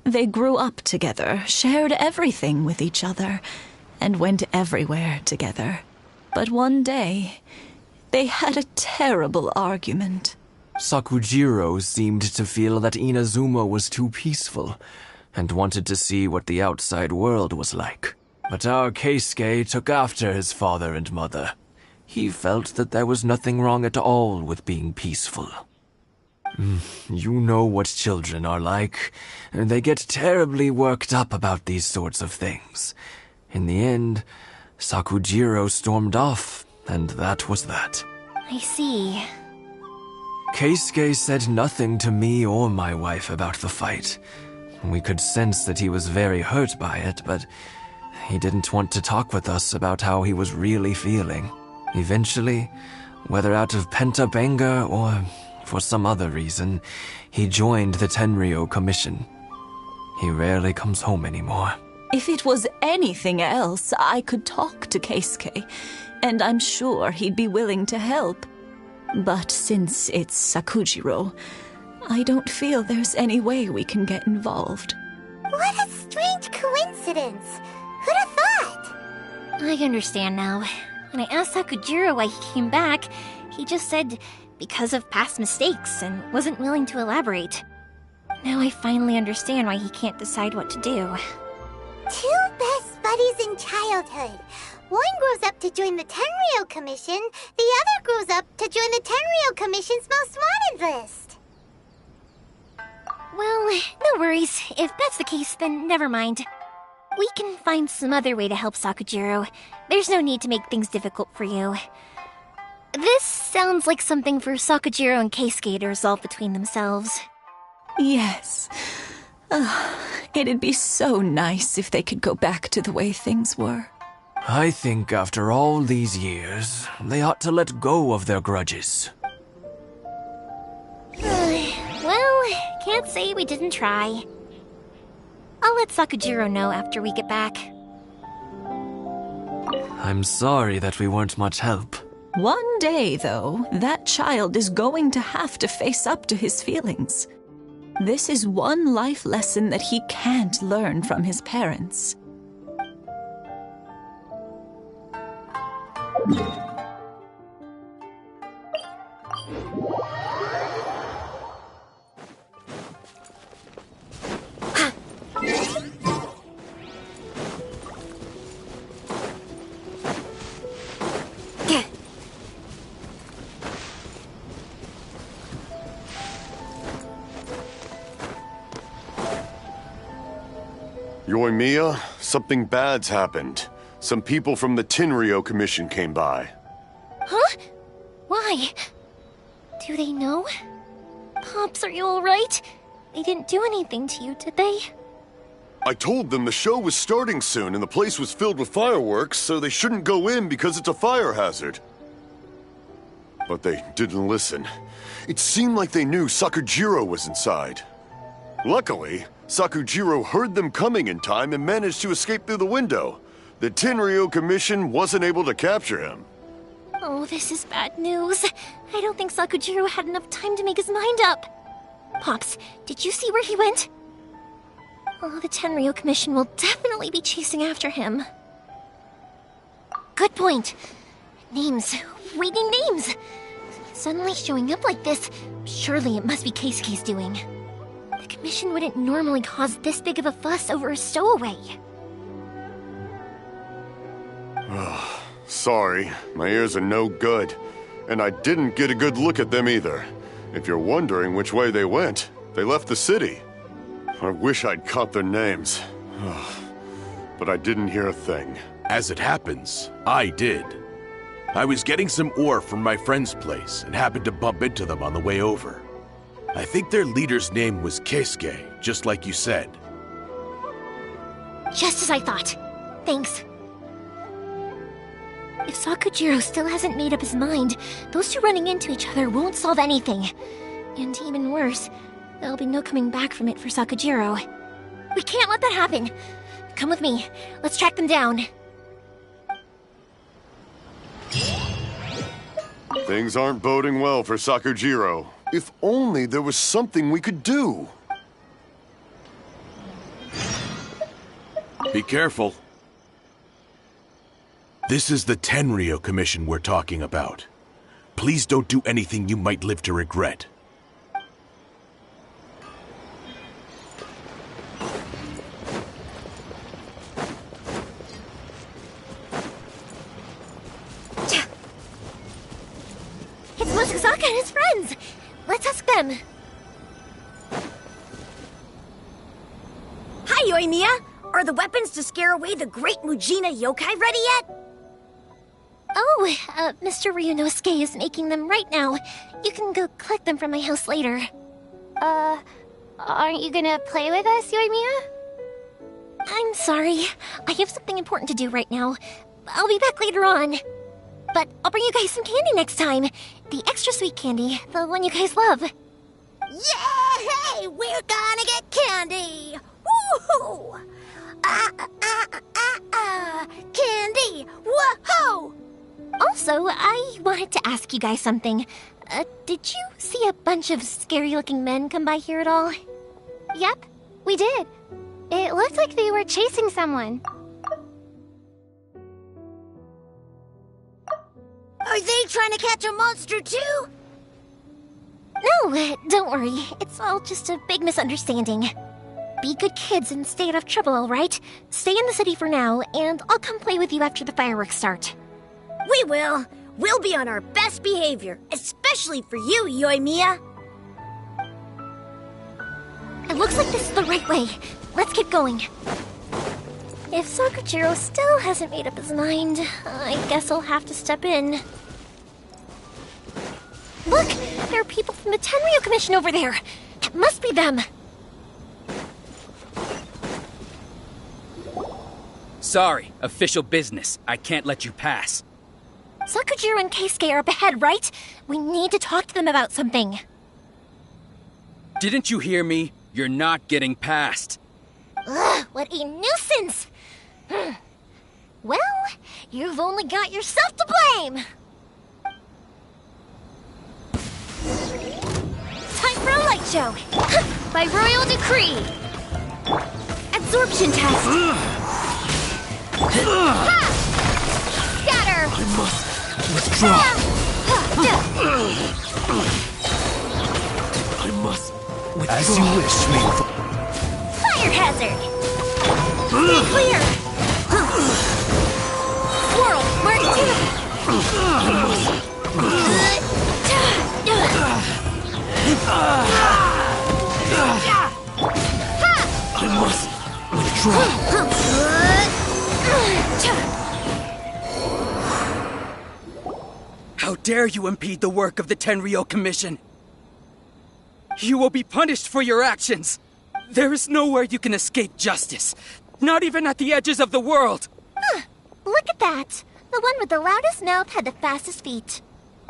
They grew up together, shared everything with each other, and went everywhere together. But one day, they had a terrible argument. Sakujiro seemed to feel that Inazuma was too peaceful, and wanted to see what the outside world was like. But our Keisuke took after his father and mother. He felt that there was nothing wrong at all with being peaceful. You know what children are like. They get terribly worked up about these sorts of things. In the end, Sakujiro stormed off, and that was that. I see. Keisuke said nothing to me or my wife about the fight. We could sense that he was very hurt by it, but he didn't want to talk with us about how he was really feeling. Eventually, whether out of pent-up anger or for some other reason, he joined the Tenryou Commission. He rarely comes home anymore. If it was anything else, I could talk to Keisuke, and I'm sure he'd be willing to help. But since it's Sakujiro, I don't feel there's any way we can get involved. What a strange coincidence. Who'd have thought? I understand now. When I asked Sakujiro why he came back, he just said because of past mistakes and wasn't willing to elaborate. Now I finally understand why he can't decide what to do. Two best buddies in childhood. One grows up to join the Tenryou Commission, the other grows up to join the Tenryou Commission's most wanted list. Well, no worries. If that's the case, then never mind. We can find some other way to help Sakujiro. There's no need to make things difficult for you. This sounds like something for Sakujiro and Keisuke to resolve between themselves. Yes. It'd be so nice if they could go back to the way things were. I think after all these years, they ought to let go of their grudges. Well, can't say we didn't try. I'll let Sakujiro know after we get back. I'm sorry that we weren't much help. One day, though, that child is going to have to face up to his feelings. This is one life lesson that he can't learn from his parents. Yoimiya, something bad's happened. Some people from the Tenryou Commission came by. Huh? Why? Do they know? Pops, are you alright? They didn't do anything to you, did they? I told them the show was starting soon and the place was filled with fireworks, so they shouldn't go in because it's a fire hazard. But they didn't listen. It seemed like they knew Sakujiro was inside. Luckily, Sakujiro heard them coming in time and managed to escape through the window. The Tenryou Commission wasn't able to capture him. Oh, this is bad news. I don't think Sakujiro had enough time to make his mind up. Pops, did you see where he went? Oh, the Tenryou Commission will definitely be chasing after him. Good point. Names. Reading names. Suddenly showing up like this, surely it must be Keisuke's doing. The Commission wouldn't normally cause this big of a fuss over a stowaway. Sorry, my ears are no good. And I didn't get a good look at them either. If you're wondering which way they went, they left the city. I wish I'd caught their names. But I didn't hear a thing. As it happens, I did. I was getting some ore from my friend's place and happened to bump into them on the way over. I think their leader's name was Keisuke, just like you said. Just as I thought. Thanks. If Sakujiro still hasn't made up his mind, those two running into each other won't solve anything. And even worse, there'll be no coming back from it for Sakujiro. We can't let that happen. Come with me. Let's track them down. Things aren't boding well for Sakujiro. If only there was something we could do. Be careful. This is the Tenryou Commission we're talking about. Please don't do anything you might live to regret. It's Mosazaka and his friends! Let's ask them. Hi, Yoimiya! Are the weapons to scare away the great Mujina yokai ready yet? Oh, Mr. Ryunosuke is making them right now. You can go collect them from my house later. Aren't you gonna play with us, Yoimiya? I'm sorry. I have something important to do right now. I'll be back later on. But I'll bring you guys some candy next time. The extra sweet candy, the one you guys love. Yay! We're gonna get candy! Woohoo! Candy! Whoa! Also, I wanted to ask you guys something. Did you see a bunch of scary-looking men come by here at all? Yep, we did. It looked like they were chasing someone. Are they trying to catch a monster too? No, don't worry. It's all just a big misunderstanding. Be good kids and stay out of trouble, alright? Stay in the city for now, and I'll come play with you after the fireworks start. We will. We'll be on our best behavior, especially for you, Yoimiya. It looks like this is the right way. Let's keep going. If Sakujiro still hasn't made up his mind, I guess I'll have to step in. Look! There are people from the Tenryou Commission over there! It must be them! Sorry, official business. I can't let you pass. Sakujiro and Keisuke are up ahead, right? We need to talk to them about something. Didn't you hear me? You're not getting past. Ugh, what a nuisance! Well, you've only got yourself to blame! Time for a light show! By royal decree! Absorption test! Ha! Scatter! I must withdraw. I must withdraw. As you wish, Meaningful. Fire hazard! Stay clear! Swirl, mark two! I must withdraw. How dare you impede the work of the Tenryou Commission? You will be punished for your actions. There is nowhere you can escape justice. Not even at the edges of the world. Look at that. The one with the loudest mouth had the fastest feet.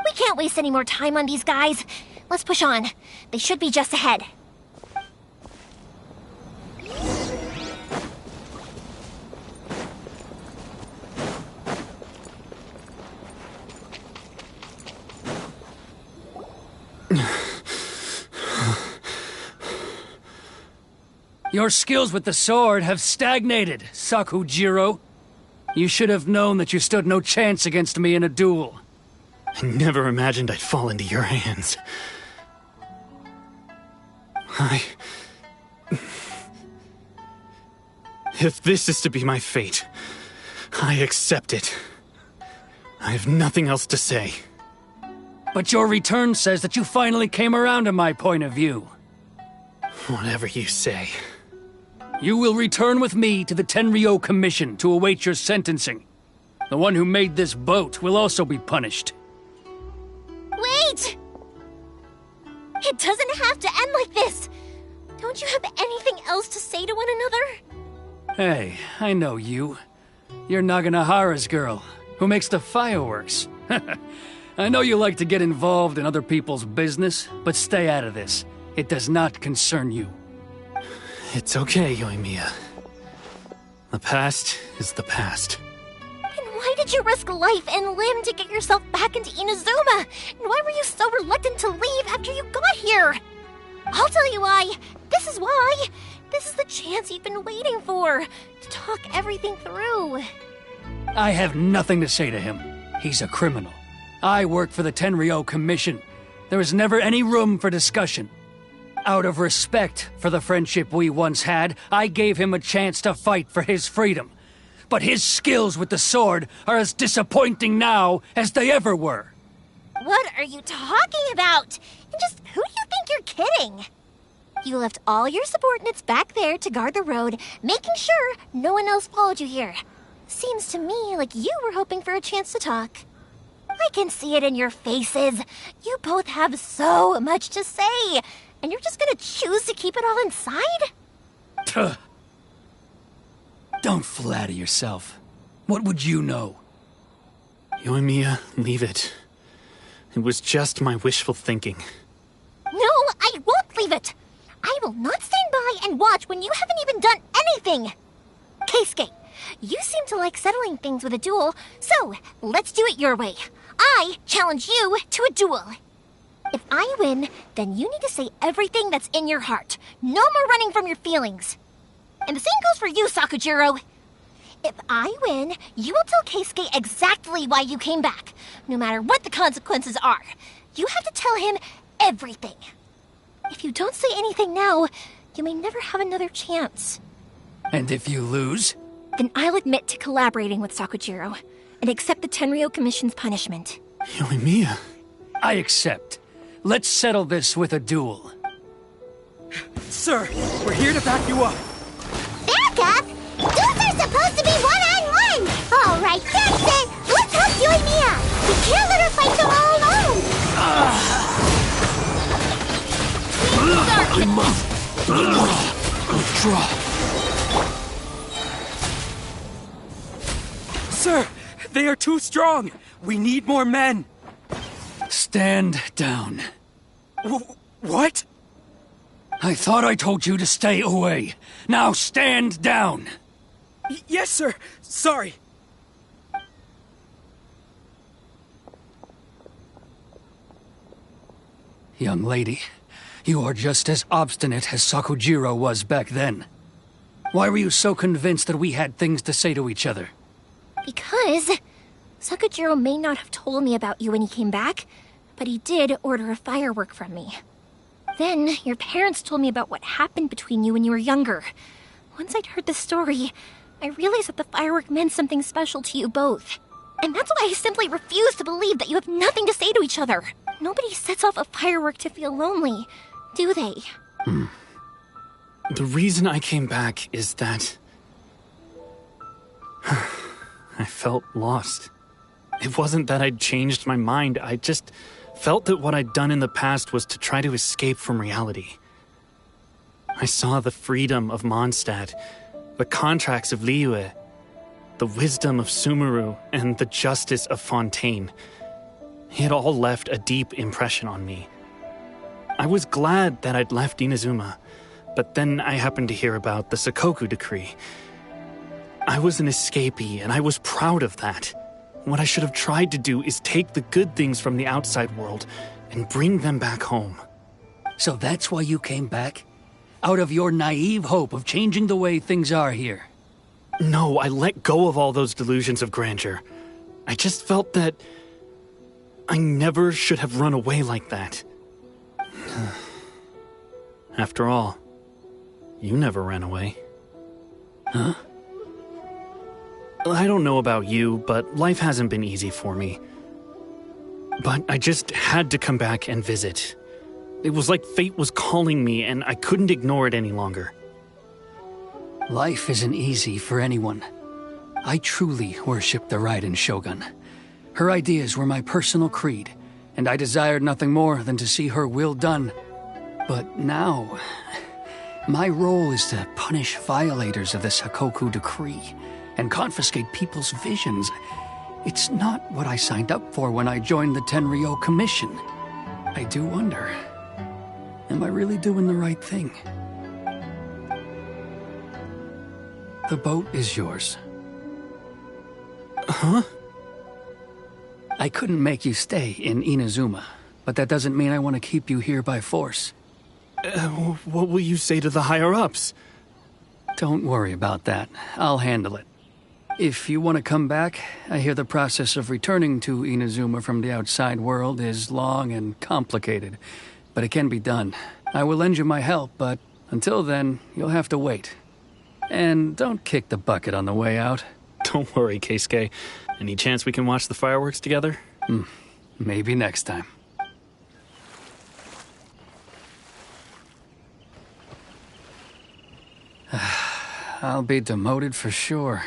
We can't waste any more time on these guys. Let's push on. They should be just ahead. Your skills with the sword have stagnated, Sakujiro. You should have known that you stood no chance against me in a duel. I never imagined I'd fall into your hands. If this is to be my fate, I accept it. I have nothing else to say. But your return says that you finally came around to my point of view. Whatever you say. You will return with me to the Tenryou Commission to await your sentencing. The one who made this boat will also be punished. Wait! It doesn't have to end like this! Don't you have anything else to say to one another? Hey, I know you. You're Naganahara's girl, who makes the fireworks. I know you like to get involved in other people's business, but stay out of this. It does not concern you. It's okay, Yoimiya. The past is the past. And why did you risk life and limb to get yourself back into Inazuma? And why were you so reluctant to leave after you got here? I'll tell you why. This is why. This is the chance you've been waiting for, to talk everything through. I have nothing to say to him. He's a criminal. I work for the Tenryou Commission. There is never any room for discussion. Out of respect for the friendship we once had, I gave him a chance to fight for his freedom. But his skills with the sword are as disappointing now as they ever were. What are you talking about? And just who do you think you're kidding? You left all your subordinates back there to guard the road, making sure no one else followed you here. Seems to me like you were hoping for a chance to talk. I can see it in your faces. You both have so much to say, and you're just gonna choose to keep it all inside? Tuh. Don't flatter yourself. What would you know? Yoimiya, leave it. It was just my wishful thinking. No, I won't leave it. I will not stand by and watch when you haven't even done anything. Keisuke, you seem to like settling things with a duel, so let's do it your way. I challenge you to a duel. If I win, then you need to say everything that's in your heart. No more running from your feelings. And the same goes for you, Sakujiro. If I win, you will tell Keisuke exactly why you came back, no matter what the consequences are. You have to tell him everything. If you don't say anything now, you may never have another chance. And if you lose? Then I'll admit to collaborating with Sakujiro and accept the Tenryou Commission's punishment. Yoimiya. I accept. Let's settle this with a duel. Sir, we're here to back you up. Back up? Duels are supposed to be one-on-one! All right, that's it! Let's help Yoimiya! We can't let her fight them all alone! I must withdraw. Sir, they are too strong. We need more men. Stand down. What? I thought I told you to stay away. Now stand down. Yes, sir. Sorry. Young lady, you are just as obstinate as Sakujiro was back then. Why were you so convinced that we had things to say to each other? Because Sakujiro may not have told me about you when he came back, but he did order a firework from me. Then your parents told me about what happened between you when you were younger. Once I'd heard the story, I realized that the firework meant something special to you both. And that's why I simply refuse to believe that you have nothing to say to each other. Nobody sets off a firework to feel lonely, do they? The reason I came back is that I felt lost. It wasn't that I'd changed my mind, I just felt that what I'd done in the past was to try to escape from reality. I saw the freedom of Mondstadt, the contracts of Liyue, the wisdom of Sumeru, and the justice of Fontaine. It all left a deep impression on me. I was glad that I'd left Inazuma, but then I happened to hear about the Sakoku decree. I was an escapee, and I was proud of that. What I should have tried to do is take the good things from the outside world and bring them back home. So that's why you came back? Out of your naive hope of changing the way things are here? No, I let go of all those delusions of grandeur. I just felt that I never should have run away like that. After all, you never ran away. Huh? I don't know about you, but life hasn't been easy for me. But I just had to come back and visit. It was like fate was calling me, and I couldn't ignore it any longer. Life isn't easy for anyone. I truly worship the Raiden Shogun. Her ideas were my personal creed, and I desired nothing more than to see her will done. But now, My role is to punish violators of the Sakoku decree and confiscate people's visions. It's not what I signed up for when I joined the Tenryou Commission. I do wonder, am I really doing the right thing? The boat is yours. Huh? I couldn't make you stay in Inazuma, but that doesn't mean I want to keep you here by force. What will you say to the higher-ups? Don't worry about that. I'll handle it. If you want to come back, I hear the process of returning to Inazuma from the outside world is long and complicated, but it can be done. I will lend you my help, but until then, you'll have to wait. And don't kick the bucket on the way out. Don't worry, Keisuke. Any chance we can watch the fireworks together? Maybe next time. I'll be demoted for sure.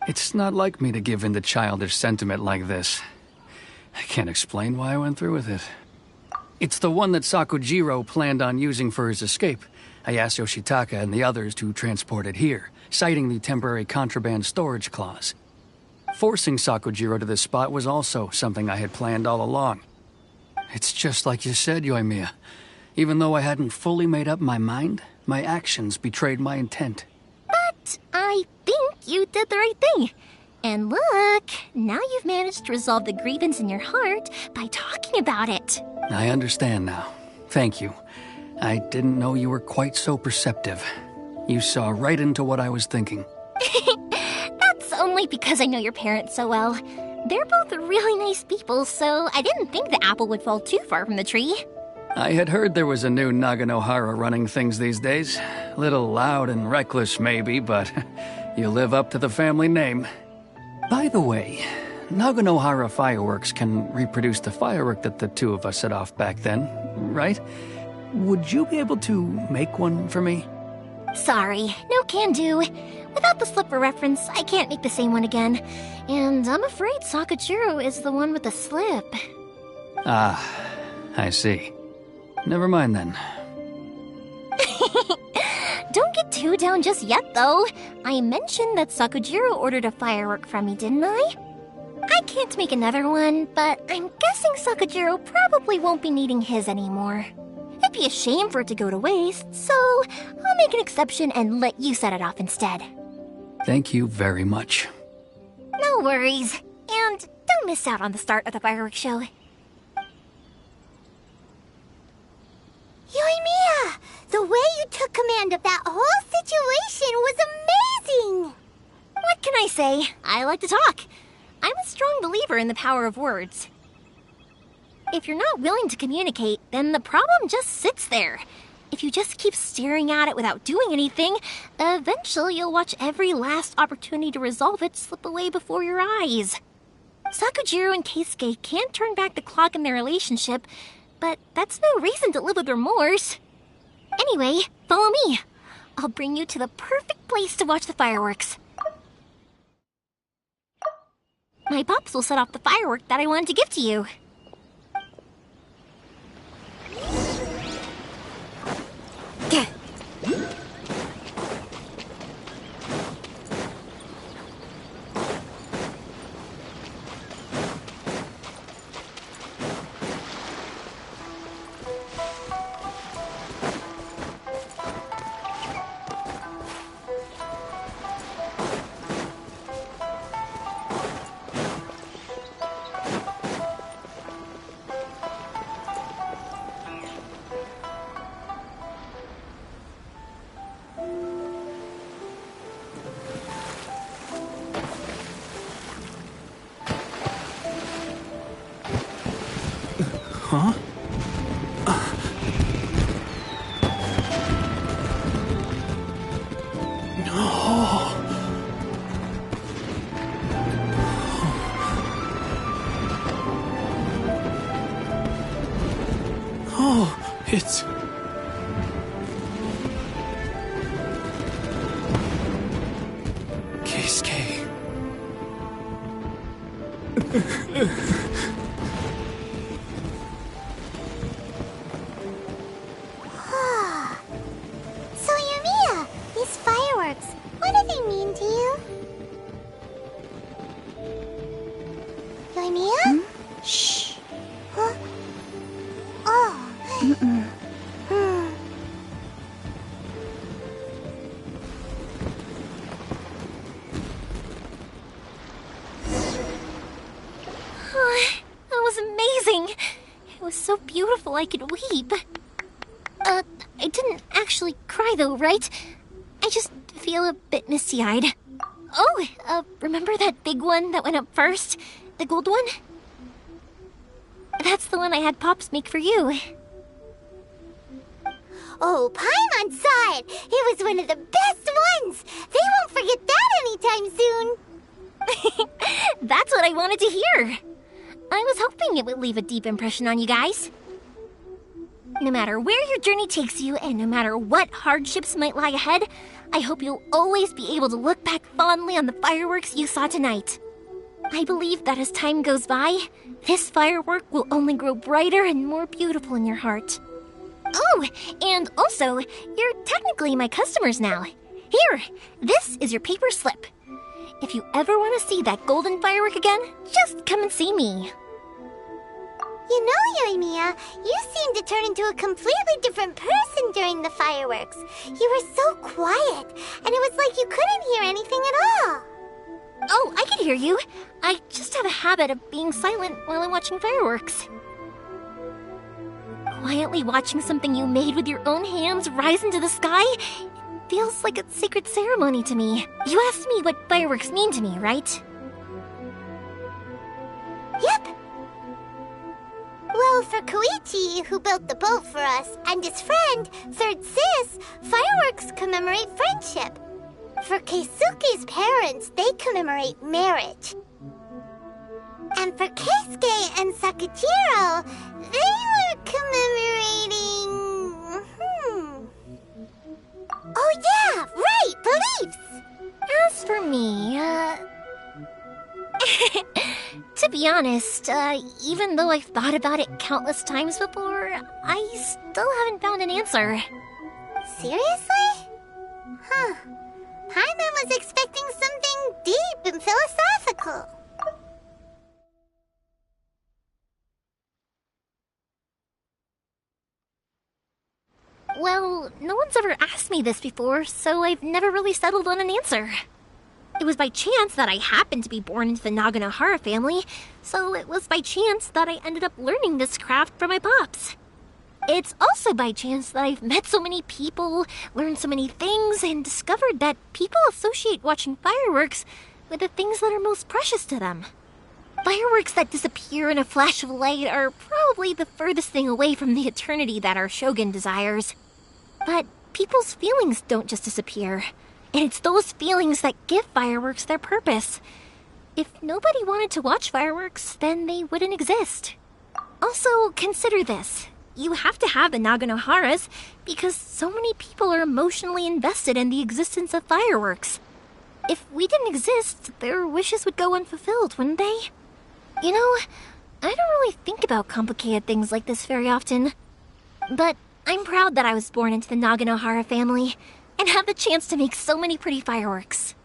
It's not like me to give in to childish sentiment like this. I can't explain why I went through with it. It's the one that Sakujiro planned on using for his escape. I asked Yoshitaka and the others to transport it here, citing the temporary contraband storage clause. Forcing Sakujiro to this spot was also something I had planned all along. It's just like you said, Yoimiya. Even though I hadn't fully made up my mind, my actions betrayed my intent. But I think you did the right thing. And look, now you've managed to resolve the grievance in your heart by talking about it. I understand now. Thank you. I didn't know you were quite so perceptive. You saw right into what I was thinking. That's only because I know your parents so well. They're both really nice people, so I didn't think the apple would fall too far from the tree. I had heard there was a new Naganohara running things these days. Little loud and reckless, maybe, but you live up to the family name. By the way, Naganohara fireworks can reproduce the firework that the two of us set off back then, right? Would you be able to make one for me? Sorry, no can do. Without the slipper reference, I can't make the same one again. And I'm afraid Sakujiro is the one with the slip. Ah, I see. Never mind then. Don't get too down just yet, though. I mentioned that Sakujiro ordered a firework from me, didn't I? I can't make another one, but I'm guessing Sakujiro probably won't be needing his anymore. It'd be a shame for it to go to waste, so I'll make an exception and let you set it off instead. Thank you very much. No worries. And don't miss out on the start of the fireworks show. Yoimiya! The way you took command of that whole situation was amazing! What can I say? I like to talk. I'm a strong believer in the power of words. If you're not willing to communicate, then the problem just sits there. If you just keep staring at it without doing anything, eventually you'll watch every last opportunity to resolve it slip away before your eyes. Sakujiro and Keisuke can't turn back the clock in their relationship, but that's no reason to live with remorse. Anyway, follow me. I'll bring you to the perfect place to watch the fireworks. My pops will set off the firework that I wanted to give to you. Huh? Oh, it's... Keisuke. So Yoimiya, That was amazing! It was so beautiful I could weep. I didn't actually cry though, right? I just feel a bit misty-eyed. Oh, remember that big one that went up first? The gold one? That's the one I had Pops make for you. Oh, Paimon saw it! It was one of the best ones! They won't forget that anytime soon! That's what I wanted to hear! I was hoping it would leave a deep impression on you guys. No matter where your journey takes you, and no matter what hardships might lie ahead, I hope you'll always be able to look back fondly on the fireworks you saw tonight. I believe that as time goes by, this firework will only grow brighter and more beautiful in your heart. Oh, and also, you're technically my customers now. Here, this is your paper slip. If you ever want to see that golden firework again, just come and see me. You know, Yoimiya, you seemed to turn into a completely different person during the fireworks. You were so quiet, and it was like you couldn't hear anything at all. Oh, I can hear you. I just have a habit of being silent while I'm watching fireworks. Quietly watching something you made with your own hands rise into the sky feels like a sacred ceremony to me. You asked me what fireworks mean to me, right? Yep. Well, for Koichi, who built the boat for us, and his friend, Third Sis, fireworks commemorate friendship. For Keisuke's parents, they commemorate marriage. And for Keisuke and Sakujiro, they were commemorating... Oh yeah, right, beliefs! As for me, to be honest, even though I've thought about it countless times before, I still haven't found an answer. Seriously? Huh. Paimon was expecting something deep and philosophical. Well, no one's ever asked me this before, so I've never really settled on an answer. It was by chance that I happened to be born into the Naganohara family, so it was by chance that I ended up learning this craft from my pops. It's also by chance that I've met so many people, learned so many things, and discovered that people associate watching fireworks with the things that are most precious to them. Fireworks that disappear in a flash of light are probably the furthest thing away from the eternity that our shogun desires. But people's feelings don't just disappear, and it's those feelings that give fireworks their purpose. If nobody wanted to watch fireworks, then they wouldn't exist. Also, consider this. You have to have the Naganoharas because so many people are emotionally invested in the existence of fireworks. If we didn't exist, their wishes would go unfulfilled, wouldn't they? You know, I don't really think about complicated things like this very often. But I'm proud that I was born into the Naganohara family and have the chance to make so many pretty fireworks.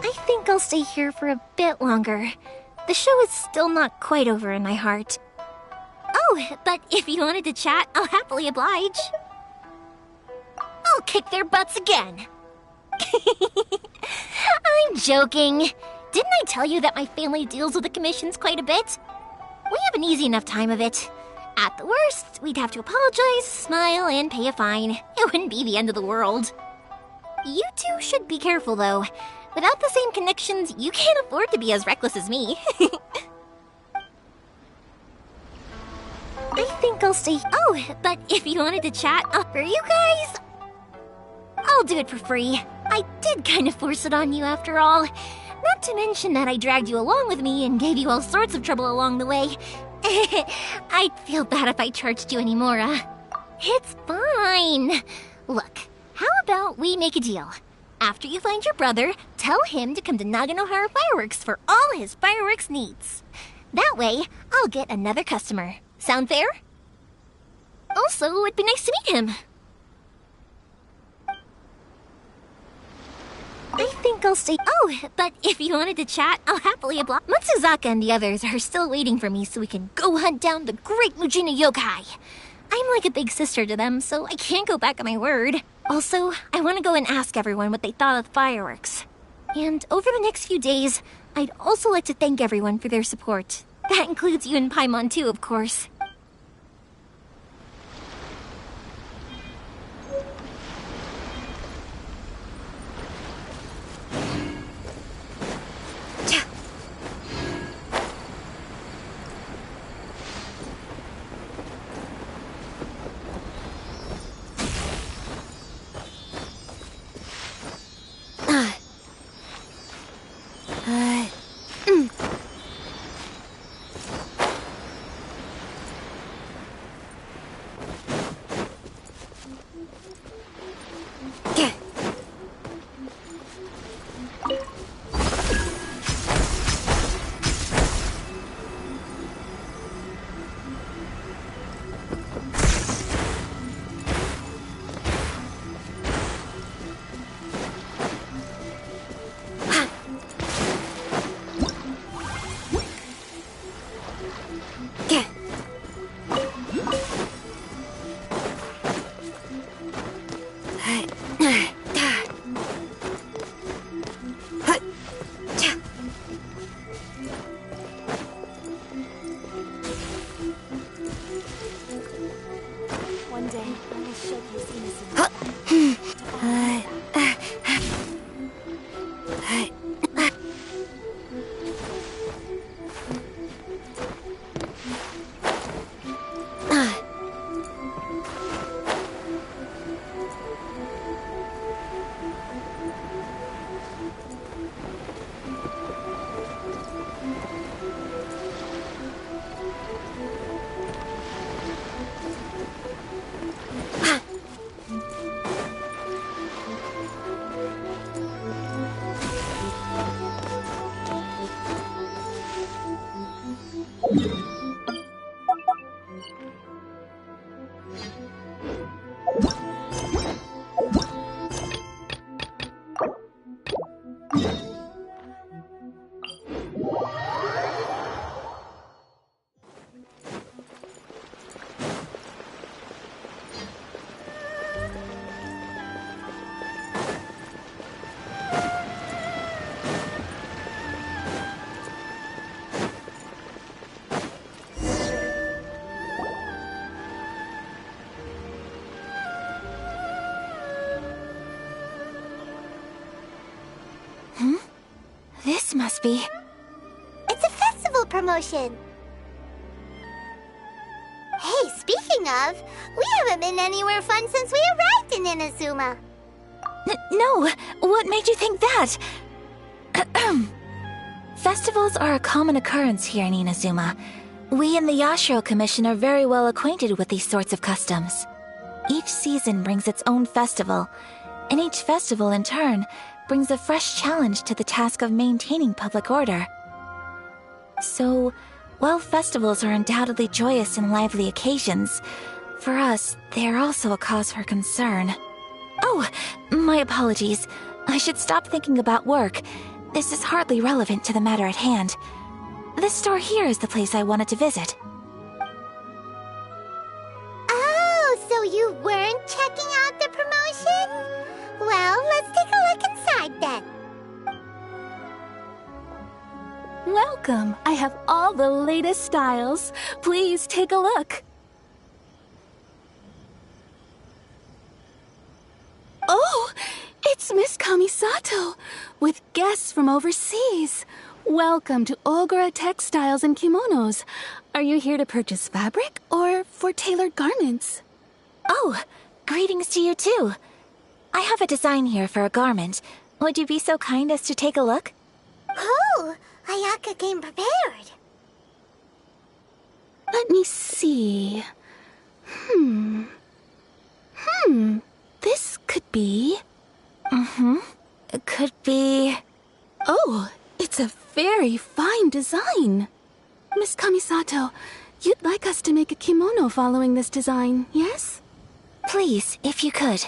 I think I'll stay here for a bit longer. The show is still not quite over in my heart. Oh, but if you wanted to chat, I'll happily oblige. I'll kick their butts again. I'm joking. Didn't I tell you that my family deals with the commissions quite a bit? We have an easy enough time of it. At the worst, we'd have to apologize, smile, and pay a fine. It wouldn't be the end of the world. You two should be careful, though. Without the same connections, you can't afford to be as reckless as me. I think I'll stay... Oh, but if you wanted to chat, for you guys... I'll do it for free. I did kind of force it on you after all. Not to mention that I dragged you along with me and gave you all sorts of trouble along the way. I'd feel bad if I charged you any more, It's fine. Look, how about we make a deal? After you find your brother, tell him to come to Naganohara Fireworks for all his fireworks needs. That way, I'll get another customer. Sound fair? Also, it'd be nice to meet him. I think think I'll stay. Oh, but if you wanted to chat, I'll happily oblige. Matsuzaka and the others are still waiting for me so we can go hunt down the great Mujina yokai. I'm like a big sister to them, so I can't go back on my word. Also, I want to go and ask everyone what they thought of the fireworks. And over the next few days, I'd also like to thank everyone for their support. That includes you and Paimon too, of course. One day, I will show you innocence. This must be... It's a festival promotion. Hey, speaking of, we haven't been anywhere fun since we arrived in Inazuma. No, what made you think that? Festivals are a common occurrence here in Inazuma. We in the Yashiro Commission are very well acquainted with these sorts of customs. Each season brings its own festival, and each festival in turn brings a fresh challenge to the task of maintaining public order. So, while festivals are undoubtedly joyous and lively occasions, for us, they are also a cause for concern. Oh, my apologies. I should stop thinking about work. This is hardly relevant to the matter at hand. This store here is the place I wanted to visit. Oh, so you weren't checking out the promotion? Well, let's take a look inside then. Welcome. I have all the latest styles. Please take a look. Oh, it's Miss Kamisato with guests from overseas. Welcome to Ogura Textiles and Kimonos. Are you here to purchase fabric or for tailored garments? Oh, greetings to you too. I have a design here for a garment. Would you be so kind as to take a look? Oh, Ayaka came prepared. Let me see. This could be... It could be... Oh, it's a very fine design. Miss Kamisato, you'd like us to make a kimono following this design, yes? Please, if you could.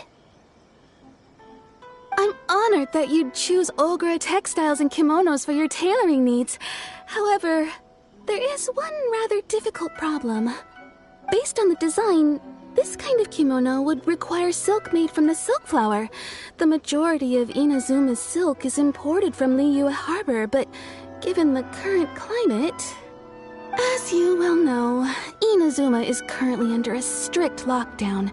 I'm honored that you'd choose Ogura textiles and kimonos for your tailoring needs. However, there is one rather difficult problem. Based on the design, this kind of kimono would require silk made from the silk flower. The majority of Inazuma's silk is imported from Liyue Harbor, but given the current climate... As you well know, Inazuma is currently under a strict lockdown.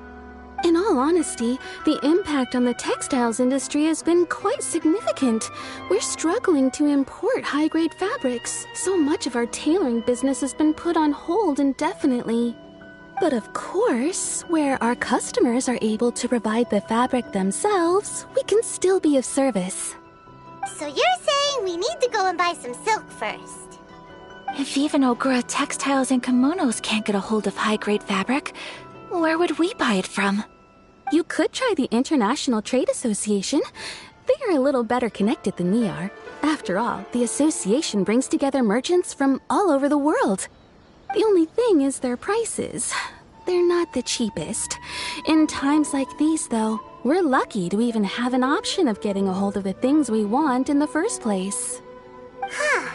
In all honesty, the impact on the textiles industry has been quite significant. We're struggling to import high-grade fabrics. So much of our tailoring business has been put on hold indefinitely. But of course, where our customers are able to provide the fabric themselves, we can still be of service. So you're saying we need to go and buy some silk first? If even Ogura textiles and kimonos can't get a hold of high-grade fabric, where would we buy it from? You could try the International Trade Association. They are a little better connected than we are. After all, the association brings together merchants from all over the world. The only thing is their prices. They're not the cheapest. In times like these, though, we're lucky to even have an option of getting a hold of the things we want in the first place. Huh.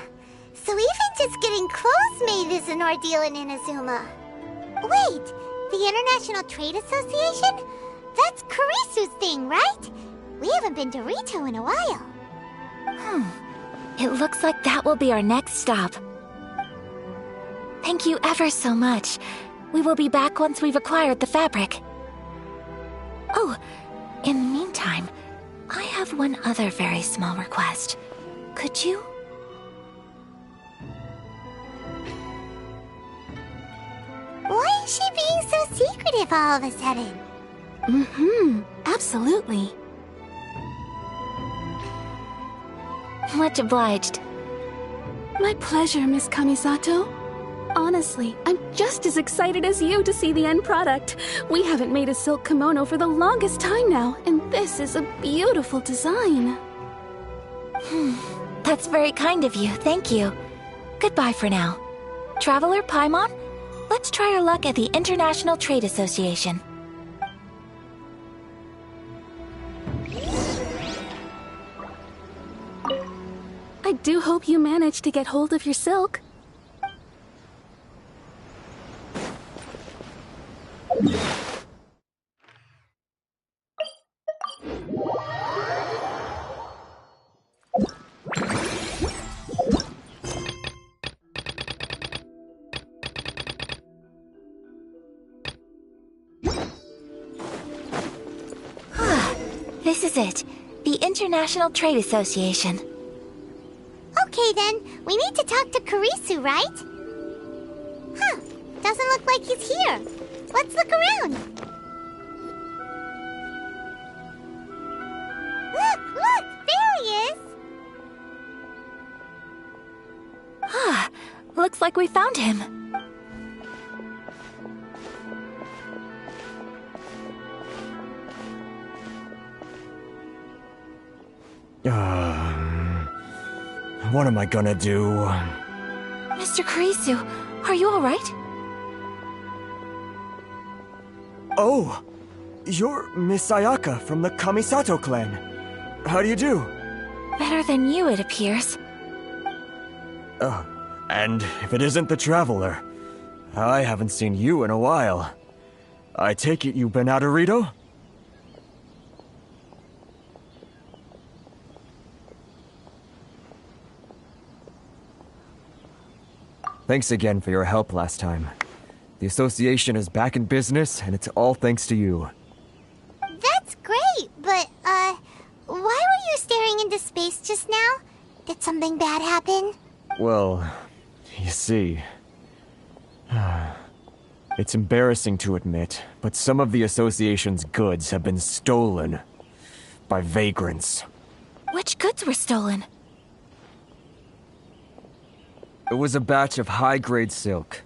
So even just getting clothes made is an ordeal in Inazuma. Wait, the International Trade Association? That's Kurisu's thing, right? We haven't been to Rito in a while. It looks like that will be our next stop. Thank you ever so much. We will be back once we've acquired the fabric. Oh, in the meantime, I have one other very small request. Could you... Why is she being so secretive all of a sudden? Absolutely. Much obliged. My pleasure, Miss Kamisato. Honestly, I'm just as excited as you to see the end product. We haven't made a silk kimono for the longest time now, and this is a beautiful design. That's very kind of you, thank you. Goodbye for now. Traveler Paimon, let's try our luck at the International Trade Association. I do hope you manage to get hold of your silk. This is it. The International Trade Association. Okay then, we need to talk to Kurisu, right? Huh, doesn't look like he's here. Let's look around. Look, there he is! Looks like we found him. What am I gonna do? Mr. Kurisu, are you alright? Oh! You're Miss Ayaka from the Kamisato clan. How do you do? Better than you, it appears. And if it isn't the Traveler, I haven't seen you in a while. I take it you've been out of Rito? Thanks again for your help last time. The association is back in business, and it's all thanks to you. That's great, but, why were you staring into space just now? Did something bad happen? Well, you see... It's embarrassing to admit, but some of the association's goods have been stolen by vagrants. Which goods were stolen? It was a batch of high-grade silk.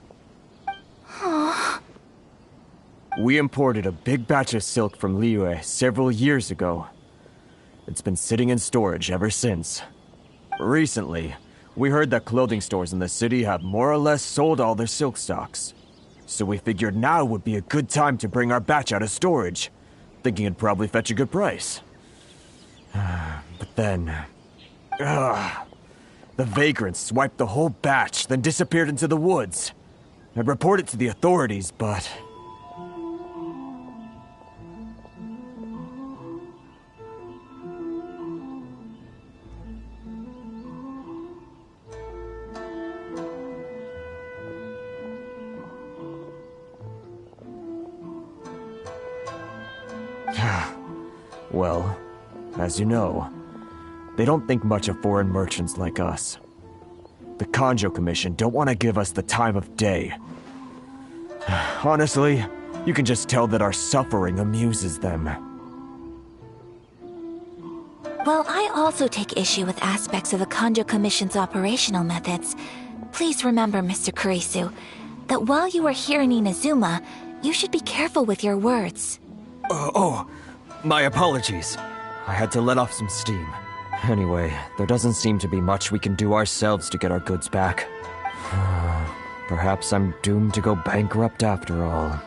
We imported a big batch of silk from Liyue several years ago. It's been sitting in storage ever since. Recently, we heard that clothing stores in the city have more or less sold all their silk stocks. So we figured now would be a good time to bring our batch out of storage, thinking it'd probably fetch a good price. But then... the vagrants swiped the whole batch, then disappeared into the woods. I'd report it to the authorities, but... Well, as you know, they don't think much of foreign merchants like us. The Kanjo Commission don't want to give us the time of day. Honestly, you can just tell that our suffering amuses them. While I also take issue with aspects of the Kanjo Commission's operational methods, please remember, Mr. Kurisu, that while you are here in Inazuma, you should be careful with your words. My apologies. I had to let off some steam. Anyway, there doesn't seem to be much we can do ourselves to get our goods back. Perhaps I'm doomed to go bankrupt after all.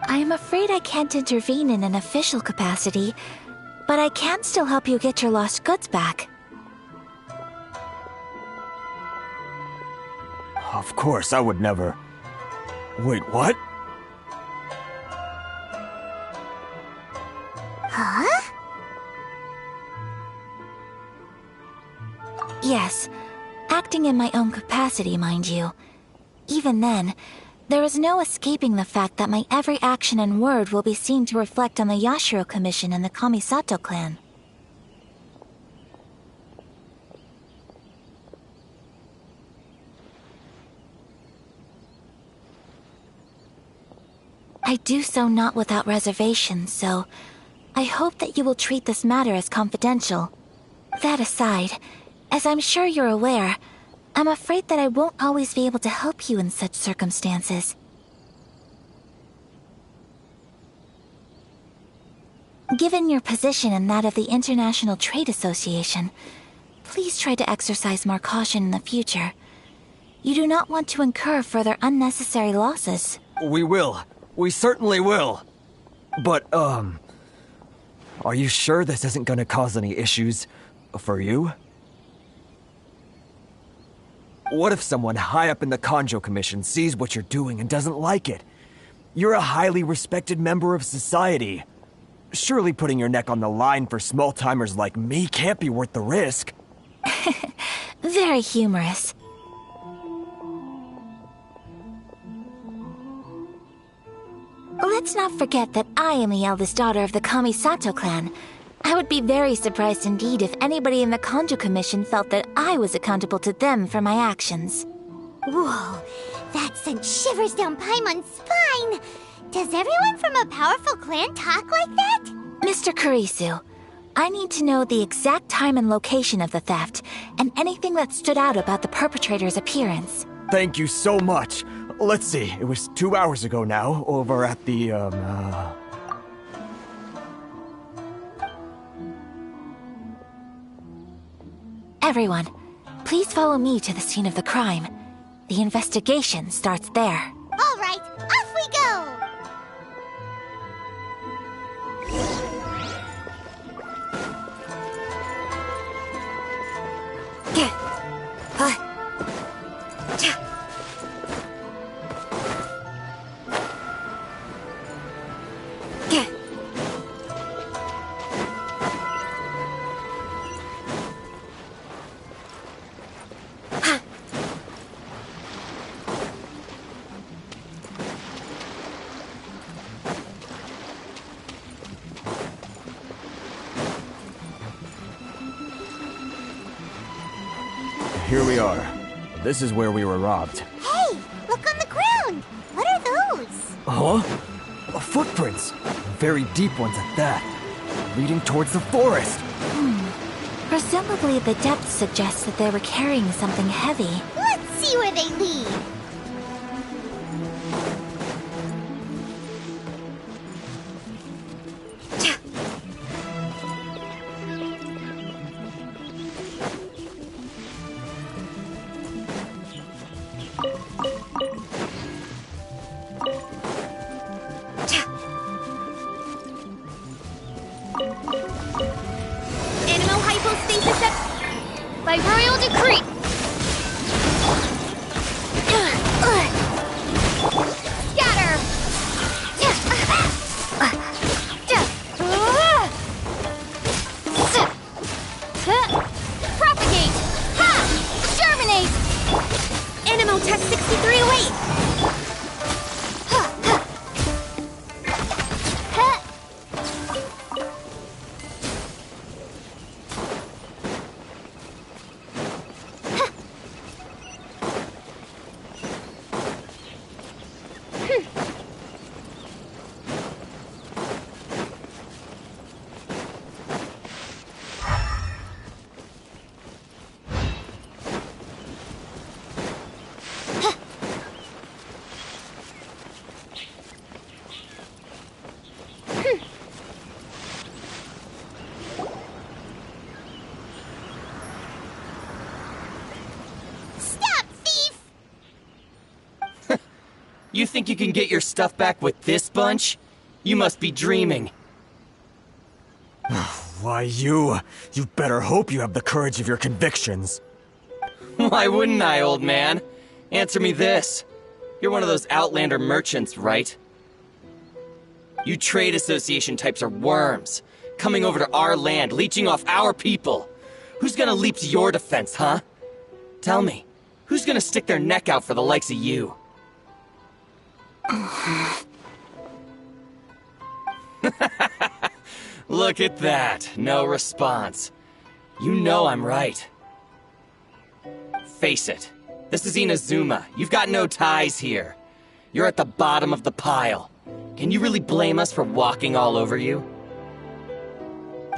I am afraid I can't intervene in an official capacity, but I can still help you get your lost goods back. Of course, I would never... Wait, what? Huh? Yes, acting in my own capacity, mind you. Even then, there is no escaping the fact that my every action and word will be seen to reflect on the Yashiro Commission and the Kamisato clan. I do so not without reservation, so I hope that you will treat this matter as confidential. That aside, as I'm sure you're aware, I'm afraid that I won't always be able to help you in such circumstances. Given your position and that of the International Trade Association, please try to exercise more caution in the future. You do not want to incur further unnecessary losses. We will. We certainly will. But, are you sure this isn't gonna cause any issues for you? What if someone high up in the Kanjo Commission sees what you're doing and doesn't like it? You're a highly respected member of society. Surely putting your neck on the line for small-timers like me can't be worth the risk. Very humorous. Let's not forget that I am the eldest daughter of the Kamisato clan. I would be very surprised indeed if anybody in the Kanjo Commission felt that I was accountable to them for my actions. Whoa, that sent shivers down Paimon's spine! Does everyone from a powerful clan talk like that? Mr. Kurisu, I need to know the exact time and location of the theft, and anything that stood out about the perpetrator's appearance. Thank you so much. Let's see, it was 2 hours ago now, over at the, Everyone, please follow me to the scene of the crime. The investigation starts there. All right, off we go! Here we are. This is where we were robbed. Hey, look on the ground! What are those? Huh? Footprints. Very deep ones at that. Leading towards the forest. Presumably the depth suggests that they were carrying something heavy. Let's see where they lead. By royal decree! Scatter! Propagate! Ha! Germinate! Animotech 6308! You think you can get your stuff back with this bunch? You must be dreaming. Why, you better hope you have the courage of your convictions. Why wouldn't I, old man? Answer me this. You're one of those Outlander merchants, right? You trade association types are worms, coming over to our land, leeching off our people. Who's gonna leap to your defense, huh? Tell me, who's gonna stick their neck out for the likes of you? Look at that. No response. You know I'm right. Face it. This is Inazuma. You've got no ties here. You're at the bottom of the pile. Can you really blame us for walking all over you?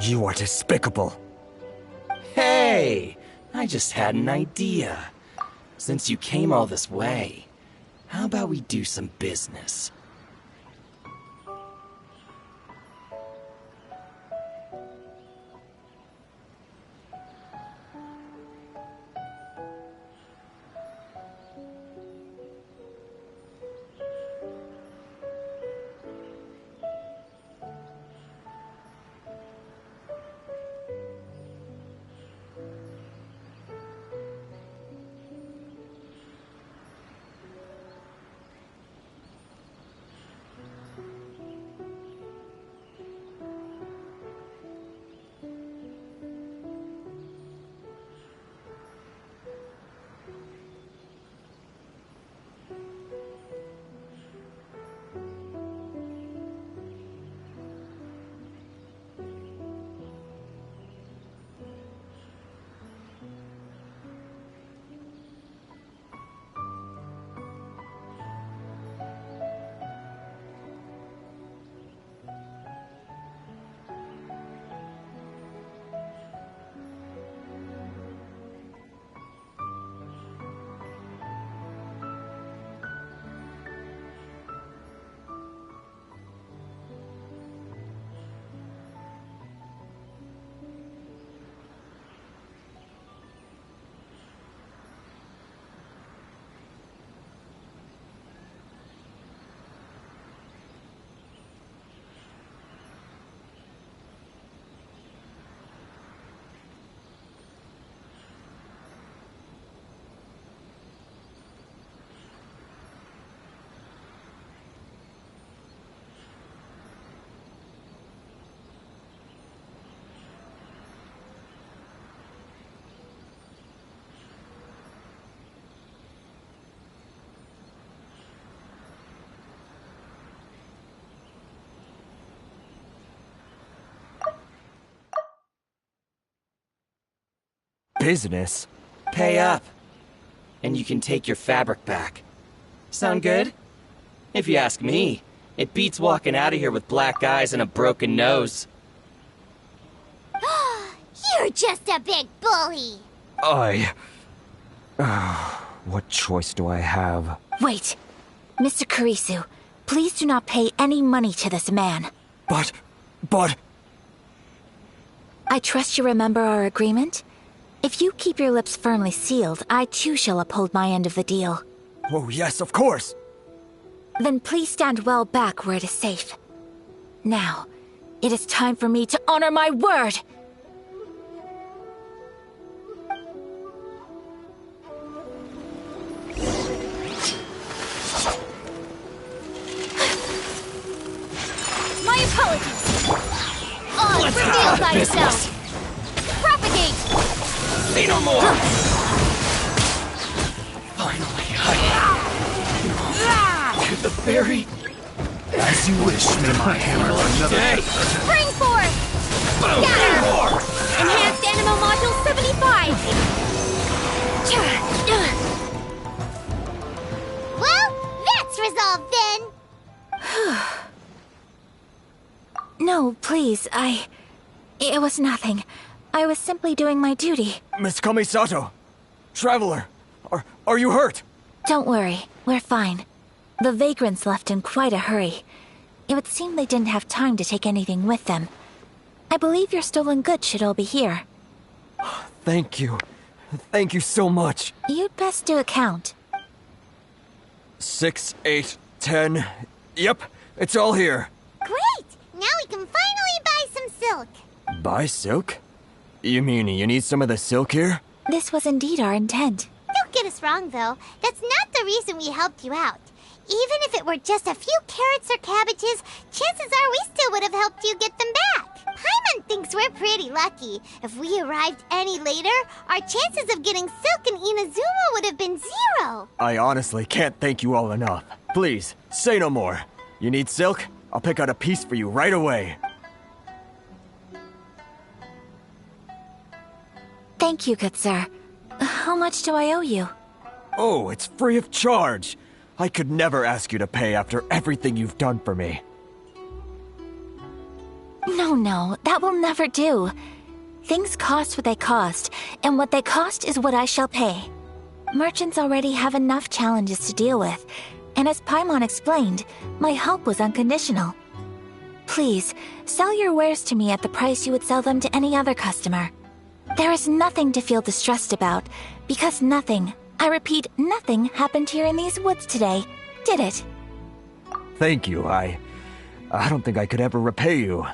You are despicable. Hey! I just had an idea. Since you came all this way, how about we do some business? Business? Pay up, and you can take your fabric back. Sound good? If you ask me, it beats walking out of here with black eyes and a broken nose. You're just a big bully. What choice do I have? Wait. Mr. Kurisu, please do not pay any money to this man. But... I trust you remember our agreement? If you keep your lips firmly sealed, I too shall uphold my end of the deal. Oh, yes, of course. Then please stand well back where it is safe. Now, it is time for me to honor my word! business. Propagate! Say no more! Finally, Hit the berry. As you wish, may my hammer another day. Spring Force! Scatter! Enhanced Animal Module 75! Well, that's resolved then. No, please, It was nothing. I was simply doing my duty. Miss Kamisato! Traveler! Are you hurt? Don't worry, we're fine. The vagrants left in quite a hurry. It would seem they didn't have time to take anything with them. I believe your stolen goods should all be here. Thank you. Thank you so much. You'd best do a count. 6, 8, 10. Yep, it's all here. Great! Now we can finally buy some silk. Buy silk? You mean you need some of the silk here? This was indeed our intent. Don't get us wrong, though. That's not the reason we helped you out. Even if it were just a few carrots or cabbages, chances are we still would have helped you get them back. Paimon thinks we're pretty lucky. If we arrived any later, our chances of getting silk in Inazuma would have been 0. I honestly can't thank you all enough. Please, say no more. You need silk? I'll pick out a piece for you right away. Thank you, good sir. How much do I owe you? Oh, it's free of charge. I could never ask you to pay after everything you've done for me. No, that will never do. Things cost what they cost, and what they cost is what I shall pay. Merchants already have enough challenges to deal with, and as Paimon explained, my help was unconditional. Please, sell your wares to me at the price you would sell them to any other customer. There is nothing to feel distressed about, because nothing, I repeat, nothing happened here in these woods today, did it? Thank you. I don't think I could ever repay you.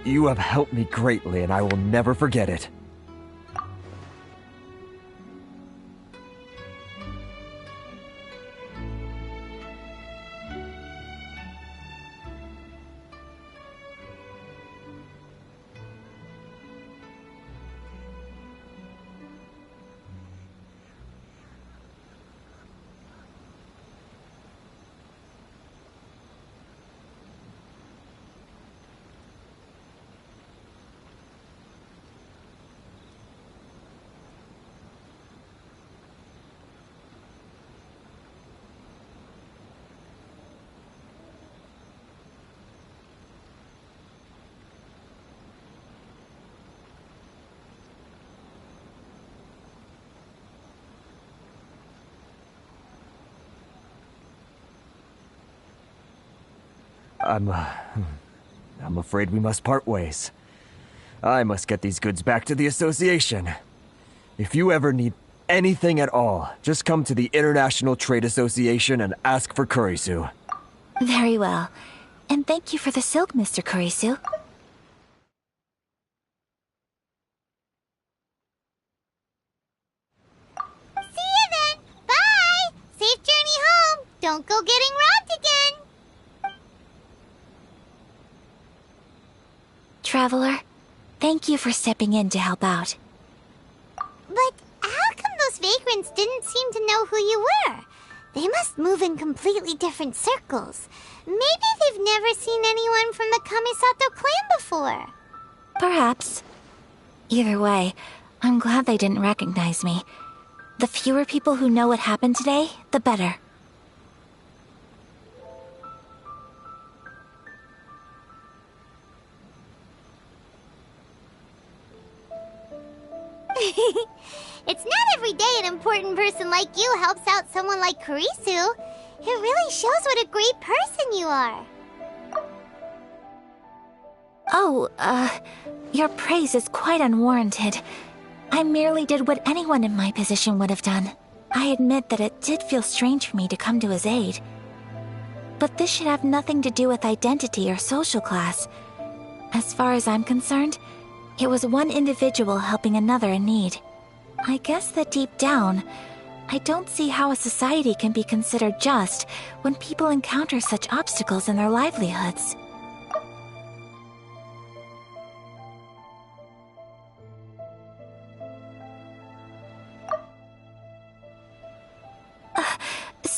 You have helped me greatly, and I will never forget it. I'm afraid we must part ways. I must get these goods back to the Association. If you ever need anything at all, just come to the International Trade Association and ask for Kurisu. Very well. And thank you for the silk, Mr. Kurisu. See you then! Bye! Safe journey home! Don't go getting robbed again! Traveler, thank you for stepping in to help out. But how come those vagrants didn't seem to know who you were? They must move in completely different circles. Maybe they've never seen anyone from the Kamisato clan before. Perhaps. Either way, I'm glad they didn't recognize me. The fewer people who know what happened today, the better. It's not every day an important person like you helps out someone like Kurisu. It really shows what a great person you are. Oh, your praise is quite unwarranted. I merely did what anyone in my position would have done. I admit that it did feel strange for me to come to his aid. But this should have nothing to do with identity or social class. As far as I'm concerned, it was one individual helping another in need. I guess that deep down, I don't see how a society can be considered just when people encounter such obstacles in their livelihoods.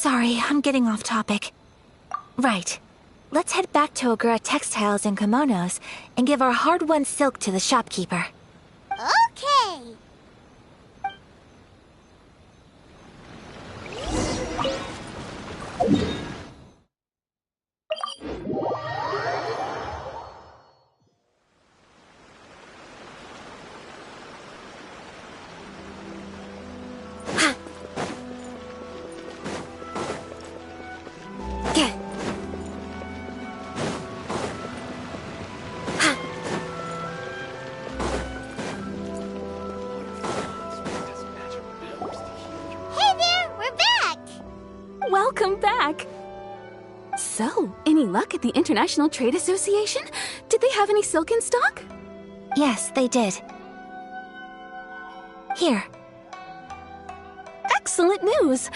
Sorry, I'm getting off topic. Right. Let's head back to Ogura Textiles and Kimonos and give our hard-won silk to the shopkeeper. Okay. Welcome back! So, any luck at the International Trade Association? Did they have any silk in stock? Yes, they did. Here. Excellent news!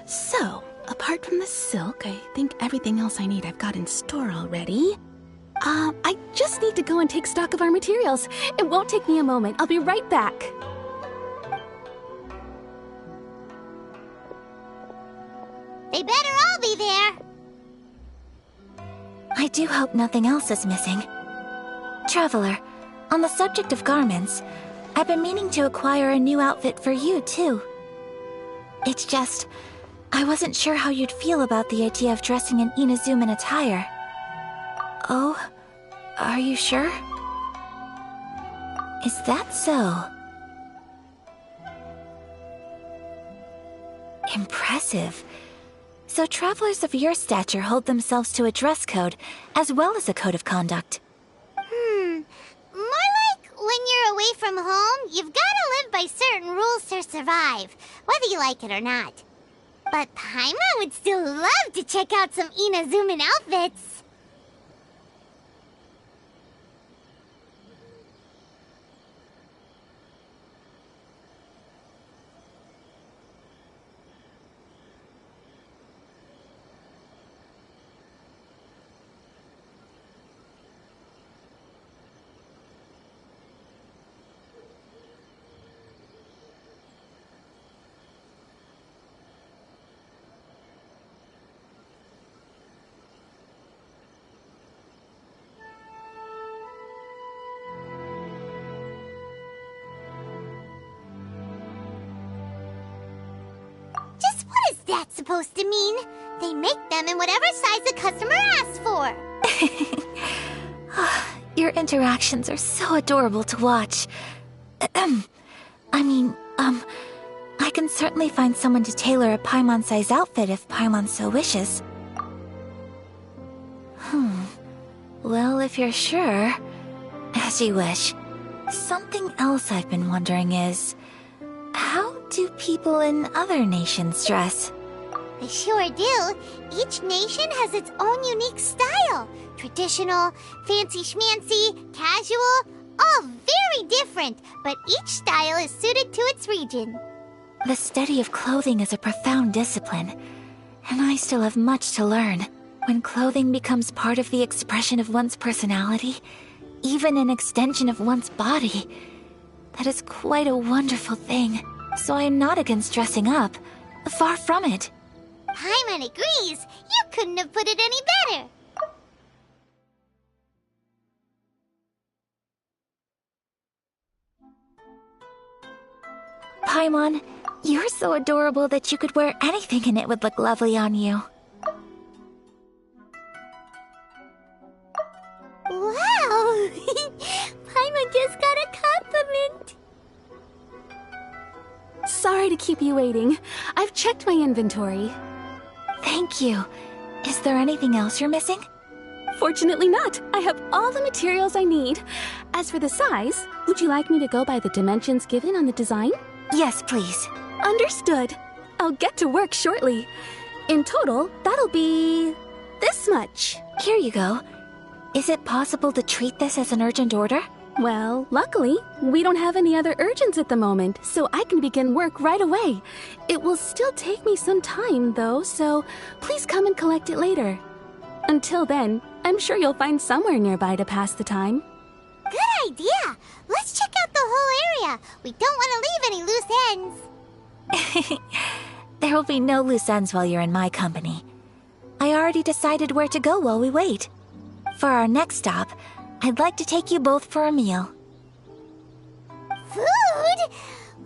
So, apart from the silk, I think everything else I need I've got in store already. I just need to go and take stock of our materials. It won't take me a moment. I'll be right back. They better all be there. I do hope nothing else is missing. Traveler, on the subject of garments, I've been meaning to acquire a new outfit for you, too. It's just, I wasn't sure how you'd feel about the idea of dressing in Inazuman attire. Oh, are you sure? Is that so? Impressive. So travelers of your stature hold themselves to a dress code, as well as a code of conduct. More like when you're away from home, you've gotta live by certain rules to survive, whether you like it or not. But Paimon would still love to check out some Inazuman outfits. That's supposed to mean they make them in whatever size the customer asks for. Your interactions are so adorable to watch. I can certainly find someone to tailor a Paimon-size outfit if Paimon so wishes. Well, if you're sure, as you wish. Something else I've been wondering is, how do people in other nations dress? They sure do. Each nation has its own unique style. Traditional, fancy schmancy, casual, all very different, but each style is suited to its region. The study of clothing is a profound discipline, and I still have much to learn. When clothing becomes part of the expression of one's personality, even an extension of one's body, that is quite a wonderful thing. So I am not against dressing up. Far from it. Paimon agrees. You couldn't have put it any better. Paimon, you're so adorable that you could wear anything and it would look lovely on you. Wow! Paimon just got a compliment. Sorry to keep you waiting. I've checked my inventory. Thank you. Is there anything else you're missing? Fortunately not. I have all the materials I need. As for the size, would you like me to go by the dimensions given on the design? Yes, please. Understood. I'll get to work shortly. In total, that'll be this much. Here you go. Is it possible to treat this as an urgent order? Well, luckily, we don't have any other urgents at the moment, so I can begin work right away. It will still take me some time, though, so please come and collect it later. Until then, I'm sure you'll find somewhere nearby to pass the time. Good idea! Let's check out the whole area. We don't want to leave any loose ends. There will be no loose ends while you're in my company. I already decided where to go while we wait. For our next stop, I'd like to take you both for a meal. Food?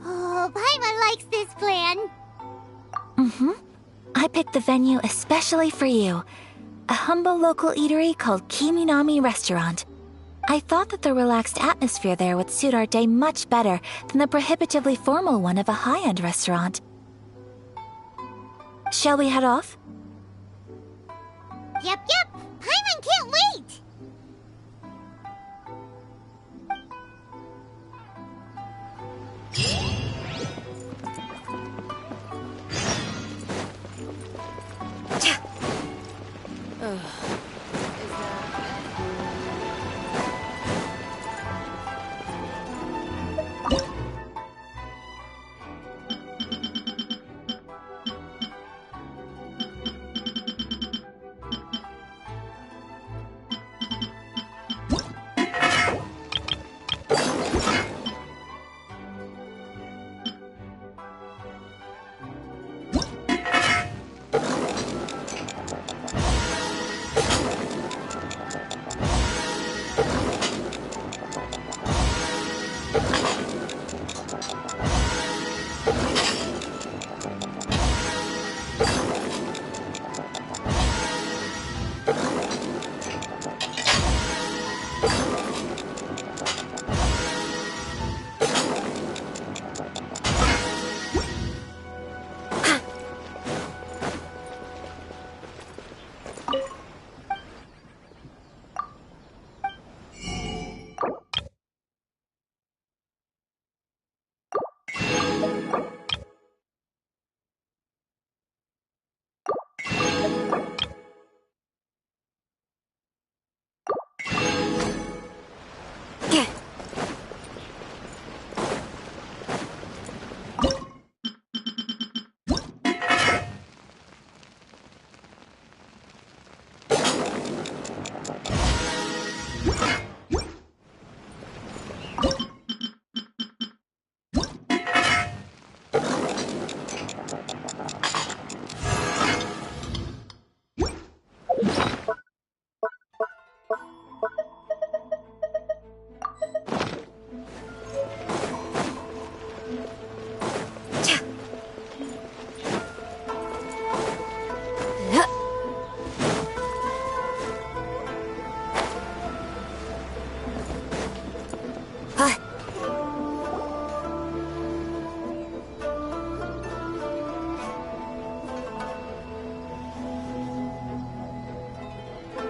Oh, Paimon likes this plan. Mm-hmm. I picked the venue especially for you. A humble local eatery called Kiminami Restaurant. I thought that the relaxed atmosphere there would suit our day much better than the prohibitively formal one of a high-end restaurant. Shall we head off? Yep. Paimon can't wait.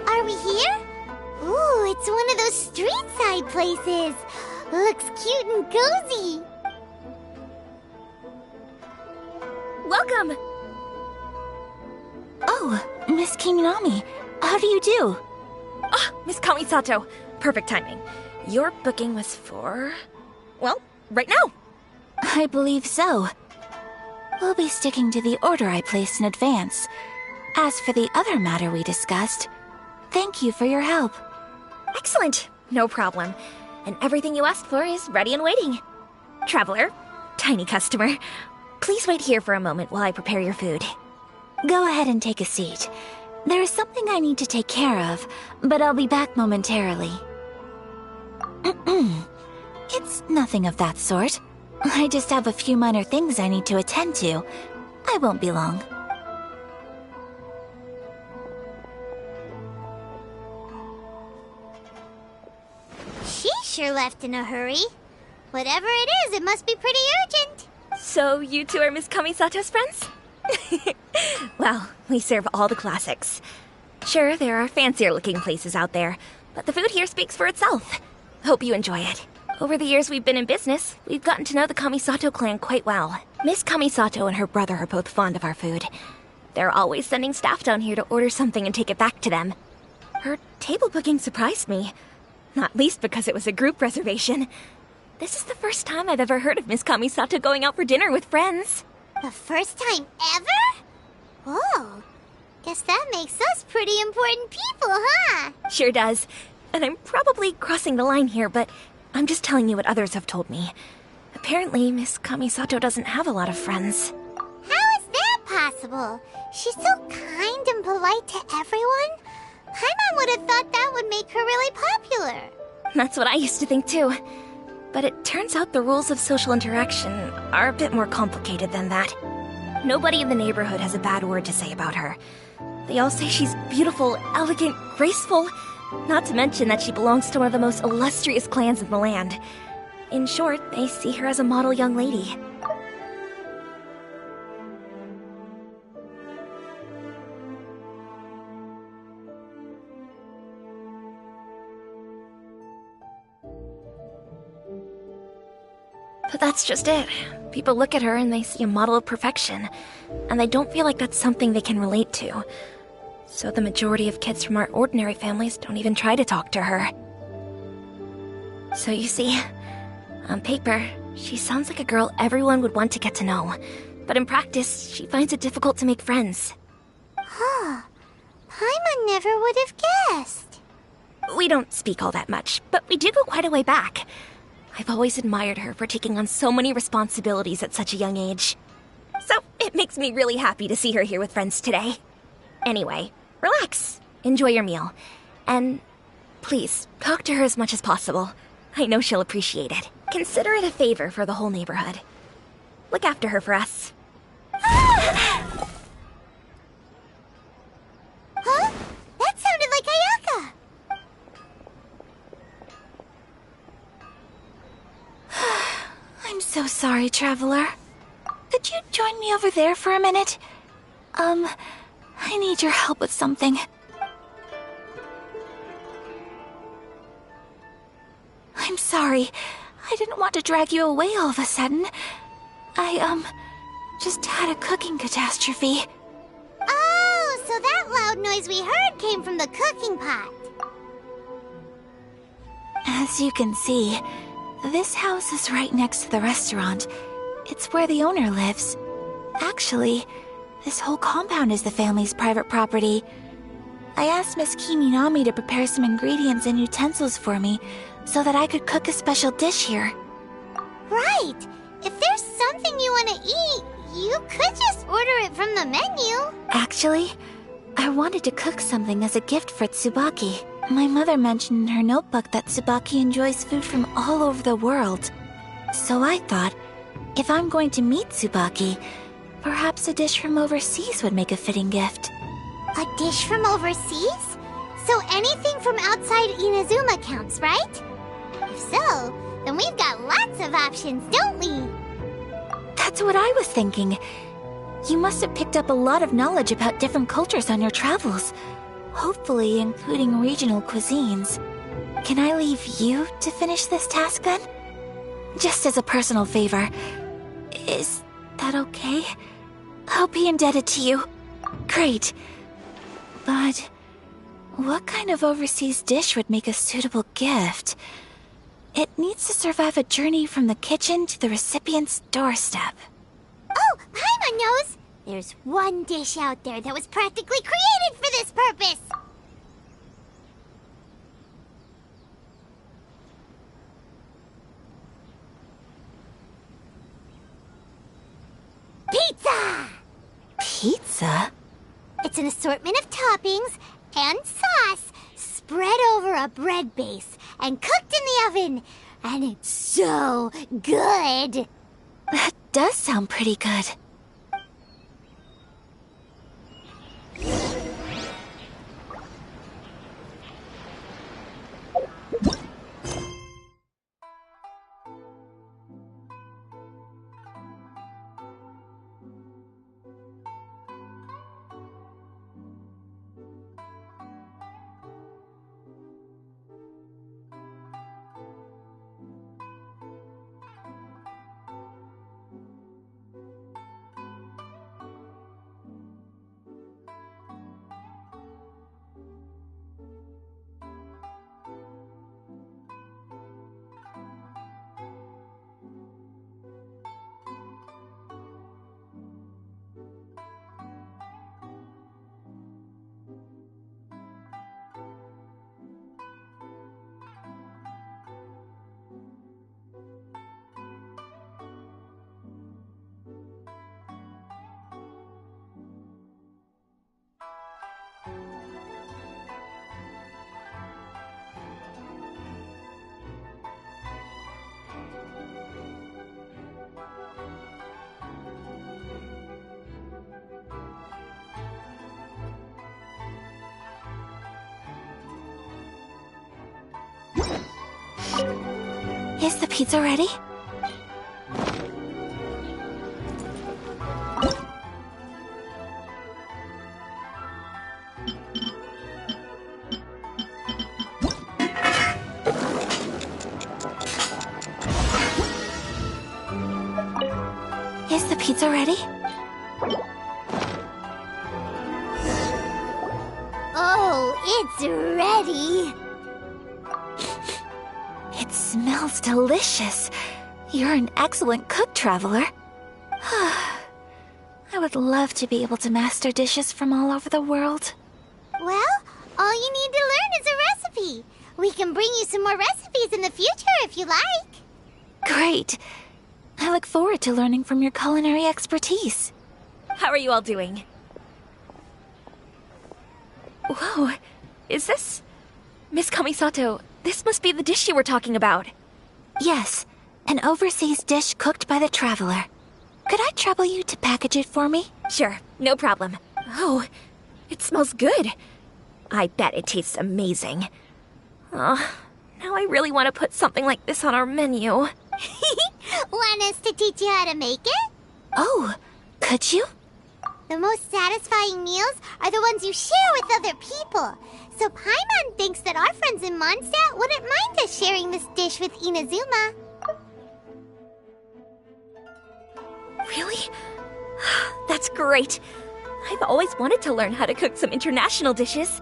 Are we here? Ooh, it's one of those street-side places. Looks cute and cozy. Welcome! Oh, Miss Kiminami, how do you do? Ah, Miss Kamisato. Perfect timing. Your booking was for... well, right now. I believe so. We'll be sticking to the order I placed in advance. As for the other matter we discussed, thank you for your help. Excellent. No problem. And everything you asked for is ready and waiting. Traveler, tiny customer, please wait here for a moment while I prepare your food. Go ahead and take a seat. There is something I need to take care of, but I'll be back momentarily. It's nothing of that sort. I just have a few minor things I need to attend to. I won't be long. She sure left in a hurry. Whatever it is, it must be pretty urgent. So you two are Miss Kamisato's friends? Well, we serve all the classics. Sure, there are fancier-looking places out there, but the food here speaks for itself. Hope you enjoy it. Over the years we've been in business, we've gotten to know the Kamisato clan quite well. Miss Kamisato and her brother are both fond of our food. They're always sending staff down here to order something and take it back to them. Her table booking surprised me, not least because it was a group reservation. This is the first time I've ever heard of Miss Kamisato going out for dinner with friends. The first time ever? Oh, guess that makes us pretty important people, huh? Sure does. And I'm probably crossing the line here, but I'm just telling you what others have told me. Apparently, Miss Kamisato doesn't have a lot of friends. How is that possible. She's so kind and polite to everyone. Paimon would have thought that would make her really popular. That's what I used to think too. But it turns out the rules of social interaction are a bit more complicated than that. Nobody in the neighborhood has a bad word to say about her. They all say she's beautiful, elegant, graceful, not to mention that she belongs to one of the most illustrious clans in the land. In short, they see her as a model young lady. But that's just it. People look at her and they see a model of perfection, and they don't feel like that's something they can relate to. So the majority of kids from our ordinary families don't even try to talk to her. So you see, on paper, she sounds like a girl everyone would want to get to know. But in practice, she finds it difficult to make friends. Huh. Paimon never would have guessed. We don't speak all that much, but we do go quite a way back. I've always admired her for taking on so many responsibilities at such a young age. So it makes me really happy to see her here with friends today. Anyway, relax, enjoy your meal, and please, talk to her as much as possible. I know she'll appreciate it. Consider it a favor for the whole neighborhood. Look after her for us. Huh? That sounded like Ayaka! I'm so sorry, Traveler. Could you join me over there for a minute? I need your help with something. I'm sorry. I didn't want to drag you away all of a sudden. I, just had a cooking catastrophe. Oh, so that loud noise we heard came from the cooking pot. As you can see, this house is right next to the restaurant. It's where the owner lives. Actually, this whole compound is the family's private property. I asked Miss Kiminami to prepare some ingredients and utensils for me so that I could cook a special dish here. Right! If there's something you want to eat, you could just order it from the menu. Actually, I wanted to cook something as a gift for Tsubaki. My mother mentioned in her notebook that Tsubaki enjoys food from all over the world. So I thought, if I'm going to meet Tsubaki, perhaps a dish from overseas would make a fitting gift. A dish from overseas? So anything from outside Inazuma counts, right? If so, then we've got lots of options, don't we? That's what I was thinking. You must have picked up a lot of knowledge about different cultures on your travels. Hopefully including regional cuisines. Can I leave you to finish this task then? Just as a personal favor. Is that okay? I'll be indebted to you. Great. But what kind of overseas dish would make a suitable gift? It needs to survive a journey from the kitchen to the recipient's doorstep. Oh, Paimon knows! There's one dish out there that was practically created for this purpose! Pizza! Pizza? It's an assortment of toppings and sauce spread over a bread base and cooked in the oven. And it's so good! That does sound pretty good. Is the pizza ready? Is the pizza ready? Oh, it's ready. It smells delicious. You're an excellent cook, Traveler. I would love to be able to master dishes from all over the world. Well, all you need to learn is a recipe. We can bring you some more recipes in the future if you like. Great. I look forward to learning from your culinary expertise. How are you all doing? Whoa, is this... Miss Kamisato, this must be the dish you were talking about. Yes, an overseas dish cooked by the Traveler. Could I trouble you to package it for me? Sure, no problem. Oh, it smells good. I bet it tastes amazing. Oh, now I really want to put something like this on our menu. Want us to teach you how to make it? Oh, could you? The most satisfying meals are the ones you share with other people. So Paimon thinks that our friends in Mondstadt wouldn't mind us sharing this dish with Inazuma. Really? That's great. I've always wanted to learn how to cook some international dishes.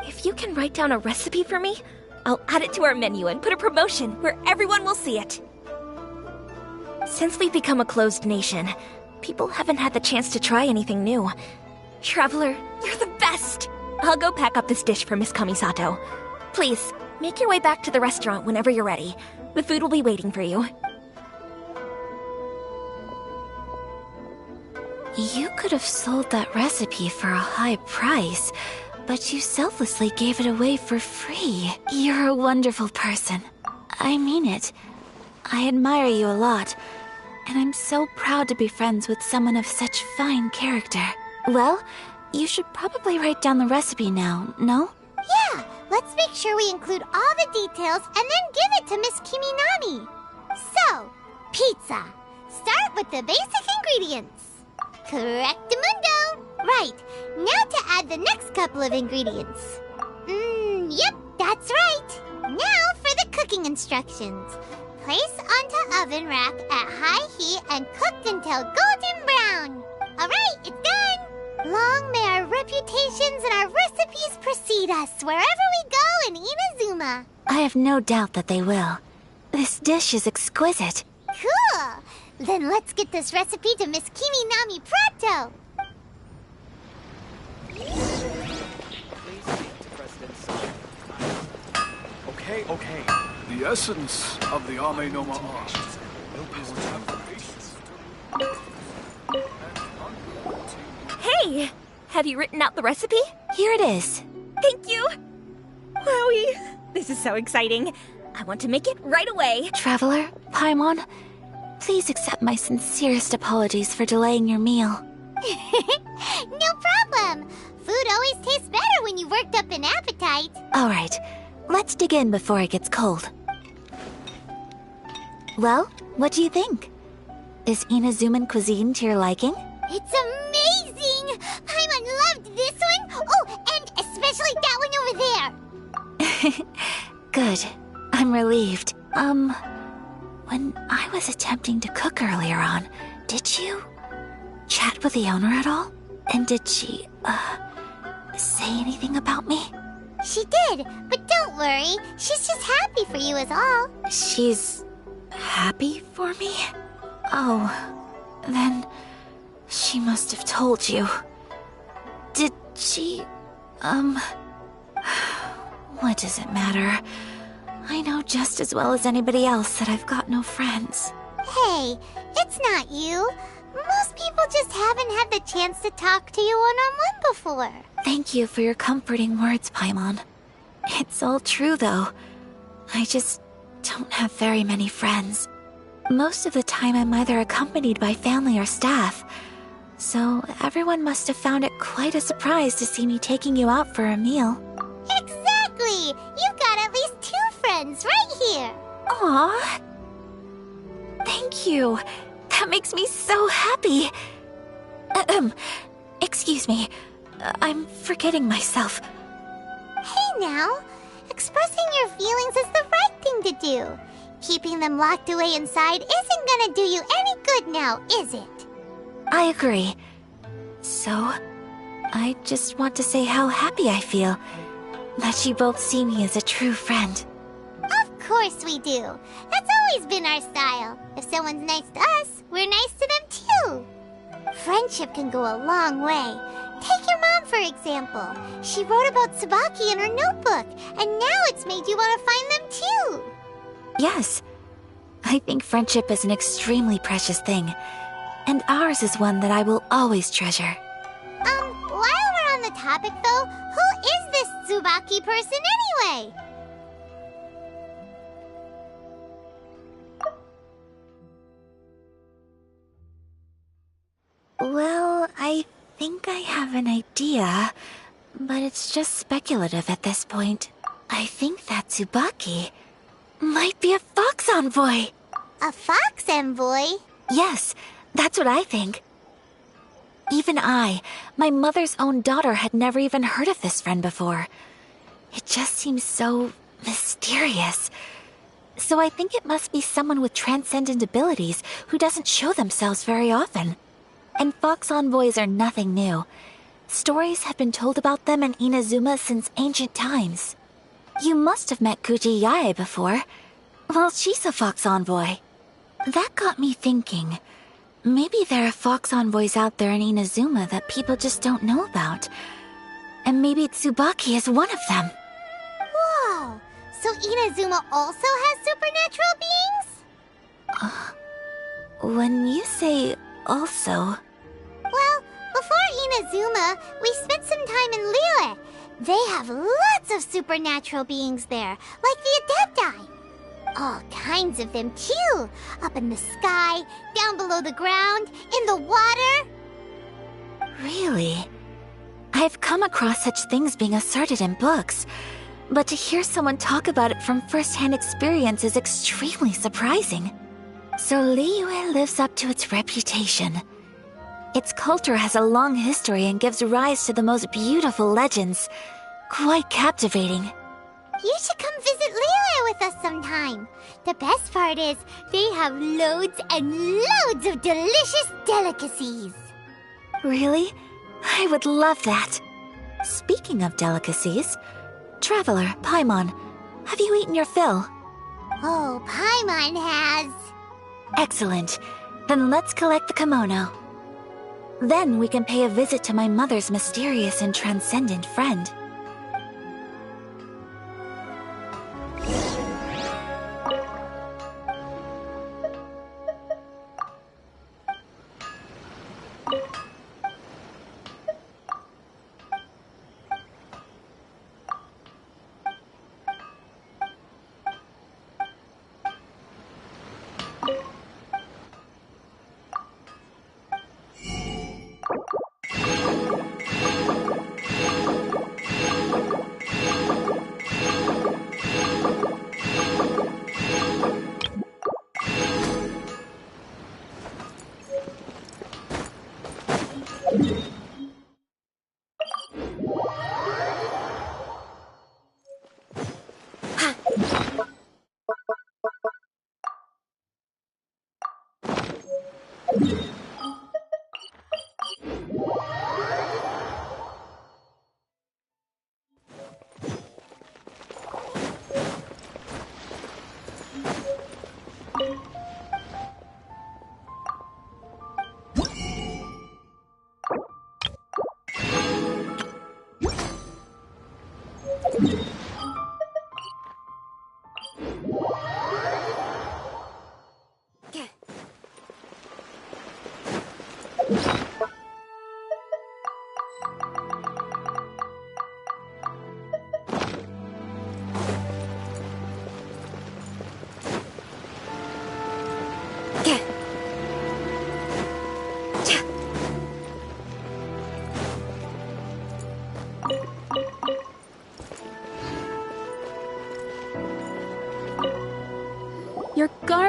If you can write down a recipe for me, I'll add it to our menu and put a promotion where everyone will see it. Since we've become a closed nation, people haven't had the chance to try anything new. Traveler, you're the best! I'll go pack up this dish for Miss Kamisato. Please, make your way back to the restaurant whenever you're ready. The food will be waiting for you. You could have sold that recipe for a high price, but you selflessly gave it away for free. You're a wonderful person. I mean it. I admire you a lot, and I'm so proud to be friends with someone of such fine character. Well, you should probably write down the recipe now, no? Yeah, let's make sure we include all the details and then give it to Miss Kiminami. So, pizza. Start with the basic ingredients. Correctamundo. Right, now to add the next couple of ingredients. Yep, that's right. Now for the cooking instructions. Place onto oven rack at high heat and cooked until golden brown. Alright, it's done. Long may our reputations and our recipes precede us wherever we go in Inazuma. I have no doubt that they will. This dish is exquisite. Cool. Then let's get this recipe to Miss Kiminami pronto. Okay. The essence of the Ame no Ma art Hey! Have you written out the recipe? Here it is. Thank you! Wowie! This is so exciting. I want to make it right away. Traveler, Paimon, please accept my sincerest apologies for delaying your meal. No problem. Food always tastes better when you've worked up an appetite. All right, let's dig in before it gets cold. Well, what do you think? Is Inazuman cuisine to your liking? It's amazing! Paimon loved this one! Oh, and especially that one over there! Good. I'm relieved. When I was attempting to cook earlier on, did you chat with the owner at all? And did she, say anything about me? She did, but don't worry. She's just happy for you is all. She's happy for me? Oh, then she must have told you. Did she, what does it matter? I know just as well as anybody else that I've got no friends. Hey, it's not you. Most people just haven't had the chance to talk to you one-on-one before. Thank you for your comforting words, Paimon. It's all true, though. I just don't have very many friends. Most of the time I'm either accompanied by family or staff. So everyone must have found it quite a surprise to see me taking you out for a meal. Exactly! You've got at least 2 friends right here. Aw, Thank you. That makes me so happy. Excuse me. I'm forgetting myself. Hey now, expressing your feelings is the right thing to do. Keeping them locked away inside isn't gonna do you any good now, is it? I agree. So, I just want to say how happy I feel that you both see me as a true friend. Of course we do. That's always been our style. If someone's nice to us, we're nice to them too. Friendship can go a long way. Take your mom, for example. She wrote about Tsubaki in her notebook, and now it's made you want to find them too. Yes. I think friendship is an extremely precious thing, and ours is one that I will always treasure. While we're on the topic though, who is this Tsubaki person anyway? Well, I think I have an idea, but it's just speculative at this point. I think that Tsubaki might be a fox envoy. A fox envoy? Yes, that's what I think. Even I, my mother's own daughter, had never even heard of this friend before. It just seems so mysterious. So I think it must be someone with transcendent abilities who doesn't show themselves very often. And fox envoys are nothing new. Stories have been told about them in Inazuma since ancient times. You must have met Kuji Yae before. Well, she's a fox envoy. That got me thinking. Maybe there are fox envoys out there in Inazuma that people just don't know about. And maybe Tsubaki is one of them. Whoa! So Inazuma also has supernatural beings? When you say also... Well, before Inazuma, we spent some time in Liyue. They have lots of supernatural beings there, like the Adepti. All kinds of them too. Up in the sky, down below the ground, in the water. Really? I've come across such things being asserted in books, but to hear someone talk about it from first-hand experience is extremely surprising. So Liyue lives up to its reputation. Its culture has a long history and gives rise to the most beautiful legends. Quite captivating. You should come visit Liyue with us sometime. The best part is, they have loads and loads of delicious delicacies. Really? I would love that. Speaking of delicacies, Traveler, Paimon, have you eaten your fill? Oh, Paimon has. Excellent. Then let's collect the kimono. Then we can pay a visit to my mother's mysterious and transcendent friend.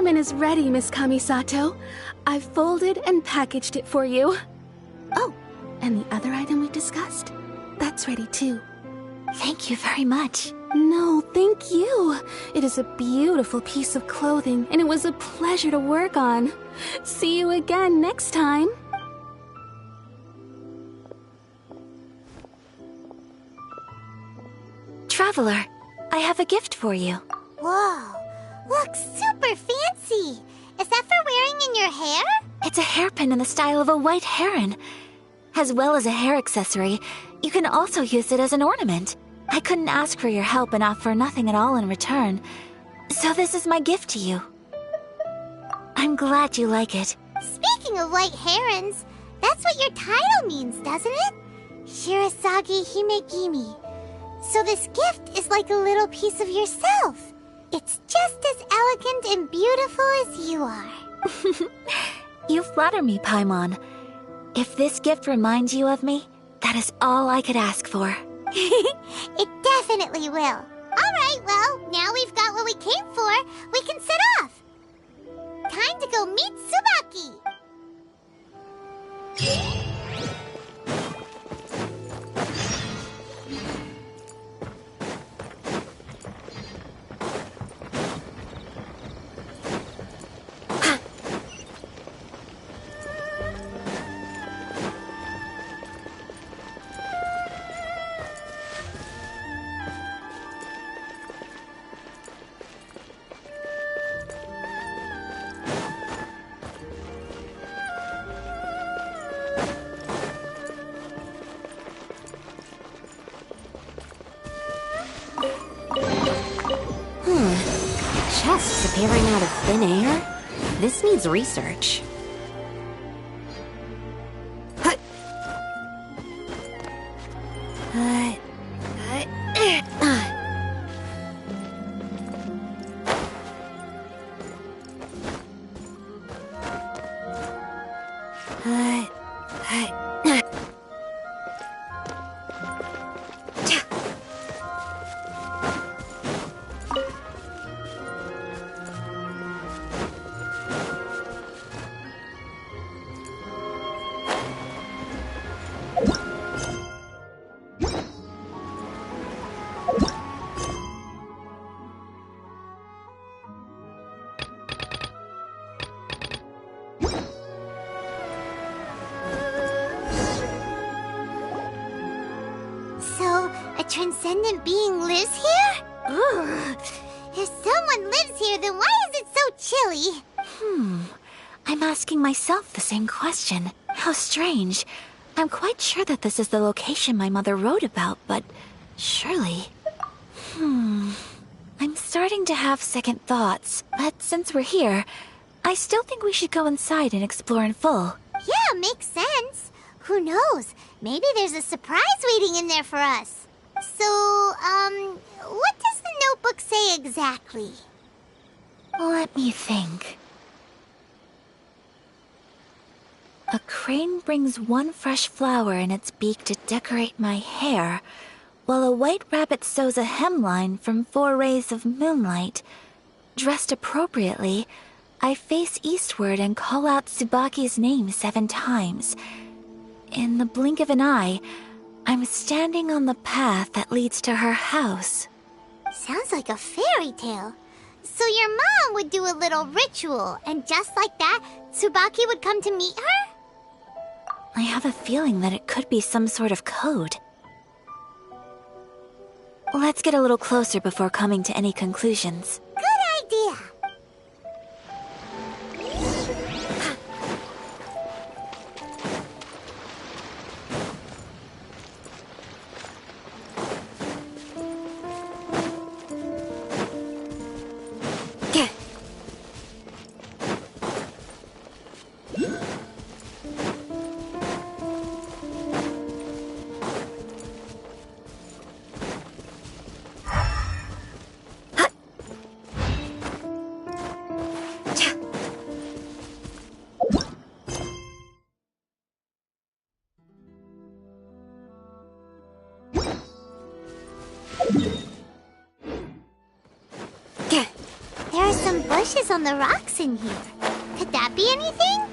garment is ready, Miss Kamisato. I've folded and packaged it for you. Oh, and the other item we discussed? That's ready too. Thank you very much. No, thank you. It is a beautiful piece of clothing, and it was a pleasure to work on. See you again next time. Traveler, I have a gift for you. Whoa, looks super fancy. Is that for wearing in your hair? It's a hairpin in the style of a white heron. As well as a hair accessory, you can also use it as an ornament. I couldn't ask for your help and offer nothing at all in return. So this is my gift to you. I'm glad you like it. Speaking of white herons, that's what your title means, doesn't it? Shirasagi Himegimi. So this gift is like a little piece of yourself. It's just as elegant and beautiful as you are. You flatter me, Paimon. If this gift reminds you of me, that is all I could ask for. It definitely will. Alright, well, now we've got what we came for. We can set off. Time to go meet Tsubaki. Chest appearing out of thin air? This needs research. Transcendent being lives here? Ugh. If someone lives here, then why is it so chilly? I'm asking myself the same question. How strange. I'm quite sure that this is the location my mother wrote about, but surely... I'm starting to have second thoughts, but since we're here, I still think we should go inside and explore in full. Yeah, makes sense. Who knows? Maybe there's a surprise waiting in there for us. So, what does the notebook say exactly? Let me think. A crane brings one fresh flower in its beak to decorate my hair, while a white rabbit sews a hemline from 4 rays of moonlight. Dressed appropriately, I face eastward and call out Tsubaki's name 7 times. In the blink of an eye, I'm standing on the path that leads to her house. Sounds like a fairy tale. So your mom would do a little ritual, and just like that, Tsubaki would come to meet her? I have a feeling that it could be some sort of code. Let's get a little closer before coming to any conclusions. Good idea. ashes on the rocks in here. Could that be anything?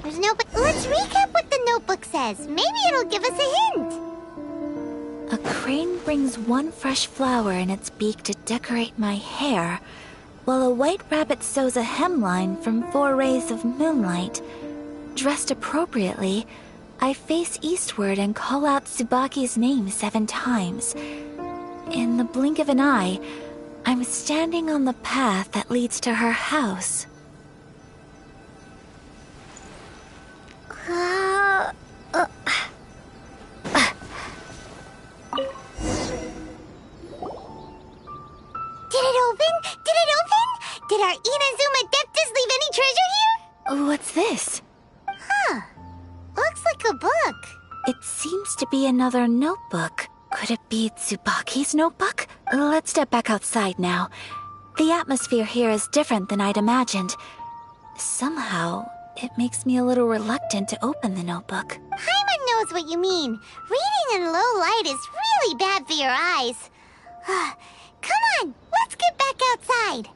There's no... Let's recap what the notebook says. Maybe it'll give us a hint. A crane brings one fresh flower in its beak to decorate my hair, while a white rabbit sews a hemline from 4 rays of moonlight. Dressed appropriately, I face eastward and call out Tsubaki's name 7 times. In the blink of an eye, I'm standing on the path that leads to her house. Did it open? Did it open? Did our Inazuma Adeptus leave any treasure here? What's this? Huh. Looks like a book. It seems to be another notebook. Could it be Tsubaki's notebook? Let's step back outside now. The atmosphere here is different than I'd imagined. Somehow, it makes me a little reluctant to open the notebook. Paimon knows what you mean. Reading in low light is really bad for your eyes. Come on, let's get back outside.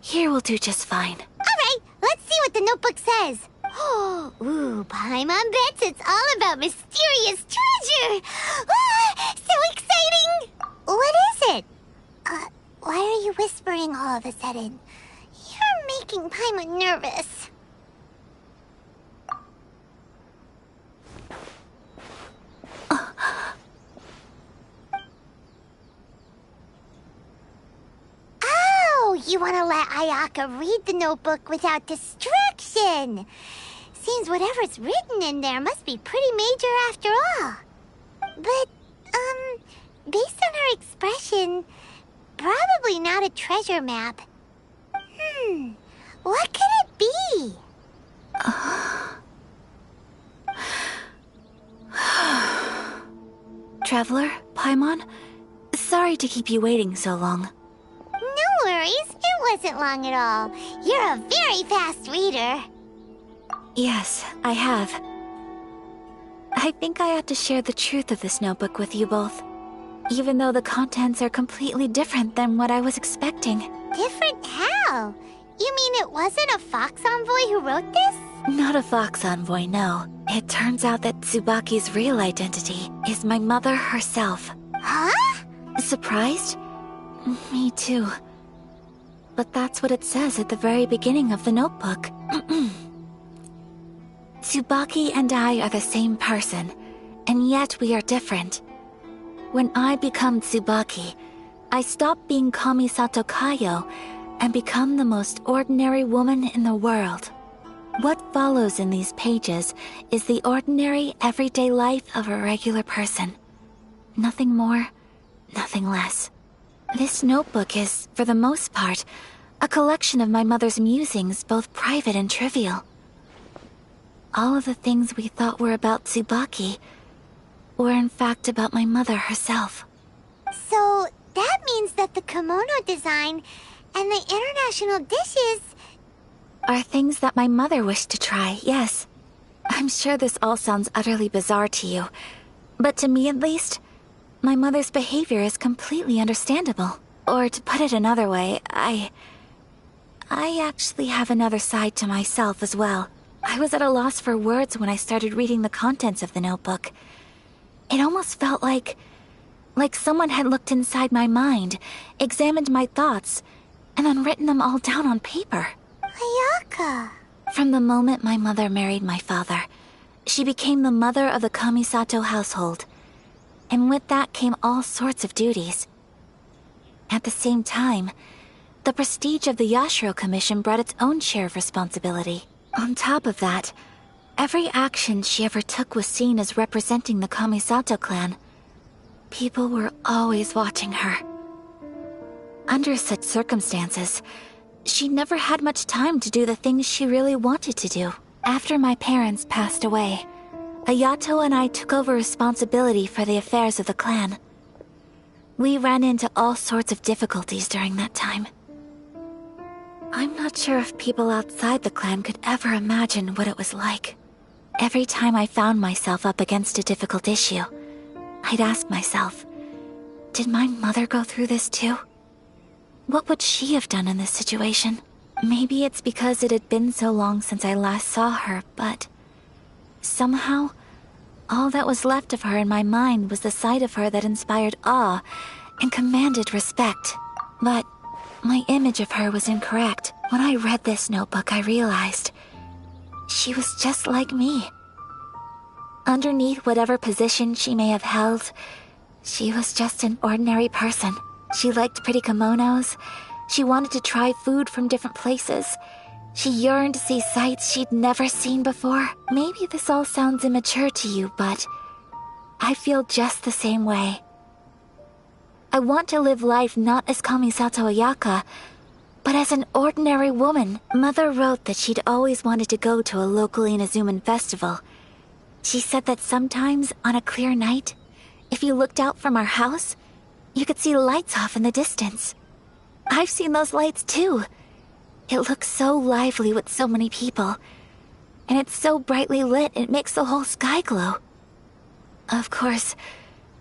Here will do just fine. All right, let's see what the notebook says. Ooh, Paimon bets it's all about mysterious treasure. So exciting! What is it? Why are you whispering all of a sudden? You're making Paimon nervous. Oh, you want to let Ayaka read the notebook without distraction. Seems whatever's written in there must be pretty major after all. But, based on her expression, probably not a treasure map. What could it be? Traveler, Paimon, sorry to keep you waiting so long. No worries, it wasn't long at all. You're a very fast reader. Yes, I have. I think I ought to share the truth of this notebook with you both, even though the contents are completely different than what I was expecting. Different how? You mean it wasn't a Fox Envoy who wrote this? Not a Fox Envoy, no. It turns out that Tsubaki's real identity is my mother herself. Huh? Surprised? Me too. But that's what it says at the very beginning of the notebook. Tsubaki and I are the same person, and yet we are different. When I become Tsubaki, I stop being Kamisato Kayo and become the most ordinary woman in the world. What follows in these pages is the ordinary, everyday life of a regular person. Nothing more, nothing less. This notebook is, for the most part, a collection of my mother's musings, both private and trivial. All of the things we thought were about Tsubaki were in fact about my mother herself. So, that means that the kimono design and the international dishes are things that my mother wished to try, yes. I'm sure this all sounds utterly bizarre to you, but to me at least, my mother's behavior is completely understandable. Or to put it another way, I actually have another side to myself as well. I was at a loss for words when I started reading the contents of the notebook. It almost felt like someone had looked inside my mind, examined my thoughts, and then written them all down on paper. Ayaka. From the moment my mother married my father, she became the mother of the Kamisato household. And with that came all sorts of duties. At the same time, the prestige of the Yashiro Commission brought its own share of responsibility. On top of that, every action she ever took was seen as representing the Kamisato clan. People were always watching her. Under such circumstances, she never had much time to do the things she really wanted to do. After my parents passed away, Ayato and I took over responsibility for the affairs of the clan. We ran into all sorts of difficulties during that time. I'm not sure if people outside the clan could ever imagine what it was like. Every time I found myself up against a difficult issue, I'd ask myself, did my mother go through this too? What would she have done in this situation? Maybe it's because it had been so long since I last saw her, but somehow, all that was left of her in my mind was the sight of her that inspired awe and commanded respect. But my image of her was incorrect. When I read this notebook, I realized she was just like me. Underneath whatever position she may have held, she was just an ordinary person. She liked pretty kimonos. She wanted to try food from different places. She yearned to see sights she'd never seen before. Maybe this all sounds immature to you, but I feel just the same way. I want to live life not as Kamisato Ayaka, but as an ordinary woman. Mother wrote that she'd always wanted to go to a local Inazuman festival. She said that sometimes, on a clear night, if you looked out from our house, you could see lights off in the distance. I've seen those lights too. It looks so lively with so many people. And it's so brightly lit, it makes the whole sky glow. Of course,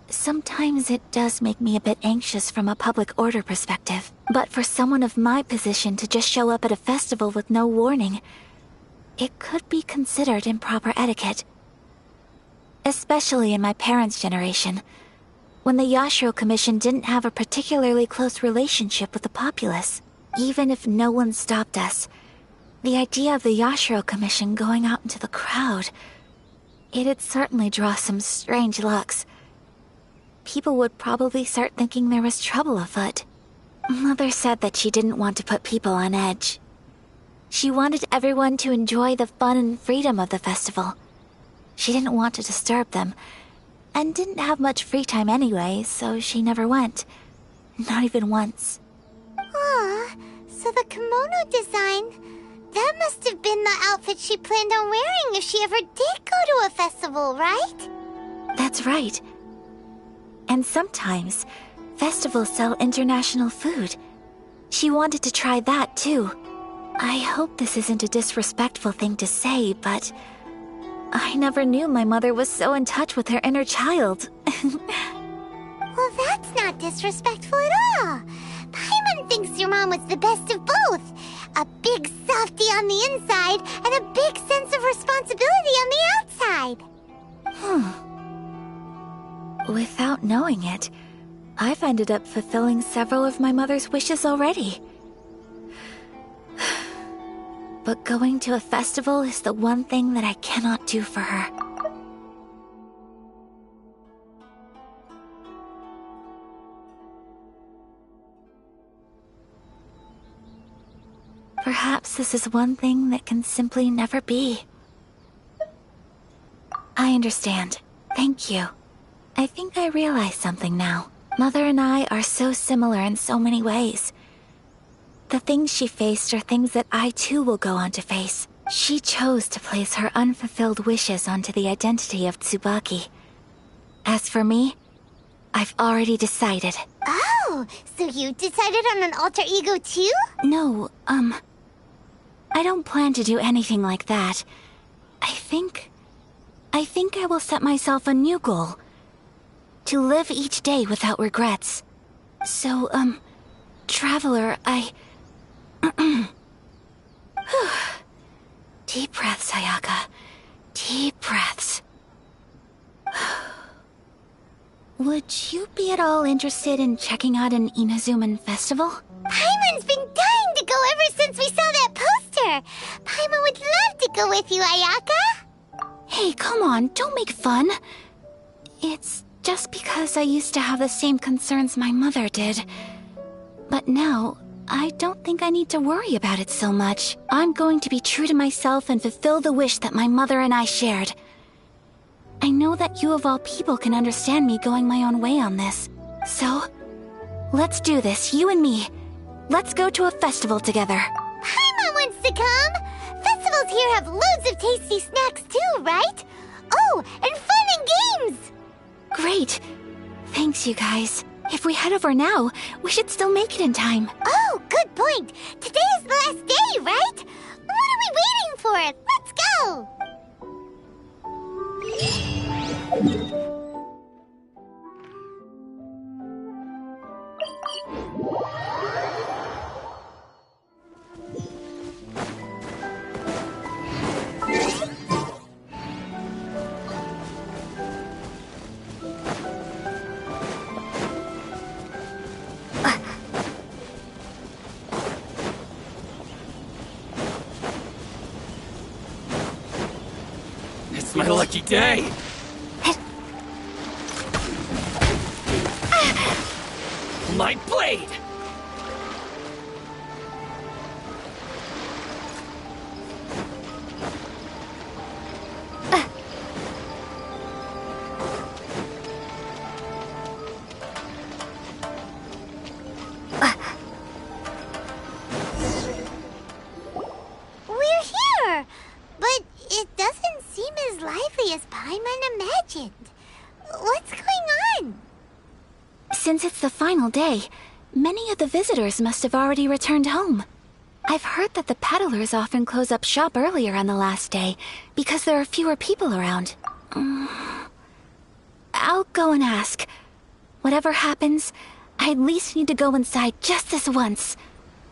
sometimes it does make me a bit anxious from a public order perspective. But for someone of my position to just show up at a festival with no warning, it could be considered improper etiquette. Especially in my parents' generation, when the Yashiro Commission didn't have a particularly close relationship with the populace. Even if no one stopped us, the idea of the Yashiro Commission going out into the crowd, it'd certainly draw some strange looks. People would probably start thinking there was trouble afoot. Mother said that she didn't want to put people on edge. She wanted everyone to enjoy the fun and freedom of the festival. She didn't want to disturb them, and didn't have much free time anyway, so she never went. Not even once. Aw, so the kimono design, that must have been the outfit she planned on wearing if she ever did go to a festival, right? That's right. And sometimes, festivals sell international food. She wanted to try that too. I hope this isn't a disrespectful thing to say, but I never knew my mother was so in touch with her inner child. Well, that's not disrespectful at all. Paimon thinks your mom was the best of both. A big softie on the inside and a big sense of responsibility on the outside. Without knowing it, I've ended up fulfilling several of my mother's wishes already. But going to a festival is the one thing that I cannot do for her. Perhaps this is one thing that can simply never be. I understand. Thank you. I think I realize something now. Mother and I are so similar in so many ways. The things she faced are things that I too will go on to face. She chose to place her unfulfilled wishes onto the identity of Tsubaki. As for me, I've already decided. Oh, so you decided on an alter ego too? No, I don't plan to do anything like that. I think I will set myself a new goal. To live each day without regrets. So, Traveler, Deep breaths, Sayaka. Deep breaths. Would you be at all interested in checking out an Inazuman festival? Paimon's been dying to go ever since we saw that poster! Paimon would love to go with you, Ayaka! Hey, come on, don't make fun. It's just because I used to have the same concerns my mother did. But now, I don't think I need to worry about it so much. I'm going to be true to myself and fulfill the wish that my mother and I shared. I know that you of all people can understand me going my own way on this. So, let's do this, you and me. Let's go to a festival together. Paimon wants to come! Festivals here have loads of tasty snacks too, right? Oh, and fun and games! Great. Thanks, you guys. If we head over now, we should still make it in time. Oh, good point. Today is the last day, right? What are we waiting for? Let's go! It's my lucky day! My blade! We're here! But it doesn't seem as lively as Paimon imagined. What's going on? Since it's the final day, many of the visitors must have already returned home. I've heard that the peddlers often close up shop earlier on the last day because there are fewer people around. I'll go and ask. Whatever happens, I at least need to go inside just this once.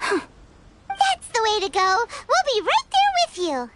That's the way to go. We'll be right there with you.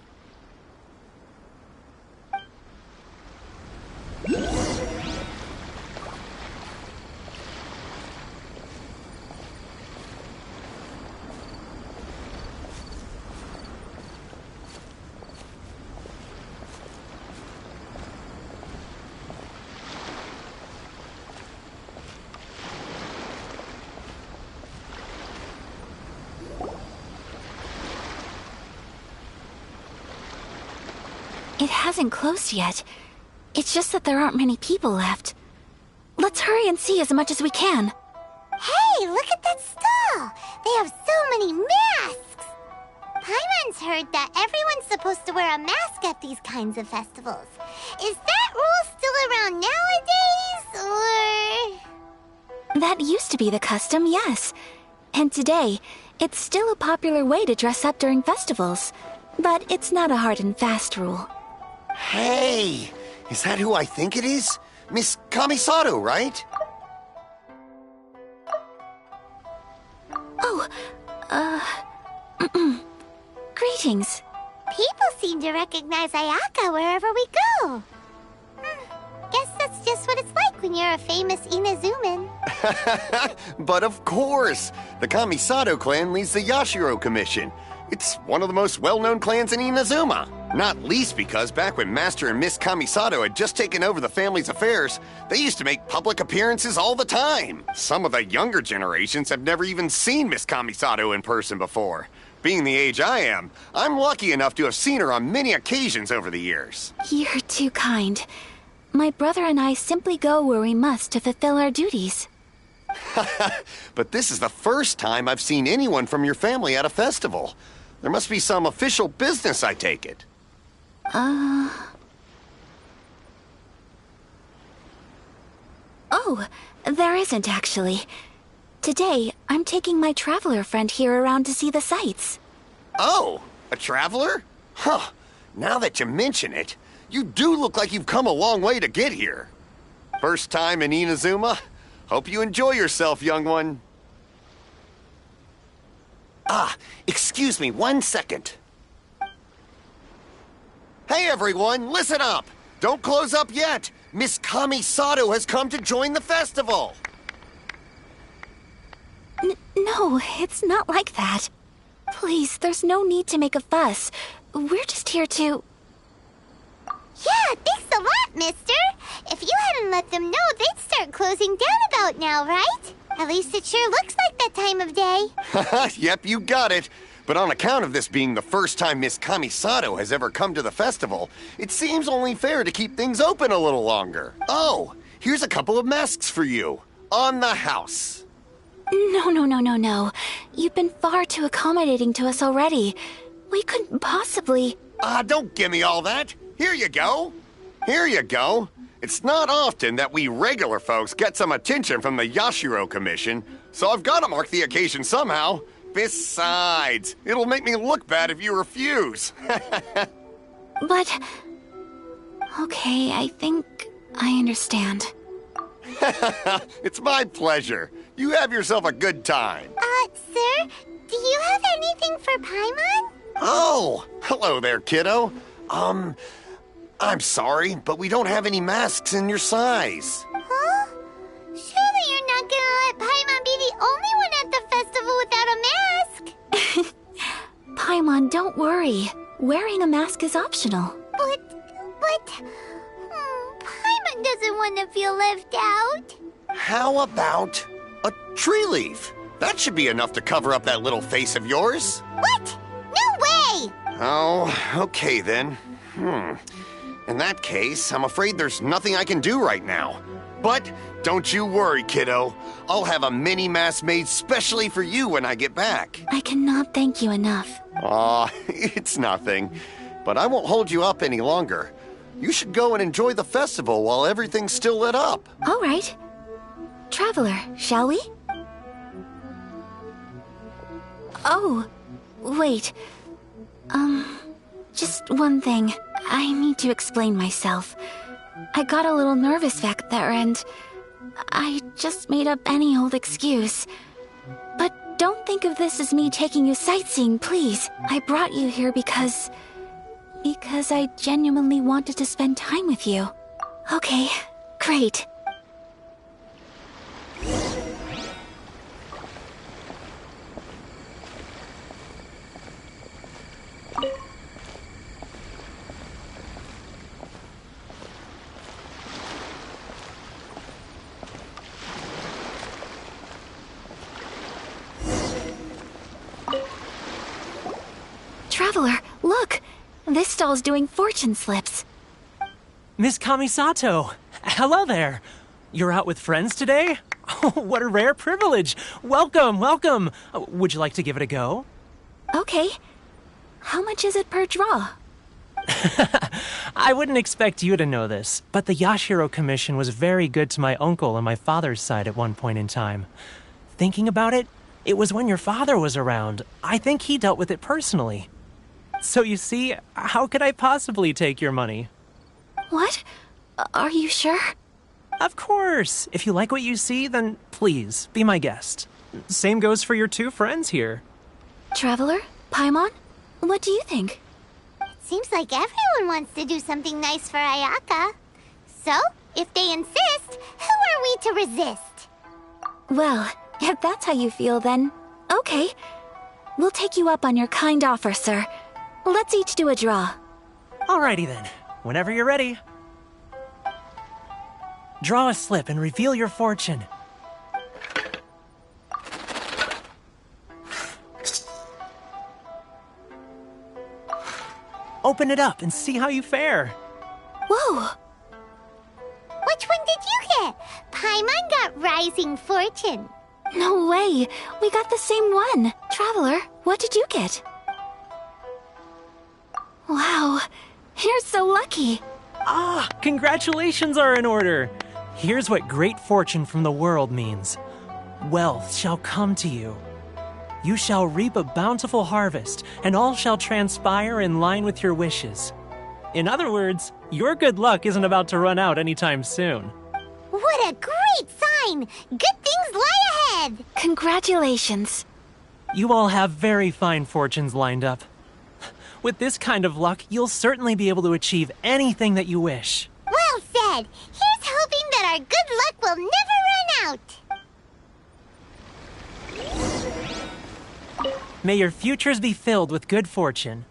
It hasn't closed yet. It's just that there aren't many people left. Let's hurry and see as much as we can. Hey, look at that stall! They have so many masks! Paimon's heard that everyone's supposed to wear a mask at these kinds of festivals. Is that rule still around nowadays, or...? That used to be the custom, yes. And today, it's still a popular way to dress up during festivals. But it's not a hard and fast rule. Hey! Is that who I think it is? Miss Kamisato, right? Greetings. People seem to recognize Ayaka wherever we go. Guess that's just what it's like when you're a famous Inazuman. But of course! The Kamisato clan leads the Yashiro Commission. It's one of the most well-known clans in Inazuma. Not least because back when Master and Miss Kamisato had just taken over the family's affairs, they used to make public appearances all the time. Some of the younger generations have never even seen Miss Kamisato in person before. Being the age I am, I'm lucky enough to have seen her on many occasions over the years. You're too kind. My brother and I simply go where we must to fulfill our duties. But this is the first time I've seen anyone from your family at a festival. There must be some official business, I take it. Oh, there isn't actually. Today, I'm taking my traveler friend here around to see the sights. Oh, a traveler? Huh. Now that you mention it, you do look like you've come a long way to get here. First time in Inazuma? Hope you enjoy yourself, young one. Excuse me 1 second. Hey everyone, listen up! Don't close up yet! Miss Kamisato has come to join the festival! No, it's not like that. Please, there's no need to make a fuss. We're just here to... Yeah, thanks a lot, mister. If you hadn't let them know, they'd start closing down about now, right? At least it sure looks like that time of day. Yep, you got it. But on account of this being the first time Miss Kamisato has ever come to the festival, it seems only fair to keep things open a little longer. Oh, here's a couple of masks for you. On the house. No. You've been far too accommodating to us already. We couldn't possibly... Don't give me all that. Here you go. Here you go. It's not often that we regular folks get some attention from the Yashiro Commission, so I've got to mark the occasion somehow. Besides, it'll make me look bad if you refuse. But... Okay, I think I understand. It's my pleasure. You have yourself a good time. Sir, do you have anything for Paimon? Oh, hello there, kiddo. I'm sorry, but we don't have any masks in your size. Huh? Surely you're not gonna let Paimon be the only one at the festival without a mask? Paimon, don't worry. Wearing a mask is optional. But... Paimon doesn't want to feel left out. How about a tree leaf? That should be enough to cover up that little face of yours. What? No way! Oh, okay then. In that case, I'm afraid there's nothing I can do right now. But don't you worry, kiddo. I'll have a mini mask made specially for you when I get back. I cannot thank you enough. Aw, it's nothing. But I won't hold you up any longer. You should go and enjoy the festival while everything's still lit up. All right. Traveler, shall we? Oh, wait. Just one thing. I need to explain myself. I got a little nervous back there and I just made up any old excuse. But don't think of this as me taking you sightseeing, please. I brought you here because I genuinely wanted to spend time with you. Okay, great. Traveler, look! This stall's doing fortune slips. Miss Kamisato! Hello there! You're out with friends today? Oh, what a rare privilege! Welcome, welcome! Would you like to give it a go? Okay. How much is it per draw? I wouldn't expect you to know this, but the Yashiro Commission was very good to my uncle on my father's side at one point in time. Thinking about it, It was when your father was around. I think he dealt with it personally. So you see, how could I possibly take your money? What? Are you sure? Of course. If you like what you see, then please, be my guest. Same goes for your two friends here. Traveler? Paimon? What do you think? Seems like everyone wants to do something nice for Ayaka. So, if they insist, who are we to resist? Well, if that's how you feel, then okay. We'll take you up on your kind offer, sir. Let's each do a draw. Alrighty then. Whenever you're ready. Draw a slip and reveal your fortune. Open it up and see how you fare. Whoa! Which one did you get? Paimon got Rising Fortune. No way! We got the same one! Traveler, what did you get? Wow, you're so lucky! Ah, congratulations are in order! Here's what great fortune from the world means. Wealth shall come to you. You shall reap a bountiful harvest, and all shall transpire in line with your wishes. In other words, your good luck isn't about to run out anytime soon. What a great sign! Good things lie ahead! Congratulations. You all have very fine fortunes lined up. With this kind of luck, you'll certainly be able to achieve anything that you wish. Well said! Here's hoping that our good luck will never run out! May your futures be filled with good fortune.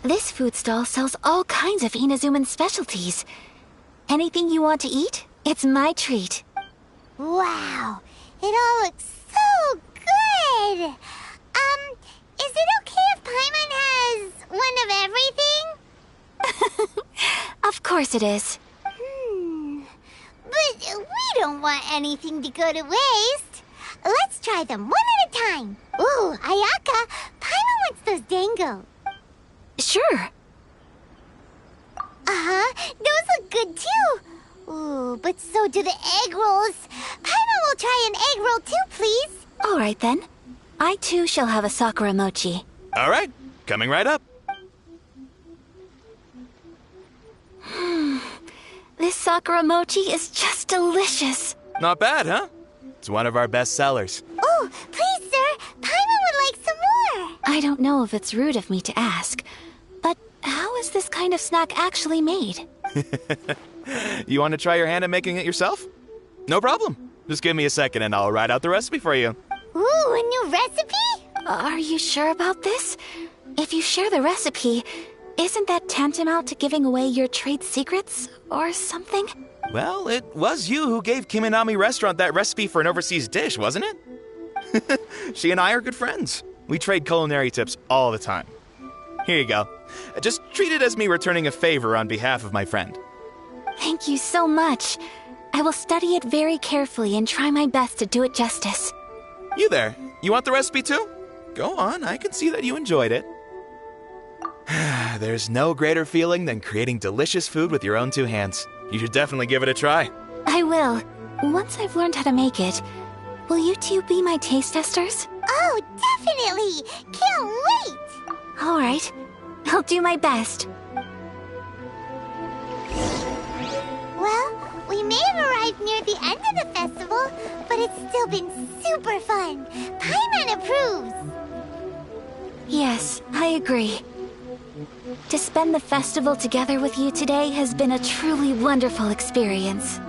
This food stall sells all kinds of Inazuman specialties. Anything you want to eat, it's my treat. Wow! It all looks so good! Is it okay if Paimon has one of everything? Of course it is. But we don't want anything to go to waste. Let's try them one at a time. Ooh, Ayaka, Paimon wants those dango. Sure. Uh-huh, those look good too. Ooh, but so do the egg rolls. Paimon will try an egg roll too, please. All right then. I too shall have a Sakura mochi. All right, coming right up. This Sakura mochi is just delicious. Not bad, huh? It's one of our best sellers. Oh, please, sir. Paimon would like some more. I don't know if it's rude of me to ask, but how is this kind of snack actually made? You want to try your hand at making it yourself? No problem. Just give me a second and I'll write out the recipe for you. Ooh, a new recipe? Are you sure about this? If you share the recipe, isn't that tantamount to giving away your trade secrets or something? Well, it was you who gave Kiminami Restaurant that recipe for an overseas dish, wasn't it? She and I are good friends. We trade culinary tips all the time. Here you go. Just treat it as me returning a favor on behalf of my friend. Thank you so much. I will study it very carefully and try my best to do it justice. You there, you want the recipe too? Go on, I can see that you enjoyed it. There's no greater feeling than creating delicious food with your own two hands. You should definitely give it a try. I will. Once I've learned how to make it, will you two be my taste testers? Oh, definitely! Can't wait! All right. I'll do my best. Well, we may have arrived near the end of the festival, but it's still been super fun. Paimon approves. Yes, I agree. To spend the festival together with you today has been a truly wonderful experience.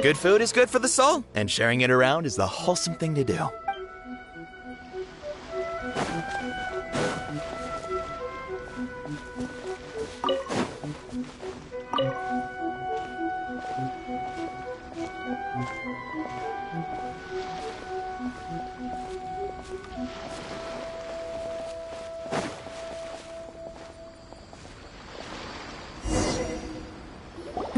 Good food is good for the soul, and sharing it around is the wholesome thing to do.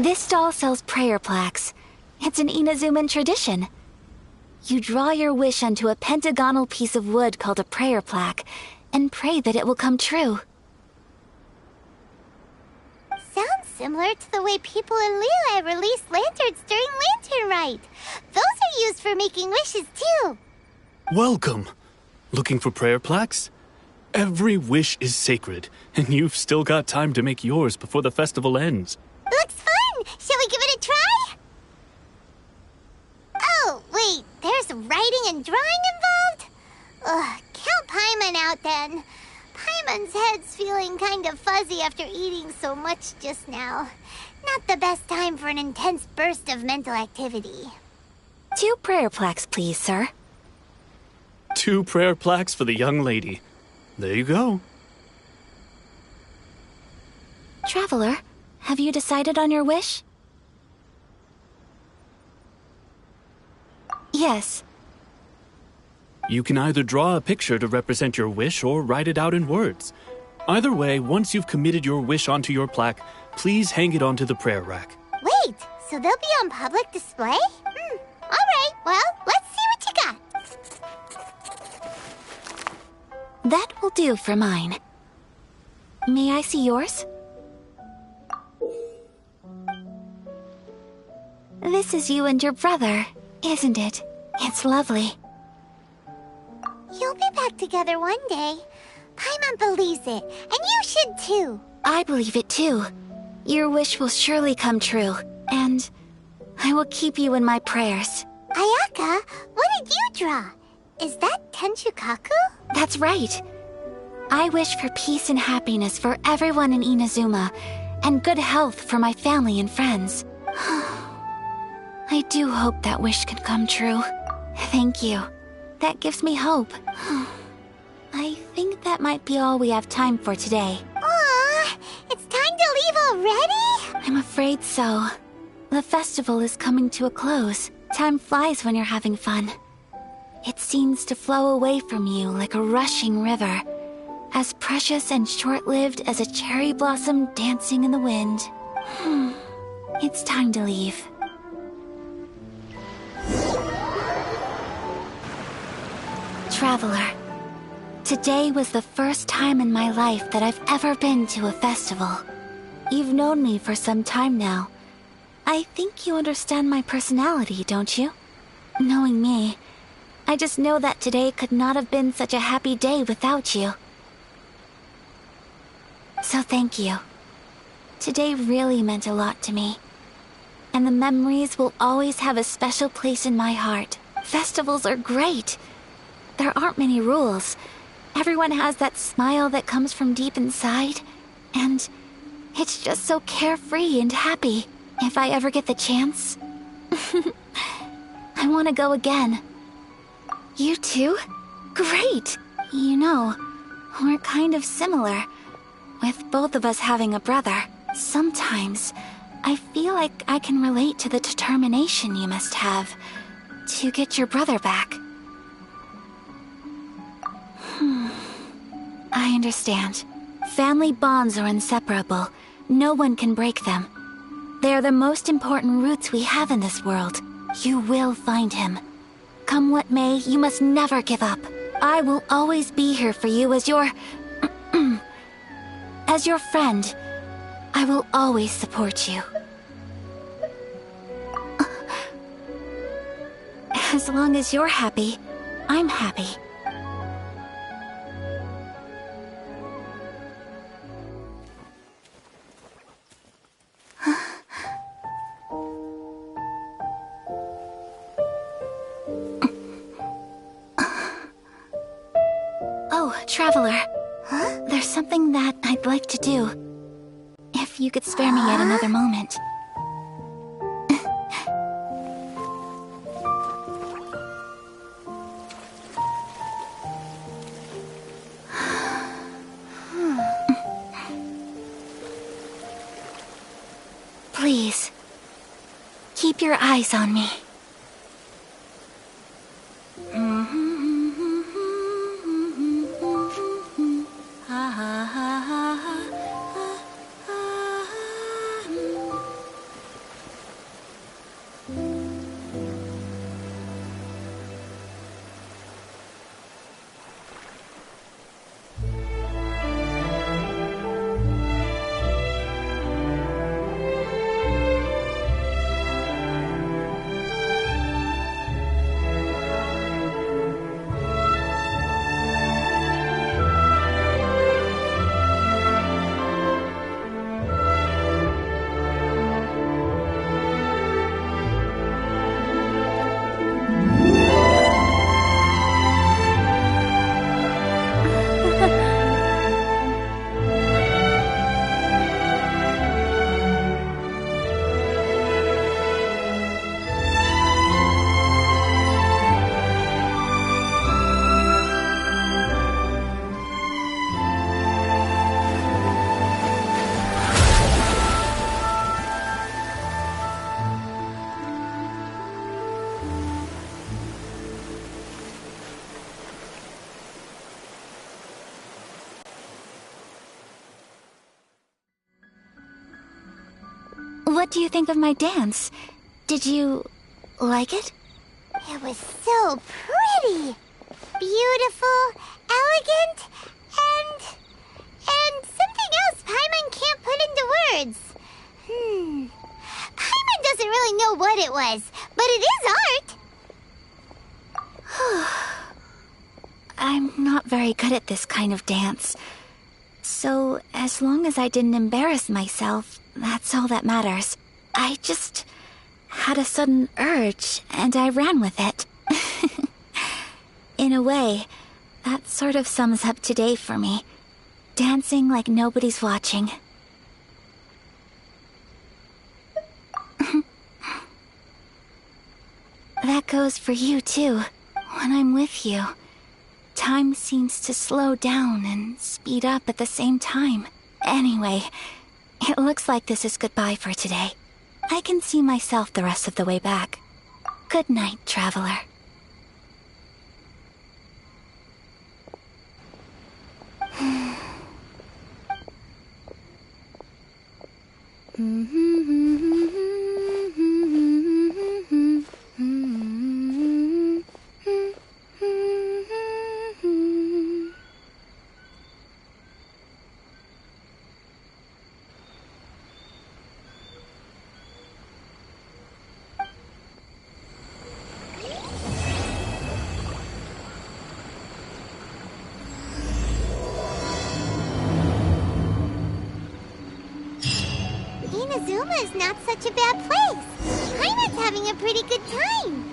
This stall sells prayer plaques. It's an Inazuman tradition. You draw your wish onto a pentagonal piece of wood called a prayer plaque, and pray that it will come true. Sounds similar to the way people in Liyue release lanterns during Lantern Rite. Those are used for making wishes, too. Welcome! Looking for prayer plaques? Every wish is sacred, and you've still got time to make yours before the festival ends. Looks fun! Shall we give it a try? Oh, wait, there's writing and drawing involved? Ugh, count Paimon out then. Paimon's head's feeling kind of fuzzy after eating so much just now. Not the best time for an intense burst of mental activity. 2 prayer plaques, please, sir. 2 prayer plaques for the young lady. There you go. Traveler, have you decided on your wish? Yes. You can either draw a picture to represent your wish or write it out in words. Either way, once you've committed your wish onto your plaque, please hang it onto the prayer rack. Wait, so they'll be on public display? Alright, well, let's see what you got. That will do for mine. May I see yours? This is you and your brother, isn't it? It's lovely. You'll be back together one day. Paimon believes it, and you should too. I believe it too. Your wish will surely come true, and I will keep you in my prayers. Ayaka, what did you draw? Is that Tenchukaku? That's right. I wish for peace and happiness for everyone in Inazuma, and good health for my family and friends. I do hope that wish can come true. Thank you. That gives me hope. I think that might be all we have time for today. Aw, it's time to leave already? I'm afraid so. The festival is coming to a close. Time flies when you're having fun. It seems to flow away from you like a rushing river, as precious and short-lived as a cherry blossom dancing in the wind. It's time to leave. Traveler, today was the first time in my life that I've ever been to a festival. You've known me for some time now. I think you understand my personality, don't you? Knowing me, I just know that today could not have been such a happy day without you. So thank you. Today really meant a lot to me. And the memories will always have a special place in my heart. Festivals are great. There aren't many rules. Everyone has that smile that comes from deep inside. And it's just so carefree and happy. If I ever get the chance, I want to go again. You too? Great! You know, we're kind of similar, with both of us having a brother. Sometimes, I feel like I can relate to the determination you must have to get your brother back. I understand. Family bonds are inseparable. No one can break them. They are the most important roots we have in this world. You will find him. Come what may, you must never give up. I will always be here for you as your... as your friend. I will always support you. As long as you're happy, I'm happy. Oh, Traveler. Huh? There's something that I'd like to do. If you could spare me yet another moment. Please, keep your eyes on me. What do you think of my dance? Did you like it? It was so pretty. Beautiful, elegant, and something else Paimon can't put into words. Paimon doesn't really know what it was, but it is art. I'm not very good at this kind of dance. So, as long as I didn't embarrass myself, that's all that matters. I just had a sudden urge, and I ran with it. In a way, that sort of sums up today for me. Dancing like nobody's watching. That goes for you, too. When I'm with you, time seems to slow down and speed up at the same time. Anyway, it looks like this is goodbye for today. I can see myself the rest of the way back. Good night, traveler. Inazuma is not such a bad place. Paimon's having a pretty good time.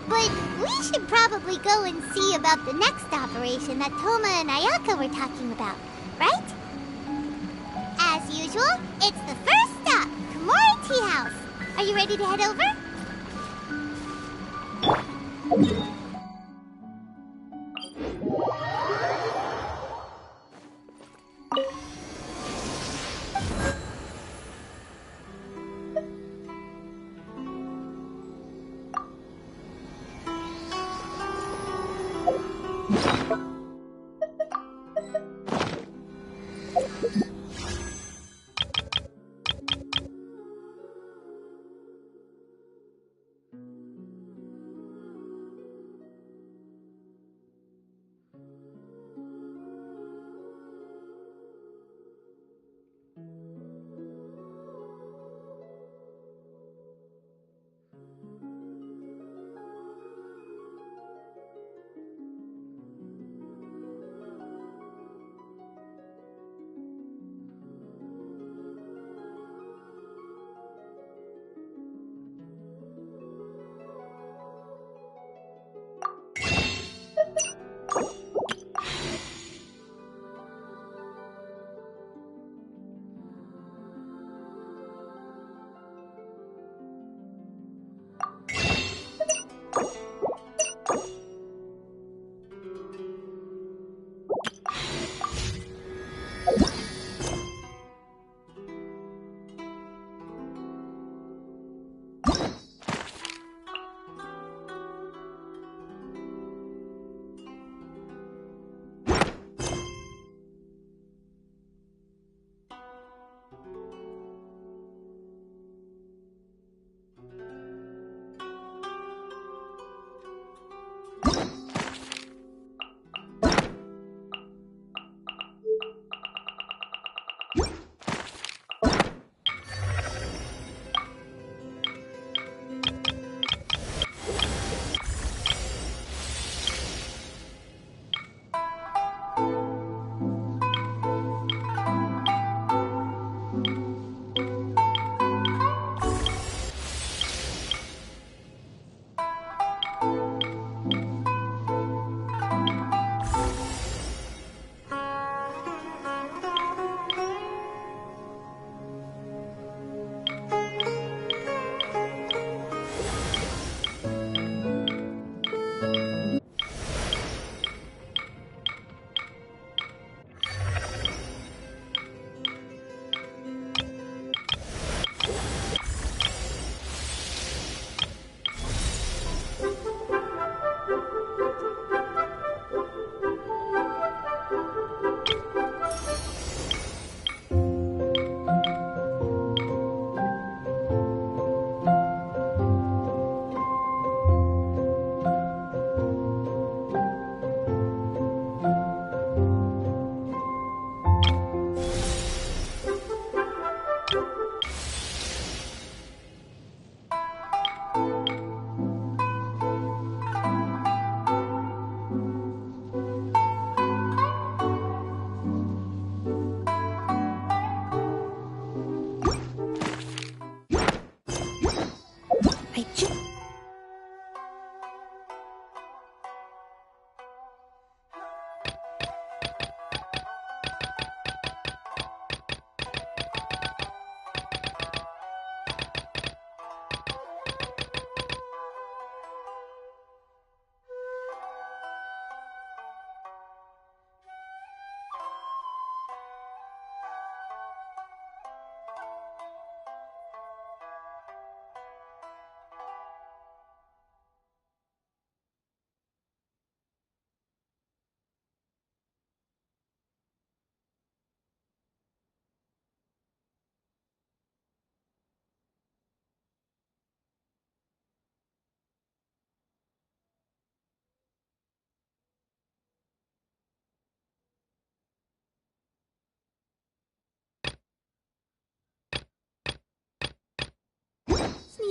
But we should probably go and see about the next operation that Toma and Ayaka were talking about, right? As usual, it's the first stop, Komori Tea House. Are you ready to head over?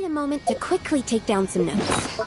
a moment to quickly take down some notes.